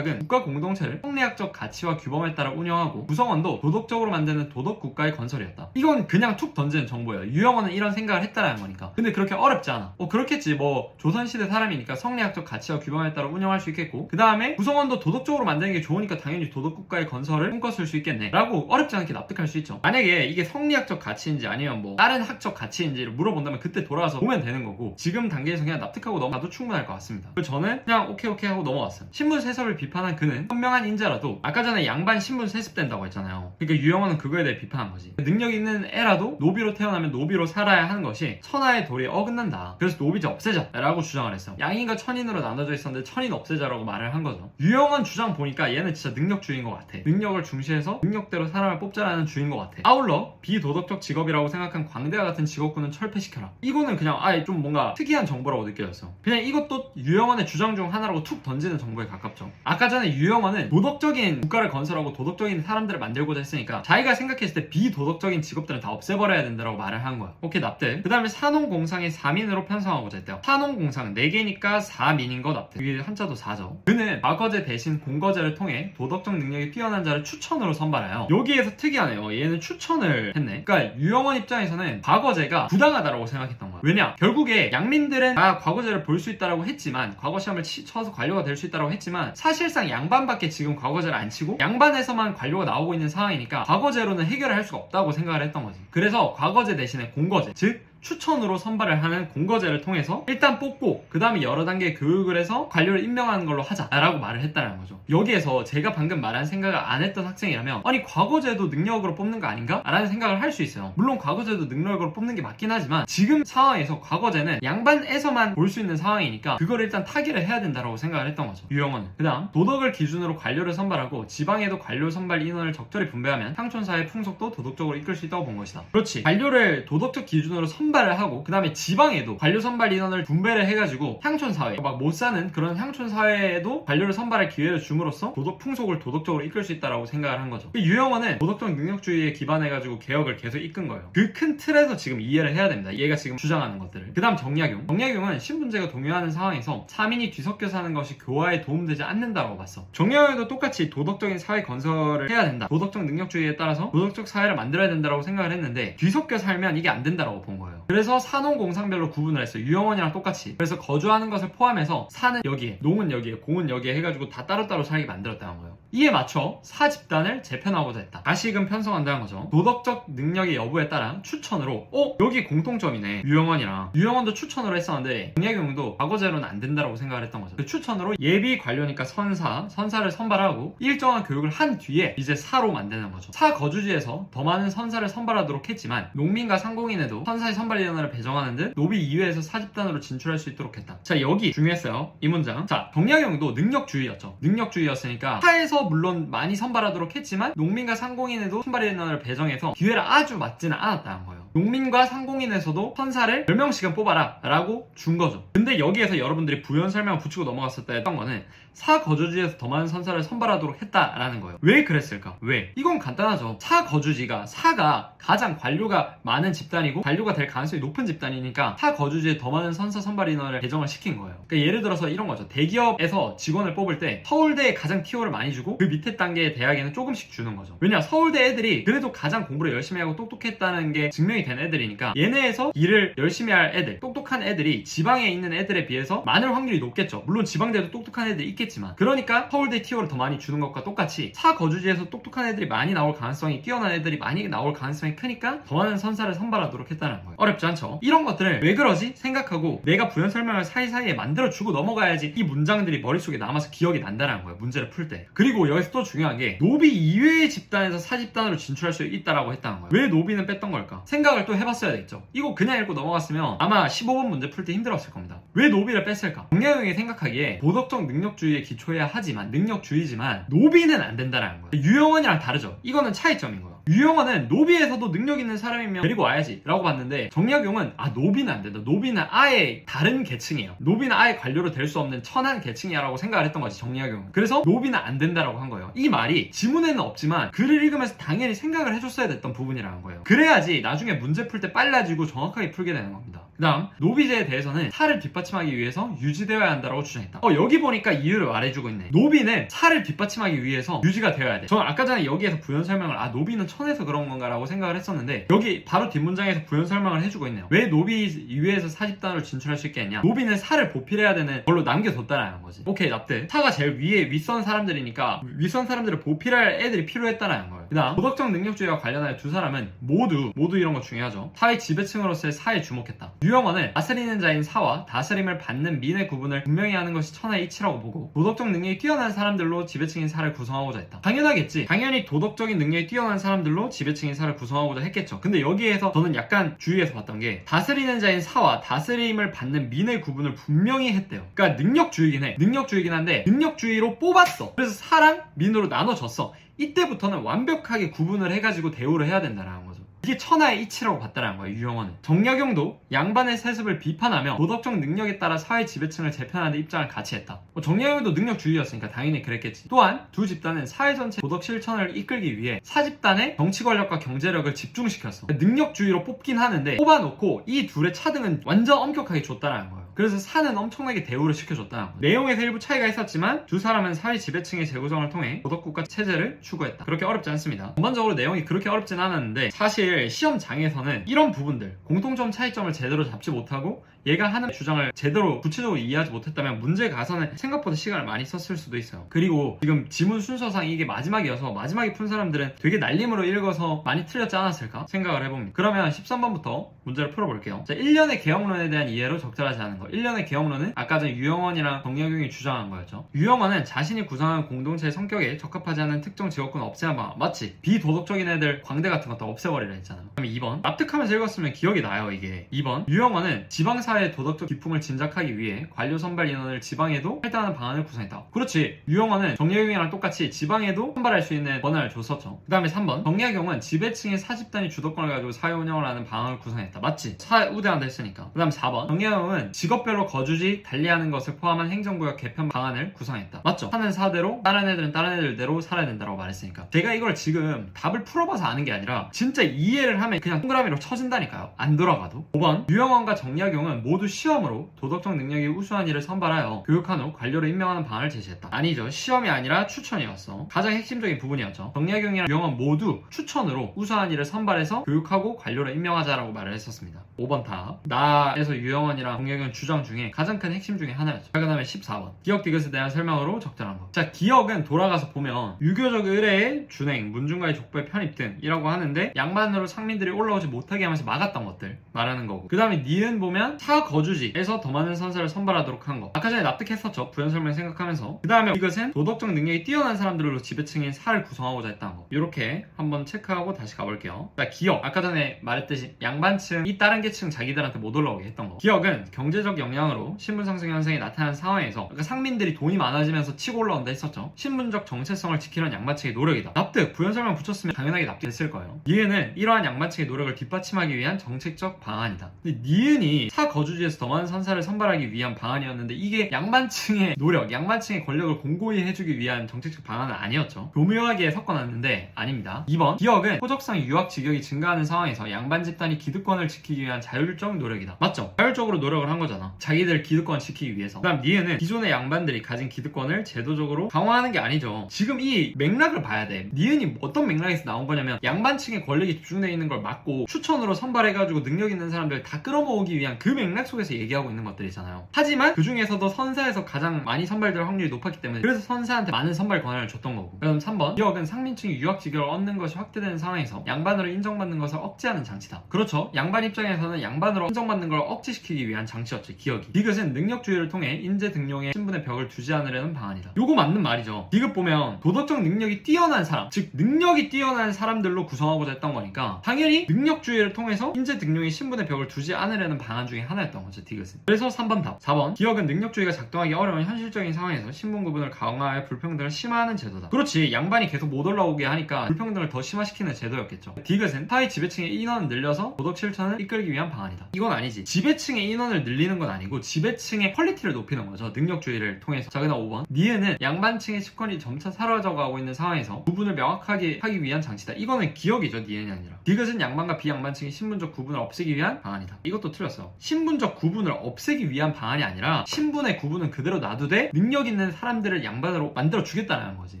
국가 공동체를 성리학적 가치와 규범에 따라 운영하고 구성원도 도덕적으로 만드는 도덕국가의 건설이었다. 이건 그냥 툭 던지는 정보예요. 유영원은 이런 생각을 했다라는 거니까. 근데 그렇게 어렵지 않아. 그렇겠지. 뭐 조선시대 사람이니까 성리학적 가치와 규범에 따라 운영할 수 있겠고 그 다음에 구성원도 도덕적으로 만드는 게 좋으니까 당연히 도덕국가의 건설을 꿈꿨을 수 있겠네 라고 어렵지 않게 납득할 수 있죠. 만약에 이게 성리학적 가치인지 아니면 뭐 다른 학적 가치인지를 물어본다면 그때 돌아와서 보면 되는 거고 지금 단계에서 그냥 납득하고 넘어가도 충분할 것 같습니다. 그래서 저는 그냥 오케이 하고 넘어갔어요. 신분 세습을 비판한 그는 현명한 인자라도 아까 전에 양반 신분 세습된다고 했잖아요. 그러니까 유영원은 그거에 대해 비판한 거지. 능력 있는 애라도 노비로 태어나면 노비로 살아야 하는 것이 천하의 도리에 어긋난다. 그래서 노비제 없애자 라고 주장을 했어요. 양인과 천인으로 나눠져 있었는데 천인 없애자라고 말을 한 거죠. 유영원 주장 보니까 얘는 진짜 능력주의인 것 같아. 능력을 중시해서 능력대로 사람을 뽑자라는 주의인 것 같아. 아울러 비도덕적 직업이라고 생각한 광대와 같은 직업군은 철폐시켜라. 이거는 그냥 아예 좀 뭔가 특이한 정보라고 느껴졌어. 그냥 이것도 유영원의 주장 중 하나라고 툭 던지는 정보에 가깝죠. 아까 전에 유영원은 도덕적인 국가를 건설하고 도덕적인 사람들을 만들고자 했으니까 자기가 생각했을 때 비도덕적인 직업들은 다 없애버려야 된다고 말을 한 거야. 오케이, 납득. 그 다음에 산홍공상의 4민으로 편성하고자 했대요. 산홍공상 4개니까 4민인 거 납득. 이게 한자도 4죠. 그는 과거제 대신 공거제를 통해 도덕적 능력이 뛰어난 자를 추천으로 선발해요. 여기에서 특이하네요. 얘는 추천을 했네. 그러니까 유영원 입장에서는 과거제가 부당하다라고 생각했던 거야. 왜냐? 결국에 양민들은 과거제를 볼 수 있다라고 했지만 과거 시험을 쳐서 관료가 될 수 있다라고 했지만 사실상 양반밖에 지금 과거제를 안 치고 양반에서만 관료가 나오고 있는 상황이니까 과거제로는 해결을 할 수가 없다고 생각을 했던 거지. 그래서 과거제 대신에 공거제, 즉 추천으로 선발을 하는 공거제를 통해서 일단 뽑고 그 다음에 여러 단계의 교육을 해서 관료를 임명하는 걸로 하자라고 말을 했다는 거죠. 여기에서 제가 방금 말한 생각을 안 했던 학생이라면 아니 과거제도 능력으로 뽑는 거 아닌가? 라는 생각을 할 수 있어요. 물론 과거제도 능력으로 뽑는 게 맞긴 하지만 지금 상황에서 과거제는 양반에서만 볼 수 있는 상황이니까 그걸 일단 타결을 해야 된다고 생각을 했던 거죠. 유영원은. 그 다음 도덕을 기준으로 관료를 선발하고 지방에도 관료 선발 인원을 적절히 분배하면 향촌사의 풍속도 도덕적으로 이끌 수 있다고 본 것이다. 그렇지. 관료를 도덕적 기준으로 선발을 하고 그 다음에 지방에도 관료 선발 인원을 분배를 해가지고 향촌사회 막 못 사는 그런 향촌사회에도 관료를 선발할 기회를 줌으로써 도덕 풍속을 도덕적으로 이끌 수 있다라고 생각을 한 거죠. 유영원은 도덕적 능력주의에 기반해가지고 개혁을 계속 이끈 거예요. 그 큰 틀에서 지금 이해를 해야 됩니다. 얘가 지금 주장하는 것들을. 그 다음 정약용은 신분제가 동요하는 상황에서 사민이 뒤섞여 사는 것이 교화에 도움되지 않는다고 봤어. 정약용도 똑같이 도덕적인 사회 건설을 해야 된다. 도덕적 능력주의에 따라서 도덕적 사회를 만들어야 된다고 생각을 했는데 뒤섞여 살면 이게 안 된다고 본 거예요. 그래서 산홍공상별로 구분을 했어요. 유영원이랑 똑같이. 그래서 거주하는 것을 포함해서 사는 여기에, 농은 여기에, 공은 여기에 해가지고 다 따로따로 살게 만들었다는 거예요. 이에 맞춰 사 집단을 재편하고자 했다. 다시금 편성한다는 거죠. 도덕적 능력의 여부에 따라 추천으로 여기 공통점이네. 유영원도 추천으로 했었는데 정약용도 과거제로는 안 된다고 생각을 했던 거죠. 그 추천으로 예비 관료니까 선사를 선발하고 일정한 교육을 한 뒤에 이제 사로 만드는 거죠. 사 거주지에서 더 많은 선사를 선발하도록 했지만 농민과 상공인에도 선사의 선발위원회를 배정하는 듯 노비 이외에서 사집단으로 진출할 수 있도록 했다. 자, 여기 중요했어요. 이 문장. 자, 정약용도 능력주의였죠. 능력주의였으니까 사에서 물론 많이 선발하도록 했지만 농민과 상공인에도 선발위원회를 배정해서 기회를 아주 맞지는 않았다는 거예요. 농민과 상공인에서도 선사를 10명씩은 뽑아라 라고 준 거죠. 근데 여기에서 여러분들이 부연 설명을 붙이고 넘어갔었다 했던 거는 사 거주지에서 더 많은 선사를 선발하도록 했다라는 거예요. 왜 그랬을까? 왜? 이건 간단하죠. 사 거주지가 사가 가장 관료가 많은 집단이고 관료가 될 가능성이 높은 집단이니까 사 거주지에 더 많은 선사 선발 인원을 배정을 시킨 거예요. 그러니까 예를 들어서 이런 거죠. 대기업에서 직원을 뽑을 때 서울대에 가장 티오를 많이 주고 주고 그 밑에 단계의 대학에는 조금씩 주는 거죠. 왜냐, 서울대 애들이 그래도 가장 공부를 열심히 하고 똑똑했다는 게 증명이 된 애들이니까 얘네에서 일을 열심히 할 애들, 똑똑한 애들이 지방에 있는 애들에 비해서 많을 확률이 높겠죠. 물론 지방대도 똑똑한 애들이 있겠지만, 그러니까 서울대 티오를 더 많이 주는 것과 똑같이 사거주지에서 똑똑한 애들이 많이 나올 가능성이, 뛰어난 애들이 많이 나올 가능성이 크니까 더 많은 선사를 선발하도록 했다는 거예요. 어렵지 않죠? 이런 것들을 왜 그러지? 생각하고 내가 부연 설명을 사이사이에 만들어주고 넘어가야지 이 문장들이 머릿속에 남아서 기억이 난다는 거예요. 문제를 풀 때. 그리고 여기서 또 중요한 게 노비 이외의 집단에서 사집단으로 진출할 수 있다라고 했다는 거예요. 왜 노비는 뺐던 걸까? 생각을 또 해봤어야 되겠죠. 이거 그냥 읽고 넘어갔으면 아마 15번 문제 풀 때 힘들었을 겁니다. 왜 노비를 뺐을까? 정약용이 생각하기에 도덕적 능력주의에 기초해야 하지만, 능력주의지만 노비는 안 된다는 거예요. 유영원이랑 다르죠. 이거는 차이점인 거예요. 유영원은 노비에서도 능력 있는 사람이면 데리고 와야지 라고 봤는데, 정약용은 노비는 안 된다, 노비는 아예 다른 계층이에요, 노비는 아예 관료로 될 수 없는 천한 계층이야 라고 생각을 했던 거지, 정약용은. 그래서 노비는 안 된다라고 한 거예요. 이 말이 지문에는 없지만 글을 읽으면서 당연히 생각을 해줬어야 됐던 부분이라는 거예요. 그래야지 나중에 문제 풀 때 빨라지고 정확하게 풀게 되는 겁니다. 그 다음, 노비제에 대해서는 사를 뒷받침하기 위해서 유지되어야 한다라고 주장했다. 여기 보니까 이유를 말해주고 있네. 노비는 사를 뒷받침하기 위해서 유지가 되어야 돼. 저는 아까 전에 여기에서 부연 설명을 노비는 천에서 그런 건가 라고 생각을 했었는데, 여기 바로 뒷문장에서 부연 설명을 해주고 있네요. 왜 노비 이외에서 사집단으로 진출할 수 있게 했냐? 노비는 사를 보필해야 되는 걸로 남겨뒀다라는 거지. 오케이, 납득. 사가 제일 위에 윗선 사람들이니까 윗선 사람들을 보필할 애들이 필요했다라는 거예요. 그 다음, 도덕적 능력주의와 관련하여 두 사람은 모두 이런 거 중요하죠. 사회 지배층으로서의 사에 주목했다. 유영원은 다스리는 자인 사와 다스림을 받는 민의 구분을 분명히 하는 것이 천하의 이치라고 보고, 도덕적 능력이 뛰어난 사람들로 지배층인 사를 구성하고자 했다. 당연하겠지. 당연히 도덕적인 능력이 뛰어난 사람들로 지배층인 사를 구성하고자 했겠죠. 근데 여기에서 저는 약간 주의해서 봤던 게, 다스리는 자인 사와 다스림을 받는 민의 구분을 분명히 했대요. 그러니까 능력주의긴 한데 능력주의로 뽑았어. 그래서 사랑 민으로 나눠줬어. 이때부터는 완벽하게 구분을 해가지고 대우를 해야 된다는 거죠. 이게 천하의 이치라고 봤다는 거예요, 유영원은. 정약용도 양반의 세습을 비판하며 도덕적 능력에 따라 사회 지배층을 재편하는 입장을 같이 했다. 정약용도 능력주의였으니까 당연히 그랬겠지. 또한 두 집단은 사회 전체 도덕 실천을 이끌기 위해 사집단의 정치 권력과 경제력을 집중시켰어. 능력주의로 뽑긴 하는데 뽑아놓고 이 둘의 차등은 완전 엄격하게 줬다는 거예요. 그래서 사는 엄청나게 대우를 시켜줬다는 거예요. 내용에서 일부 차이가 있었지만 두 사람은 사회 지배층의 재구성을 통해 도덕국가 체제를 추구했다. 그렇게 어렵지 않습니다. 전반적으로 내용이 그렇게 어렵진 않았는데, 사실 시험장에서는 이런 부분들, 공통점 차이점을 제대로 잡지 못하고 얘가 하는 주장을 제대로 구체적으로 이해하지 못했다면 문제 가서는 생각보다 시간을 많이 썼을 수도 있어요. 그리고 지금 지문 순서상 이게 마지막이어서 마지막에 푼 사람들은 되게 날림으로 읽어서 많이 틀렸지 않았을까 생각을 해봅니다. 그러면 13번부터 문제를 풀어볼게요. 자, 1년의 개혁론에 대한 이해로 적절하지 않은 거. 1년의 개혁론은 아까 전 유영원이랑 정약용이 주장한 거였죠. 유영원은 자신이 구성한 공동체의 성격에 적합하지 않은 특정 직업군 없애야 봐. 맞지? 비도덕적인 애들, 광대 같은 것도 없애버리라 했잖아. 그럼 2번, 납득하면서 읽었으면 기억이 나요 이게. 2번, 유영원은 지방사회의 도덕적 기풍을 진작하기 위해 관료 선발 인원을 지방에도 할당하는 방안을 구성했다. 그렇지, 유영원은 정약용이랑 똑같이 지방에도 선발할 수 있는 권한을 줬었죠. 그 다음에 3번, 정약용은 지배층의 사집단이 주도권을 가지고 사회 운영을 하는 방안을 구성했다. 맞지? 우대한다 했으니까. 그 다음 4번, 정약용은 직업별로 거주지 달리하는 것을 포함한 행정구역 개편 방안을 구성했다. 맞죠? 사는 사대로, 다른 애들은 다른 애들대로 살아야 된다고 말했으니까. 제가 이걸 지금 답을 풀어봐서 아는 게 아니라 진짜 이해를 하면 그냥 동그라미로 쳐진다니까요. 안 돌아가도. 5번, 유영원과 정약용은 모두 시험으로 도덕적 능력이 우수한 이를 선발하여 교육한 후 관료로 임명하는 방안을 제시했다. 아니죠. 시험이 아니라 추천이었어. 가장 핵심적인 부분이었죠. 정약용이랑 유영원 모두 추천으로 우수한 이를 선발해서 교육하고 관료로 임명하자라고 말을 했었습니다. 5번 답. 나에서 유영원이랑 정약용 주장 중에 가장 큰 핵심 중에 하나였죠. 자, 그 다음에 14번. 기억 디귿에 대한 설명으로 적절한 것. 자, 기억은 돌아가서 보면 유교적 의례의 준행, 문중과의 족보의 편입 등이라고 하는데, 양반으로 상민들이 올라오지 못하게 하면서 막았던 것들 말하는 거고, 그 다음에 니은 보면 거주지에서 더 많은 선사를 선발하도록 한 거. 아까 전에 납득했었죠. 부연 설명 생각하면서. 그 다음에 이것은 도덕적 능력이 뛰어난 사람들로 지배층인 사를 구성하고자 했다는 거. 이렇게 한번 체크하고 다시 가볼게요. 자, 기억. 아까 전에 말했듯이 양반층, 이 다른 계층 자기들한테 못 올라오게 했던 거. 기억은 경제적 영향으로 신분 상승 현상이 나타난 상황에서, 그러니까 상민들이 돈이 많아지면서 치고 올라온다 했었죠. 신분적 정체성을 지키려는 양반층의 노력이다. 납득. 부연 설명 붙였으면 당연하게 납득했을 거예요. 니은은 이러한 양반층의 노력을 뒷받침하기 위한 정책적 방안이다. 근데 니은이 사거주 거주지에서 더 많은 선사를 선발하기 위한 방안이었는데 이게 양반층의 노력, 양반층의 권력을 공고히 해주기 위한 정책적 방안은 아니었죠. 교묘하게 섞어놨는데 아닙니다. 2번, 기역은 호적상 유학 직역이 증가하는 상황에서 양반 집단이 기득권을 지키기 위한 자율적 노력이다. 맞죠? 자율적으로 노력을 한 거잖아. 자기들 기득권 지키기 위해서. 그 다음 니은은 기존의 양반들이 가진 기득권을 제도적으로 강화하는 게 아니죠. 지금 이 맥락을 봐야 돼. 니은이 어떤 맥락에서 나온 거냐면 양반층의 권력이 집중되어 있는 걸 막고 추천으로 선발해가지고 능력 있는 사람들 다 끌어모으기 위한 그 맥락 속에서 얘기하고 있는 것들이잖아요. 하지만 그 중에서도 선사에서 가장 많이 선발될 확률이 높았기 때문에 그래서 선사한테 많은 선발 권한을 줬던 거고. 그다음 3번, 기역은 상민층이 유학 직역을 얻는 것이 확대되는 상황에서 양반으로 인정받는 것을 억제하는 장치다. 그렇죠. 양반 입장에서는 양반으로 인정받는 걸 억제시키기 위한 장치였죠. 기역이. 디귿은 능력주의를 통해 인재 등용의 신분의 벽을 두지 않으려는 방안이다. 요거 맞는 말이죠. 디귿 보면 도덕적 능력이 뛰어난 사람, 즉 능력이 뛰어난 사람들로 구성하고자 했던 거니까 당연히 능력주의를 통해서 인재 등용의 신분의 벽을 두지 않으려는 방안 중에 하나였던 거죠. 디귿은. 그래서 3번 답. 4번, 기역은 능력주의가 작동하기 어려운 현실적인 상황에서 신분 구분을 강화하여 불평등을 심화하는 제도다. 그렇지. 양반이 계속 못 올라오게 하니까 불평등을 더 심화시키는 제도였겠죠. 디귿은 하위 지배층의 인원을 늘려서 도덕 실천을 이끌기 위한 방안이다. 이건 아니지. 지배층의 인원을 늘리는 건 아니고 지배층의 퀄리티를 높이는 거죠. 능력주의를 통해서. 자, 그다음 5번. 니은은 양반층의 집권이 점차 사라져가고 있는 상황에서 구분을 명확하게 하기 위한 장치다. 이거는 기역이죠. 니은이 아니라. 디귿은 양반과 비양반층의 신분적 구분을 없애기 위한 방안이다. 이것도 틀렸어. 신분적 구분을 없애기 위한 방안이 아니라 신분의 구분은 그대로 놔두되 능력 있는 사람들을 양반으로 만들어 주겠다는 거지.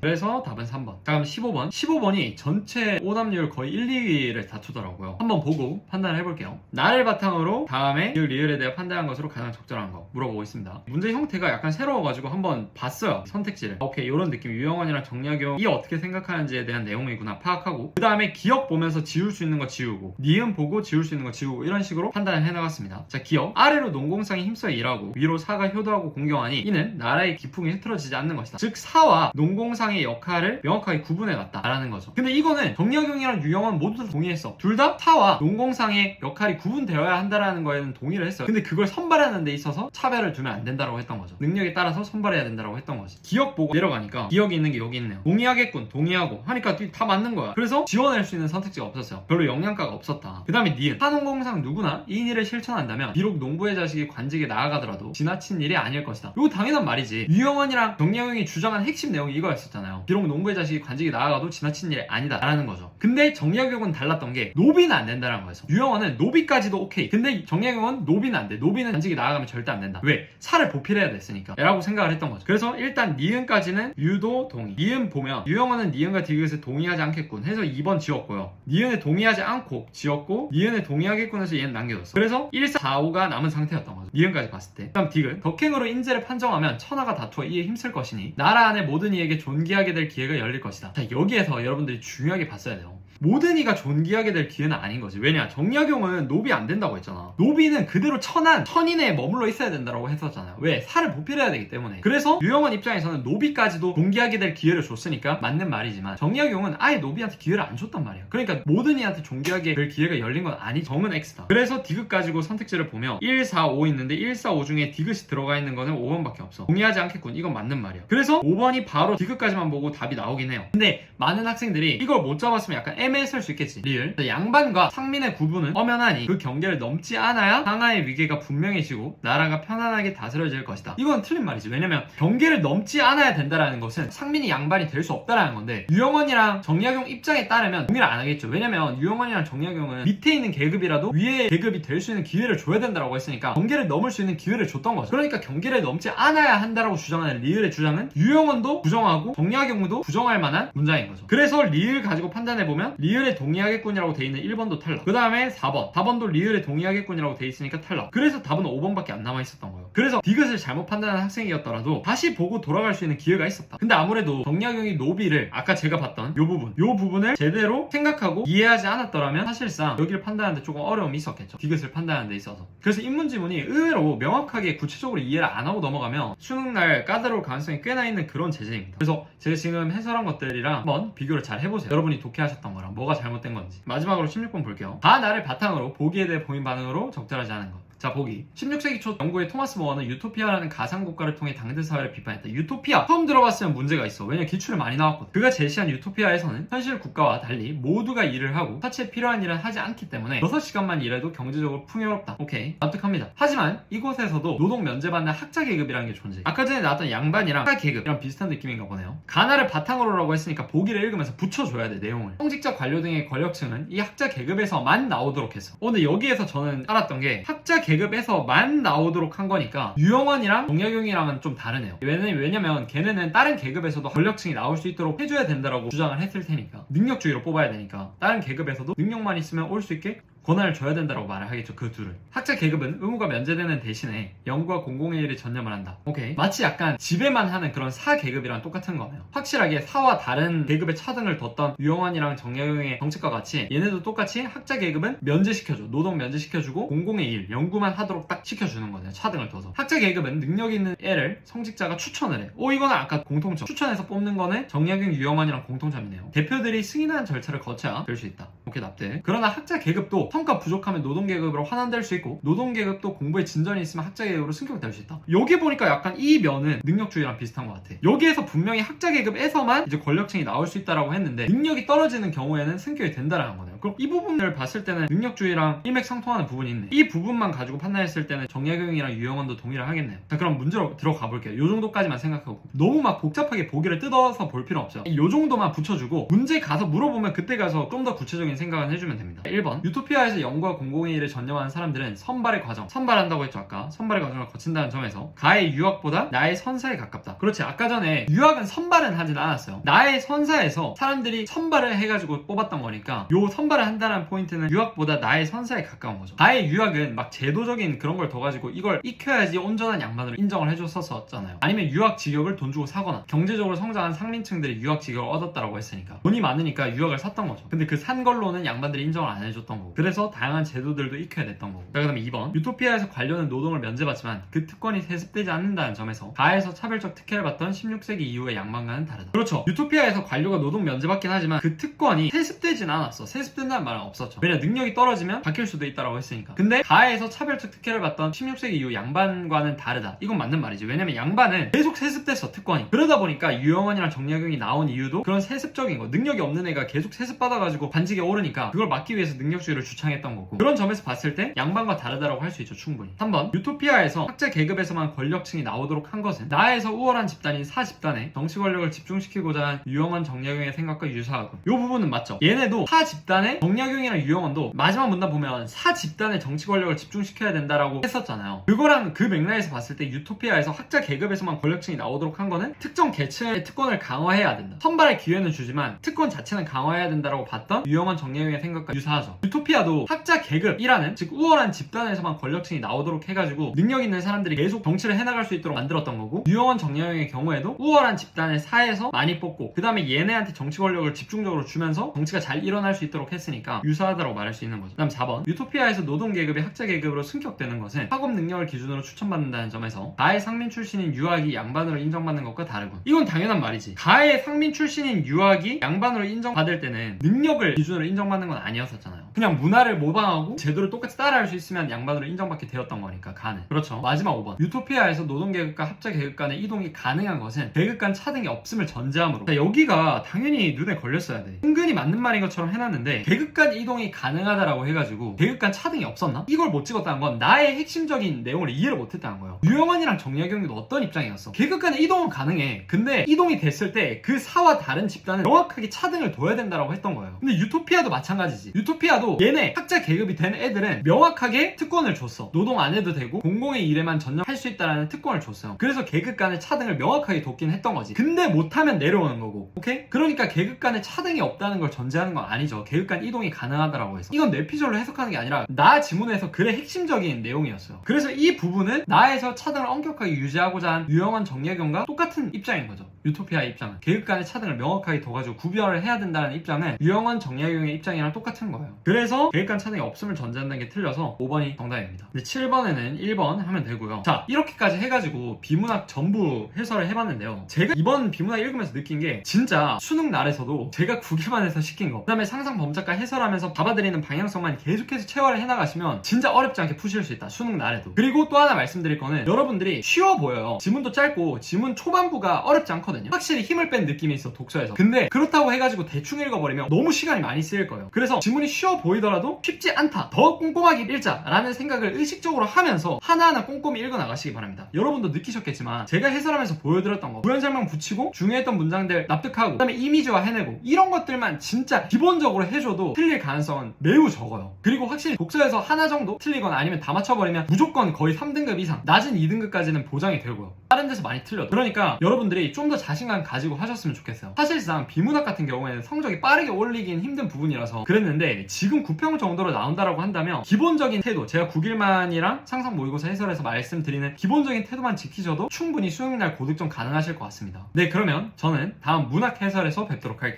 그래서 답은 3번. 자, 그럼 15번. 15번이 전체 오답률 거의 1, 2위를 다투더라고요. 한번 보고 판단을 해볼게요. 나를 바탕으로 다음에 기역 리을에 대해 판단한 것으로 가장 적절한 거 물어보고 있습니다. 문제 형태가 약간 새로워가지고 한번 봤어요. 선택지를. 오케이, 이런 느낌. 유영원이랑 정약용이 어떻게 생각하는지에 대한 내용이구나 파악하고 그 다음에 기역 보면서 지울 수 있는 거 지우고 니은 보고 지울 수 있는 거 지우고 이런 식으로 판단을 해나갔습니다. 자, 기역. 아래로 농공상이 힘써 일하고 위로 사가 효도하고 공경하니 이는 나라의 기풍이 흐트러지지 않는 것이다. 즉 사와 농공상의 역할을 명확하게 구분해놨다 라는 거죠. 근데 이거는 정약용이랑 유영원 모두 다 동의했어. 둘 다 사와 농공상의 역할이 구분되어야 한다라는 거에는 동의를 했어요. 근데 그걸 선발하는 데 있어서 차별을 두면 안 된다고 했던 거죠. 능력에 따라서 선발해야 된다고 했던 거지. 기역 보고 내려가니까 기역이 있는 게 여기 있네요. 동의하겠군, 동의하고 하니까 다 맞는 거야. 그래서 지원할 수 있는 선택지가 없었어요. 별로 영양가가 없었다. 그 다음에 니은. 사농공상 누구나 이 일을 실천한다면 비록 농부의 자식이 관직에 나아가더라도 지나친 일이 아닐 것이다. 이거 당연한 말이지. 유영원이랑 정약용이 주장한 핵심 내용이 이거였었잖아요. 비록 농부의 자식이 관직에 나아가도 지나친 일이 아니다 라는 거죠. 근데 정약용은 달랐던 게 노비는 안 된다는 거였어. 유영원은 노비까지도 오케이. 근데 정약용은 노비는 안 돼. 노비는 관직에 나아가면 절대 안 된다. 왜? 살을 보필해야 됐으니까 라고 생각을 했던 거죠. 그래서 일단 니은까지는 유도 동의. 니은 보면 유영원은 니은과 디귿에 동의하지 않겠군 해서 2번 지웠고요. 니은에 동의하지 않고 지웠고 니은에 동의하겠군 해서 얘는 남겨뒀어. 그래서 1, 4, 5가 남은 상태였던 거죠. 니은까지 봤을 때. 그 다음 디귿. 덕행으로 인재를 판정하면 천하가 다투어 이에 힘쓸 것이니 나라 안의 모든 이에게 존귀하게 될 기회가 열릴 것이다. 자, 여기에서 여러분들이 중요하게 봤어야 돼요. 모든 이가 존귀하게 될 기회는 아닌 거지. 왜냐? 정약용은 노비 안 된다고 했잖아. 노비는 그대로 천인에 머물러 있어야 된다고 했었잖아요. 왜? 살을 보필해야 되기 때문에. 그래서 유영원 입장에서는 노비까지도 존귀하게 될 기회를 줬으니까 맞는 말이지만 정약용은 아예 노비한테 기회를 안 줬단 말이야. 그러니까 모든 이한테 존귀하게 될 기회가 열린 건 아니. 정은 X다. 그래서 디귿 가지고 선택지를 보면 1, 4, 5 있는데 1, 4, 5 중에 디귿이 들어가 있는 거는 5번밖에 없어. 동의하지 않겠군. 이건 맞는 말이야. 그래서 5번이 바로 디귿까지만 보고 답이 나오긴 해요. 근데 많은 학생들이 이걸 못 잡았으면 약간 애매했을 수 있겠지. 리을. 양반과 상민의 구분은 엄연하니 그 경계를 넘지 않아야 상하의 위계가 분명해지고 나라가 편안하게 다스려질 것이다. 이건 틀린 말이지. 왜냐면 경계를 넘지 않아야 된다라는 것은 상민이 양반이 될 수 없다라는 건데 유영원이랑 정약용 입장에 따르면 동의를 안 하겠죠. 왜냐면 유영원이랑 정약용은 밑에 있는 계급이라도 위에 계급이 될 수 있는 기회를 줘야 된다라고 했으니까 경계를 넘을 수 있는 기회를 줬던 거죠. 그러니까 경계를 넘지 않아야 한다라고 주장하는 리을의 주장은 유영원도 부정하고 정약용도 부정할 만한 문장인 거죠. 그래서 리을 가지고 판단해보면 리을의 동의하겠군이라고 돼 있는 1번도 탈락. 그 다음에 4번도 리을에 동의하겠군이라고 돼 있으니까 탈락. 그래서 답은 5번밖에 안 남아 있었던 거예요. 그래서 디귿을 잘못 판단한 학생이었더라도 다시 보고 돌아갈 수 있는 기회가 있었다. 근데 아무래도 정약용이 노비를 아까 제가 봤던 요 부분을 제대로 생각하고 이해하지 않았더라면 사실상 여기를 판단하는데 조금 어려움이 있었겠죠. 디귿을 판단하는 데 있어서. 그래서 인문지문이 의외로 명확하게 구체적으로 이해를 안 하고 넘어가면 수능날 까다로울 가능성이 꽤나 있는 그런 제재입니다. 그래서 제가 지금 해설한 것들이랑 한번 비교를 잘 해보세요. 여러분이 독해하셨던 거랑 뭐가 잘못된 건지. 마지막으로 16번 볼게요. 다 나를 바탕으로 보기에 대해 본인 반응으로 적절하지 않은 것. 자, 보기. 16세기 초 영국의 토마스 모어는 유토피아라는 가상국가를 통해 당대 사회를 비판했다. 유토피아! 처음 들어봤으면 문제가 있어. 왜냐면 기출에 많이 나왔거든. 그가 제시한 유토피아에서는 현실 국가와 달리 모두가 일을 하고 사치에 필요한 일은 하지 않기 때문에 6시간만 일해도 경제적으로 풍요롭다. 오케이. 납득합니다. 하지만 이곳에서도 노동 면제받는 학자 계급이라는 게 존재해. 아까 전에 나왔던 양반이랑 학자 계급이랑 비슷한 느낌인가 보네요. 가나를 바탕으로라고 했으니까 보기를 읽으면서 붙여줘야 돼, 내용을. 성직자 관료 등의 권력층은 이 학자 계급에서만 나오도록 했어. 근데 여기에서 저는 알았던 게 학자 계급에서만 나오도록 한 거니까 유영원이랑 정약용이랑은 좀 다르네요. 왜냐면 걔네는 다른 계급에서도 권력층이 나올 수 있도록 해줘야 된다라고 주장을 했을 테니까, 능력주의로 뽑아야 되니까 다른 계급에서도 능력만 있으면 올 수 있게 권한을 줘야 된다고 말을 하겠죠, 그 둘을. 학자 계급은 의무가 면제되는 대신에 연구와 공공의 일에 전념을 한다. 오케이. 마치 약간 지배만 하는 그런 사 계급이랑 똑같은 거네요. 확실하게 사와 다른 계급의 차등을 뒀던 유영환이랑 정약용의 정책과 같이 얘네도 똑같이 학자 계급은 면제시켜줘. 노동 면제시켜주고 공공의 일, 연구만 하도록 딱 시켜주는 거네요, 차등을 둬서. 학자 계급은 능력 있는 애를 성직자가 추천을 해. 이거는 아까 공통점. 추천해서 뽑는 거는 정약용, 유영환이랑 공통점이네요. 대표들이 승인하는 절차를 거쳐야 될 수 있다. 오케이, 납득. 그러나 학자 계급도 성과 부족하면 노동계급으로 환원될 수 있고, 노동계급도 공부에 진전이 있으면 학자계급으로 승격될 수 있다. 여기 보니까 약간 이 면은 능력주의랑 비슷한 것 같아. 여기에서 분명히 학자계급에서만 이제 권력층이 나올 수 있다라고 했는데 능력이 떨어지는 경우에는 승격이 된다라는 거네요. 그럼 이 부분을 봤을 때는 능력주의랑 일맥상통하는 부분이 있네. 이 부분만 가지고 판단했을 때는 정약용이랑 유영원도 동의를 하겠네요. 자, 그럼 문제로 들어가 볼게요. 요 정도까지만 생각하고 너무 막 복잡하게 보기를 뜯어서 볼 필요 없어요. 요 정도만 붙여주고 문제 가서 물어보면 그때 가서 좀 더 구체적인 생각을 해주면 됩니다. 1번, 유토피아에서 연구와 공공의 일에 전념하는 사람들은 선발의 과정, 선발한다고 했죠 아까. 선발의 과정을 거친다는 점에서 가의 유학보다 나의 선사에 가깝다. 그렇지, 아까 전에 유학은 선발은 하진 않았어요. 나의 선사에서 사람들이 선발을 해가지고 뽑았던 거니까 요 선발을 한다는 포인트는 유학보다 나의 선사에 가까운 거죠. 가의 유학은 막 제도적인 그런 걸 더 가지고 이걸 익혀야지 온전한 양반으로 인정을 해줬었잖아요. 아니면 유학 직역을 돈 주고 사거나 경제적으로 성장한 상민층들이 유학 직역을 얻었다라고 했으니까 돈이 많으니까 유학을 샀던 거죠. 근데 그 산 걸로는 양반들이 인정을 안 해줬던 거고, 그래서 다양한 제도들도 익혀야 됐던 거고. 자, 그 다음에 2번, 유토피아에서 관료는 노동을 면제받지만 그 특권이 세습되지 않는다는 점에서 가에서 차별적 특혜를 받던 16세기 이후의 양반과는 다르다. 그렇죠, 유토피아에서 관료가 노동 면제받긴 하지만 그 특권이 세습되진 않았어. 세습된다는 말은 없었죠. 왜냐, 능력이 떨어지면 바뀔 수도 있다라고 했으니까. 근데 가에서 차별적 특혜를 받던 16세기 이후 양반과는 다르다. 이건 맞는 말이지. 왜냐면 양반은 계속 세습됐어, 특권이. 그러다 보니까 유영원이랑 정약용이 나온 이유도 그런 세습적인 거, 능력이 없는 애가 계속 세습받아가지고 반직에 오르니까 그걸 막기 위해서 능력주의를 주창했던 거고, 그런 점에서 봤을 때 양반과 다르다라고 할 수 있죠, 충분히. 3번, 유토피아에서 학자 계급에서만 권력층이 나오도록 한 것은 나에서 우월한 집단인 사 집단에 정치 권력을 집중시키고자 한 유영원, 정약용의 생각과 유사하고, 이 부분은 맞죠. 얘네도 사 집단의 정약용이랑 유영원도 마지막 문단 보면 사 집단의 정치 권력을 집중시켜야 된다라고 했었잖아요. 그거랑 그 맥락에서 봤을 때 유토피아에서 학자 계급에서만 권력층이 나오도록 한 거는 특정 계층의 특권을 강화해야 된다. 선발의 기회는 주지만 특권 자체는 강화해야 된다라고 봤던 유영원, 정약용의 생각과 유사하죠. 유토피아도 학자 계급이라는, 즉 우월한 집단에서만 권력층이 나오도록 해가지고 능력 있는 사람들이 계속 정치를 해나갈 수 있도록 만들었던 거고, 유영원, 정약용의 경우에도 우월한 집단의 사에서 많이 뽑고 그 다음에 얘네한테 정치 권력을 집중적으로 주면서 정치가 잘 일어날 수 있도록 했으니까 유사하다고 말할 수 있는 거죠. 그 다음 4번, 유토피아에서 노동계급이 학자 계급으로 승격되는 것은 학업 능력을 기준으로 추천받는다는 점에서 가의 상민 출신인 유학이 양반으로 인정받는 것과 다르군. 이건 당연한 말이지. 가의 상민 출신인 유학이 양반으로 인정받을 때는 능력을 기준으로 인정받는 건 아니었었잖아요. 그냥 문화를 모방하고 제도를 똑같이 따라할 수 있으면 양반으로 인정받게 되었던 거니까, 가는. 그렇죠. 마지막 5번, 유토피아에서 노동계급과 학자계급 간의 이동이 가능한 것은 계급 간 차등이 없음을 전제하므로. 자, 여기가 당연히 눈에 걸렸어야 돼. 은근히 맞는 말인 것처럼 해놨는데 계급 간 이동이 가능하다라고 해가지고 계급 간 차등이 없었나? 이걸 못 찍었다는 건 나의 핵심적인 내용을 이해를 못했다는 거예요. 유영원이랑 정약용도 어떤 입장이었어? 계급 간의 이동은 가능해. 근데 이동이 됐을 때 그 사와 다른 집단은 명확하게 차등을 둬야 된다라고 했던 거예요. 근데 유토피아도 마찬가지지. 유토피아도 얘네 학자 계급이 된 애들은 명확하게 특권을 줬어. 노동 안 해도 되고 공공의 일에만 전념할 수 있다라는 특권을 줬어요. 그래서 계급 간의 차등을 명확하게 뒀긴 했던 거지. 근데 못하면 내려오는 거고. 오케이? 그러니까 계급 간의 차등이 없다는 걸 전제하는 건 아니죠. 계급 간 이동이 가능하다라고 해서. 이건 뇌피셜로 해석하는 게 아니라 나 지문에서 글의 핵심적인 내용이었어요. 그래서 이 부분은 나에서 차등을 엄격하게 유지하고자 한 유영원, 정약용과 똑같은 입장인 거죠. 유토피아의 입장은 계급 간의 차등을 명확하게 둬가지고 구별을 해야 된다는 입장은 유영원, 정약용의 입장이랑 똑같은 거예요. 그래서 계급 간 차등이 없음을 전제한다는 게 틀려서 5번이 정답입니다. 근데 7번에는 1번 하면 되고요. 자, 이렇게까지 해가지고 비문학 전부 해설을 해봤는데요. 제가 이번 비문학 읽으면서 느낀 게 진짜 수능 날에서도 제가 9개만 해서 시킨 거, 그 다음에 상상 범죄 작가 해설하면서 잡아드리는 방향성만 계속해서 체화를 해나가시면 진짜 어렵지 않게 푸실 수 있다, 수능 날에도. 그리고 또 하나 말씀드릴 거는, 여러분들이 쉬워 보여요. 지문도 짧고 지문 초반부가 어렵지 않거든요. 확실히 힘을 뺀 느낌이 있어, 독서에서. 근데 그렇다고 해가지고 대충 읽어버리면 너무 시간이 많이 쓰일 거예요. 그래서 지문이 쉬워 보이더라도 쉽지 않다, 더 꼼꼼하게 읽자라는 생각을 의식적으로 하면서 하나하나 꼼꼼히 읽어나가시기 바랍니다. 여러분도 느끼셨겠지만 제가 해설하면서 보여드렸던 거, 부연설명 붙이고 중요했던 문장들 납득하고, 그 다음에 이미지화 해내고, 이런 것들만 진짜 기본적으로 해줘도 틀릴 가능성은 매우 적어요. 그리고 확실히 독서에서 하나 정도 틀리거나 아니면 다 맞춰버리면 무조건 거의 3등급 이상, 낮은 2등급까지는 보장이 되고요, 다른 데서 많이 틀려도. 그러니까 여러분들이 좀 더 자신감 가지고 하셨으면 좋겠어요. 사실상 비문학 같은 경우에는 성적이 빠르게 올리긴 힘든 부분이라서 그랬는데, 지금 9평 정도로 나온다라고 한다면 기본적인 태도, 제가 9일만이랑 상상 모의고사 해설에서 말씀드리는 기본적인 태도만 지키셔도 충분히 수능날 고득점 가능하실 것 같습니다. 네, 그러면 저는 다음 문학 해설에서 뵙도록 할게요.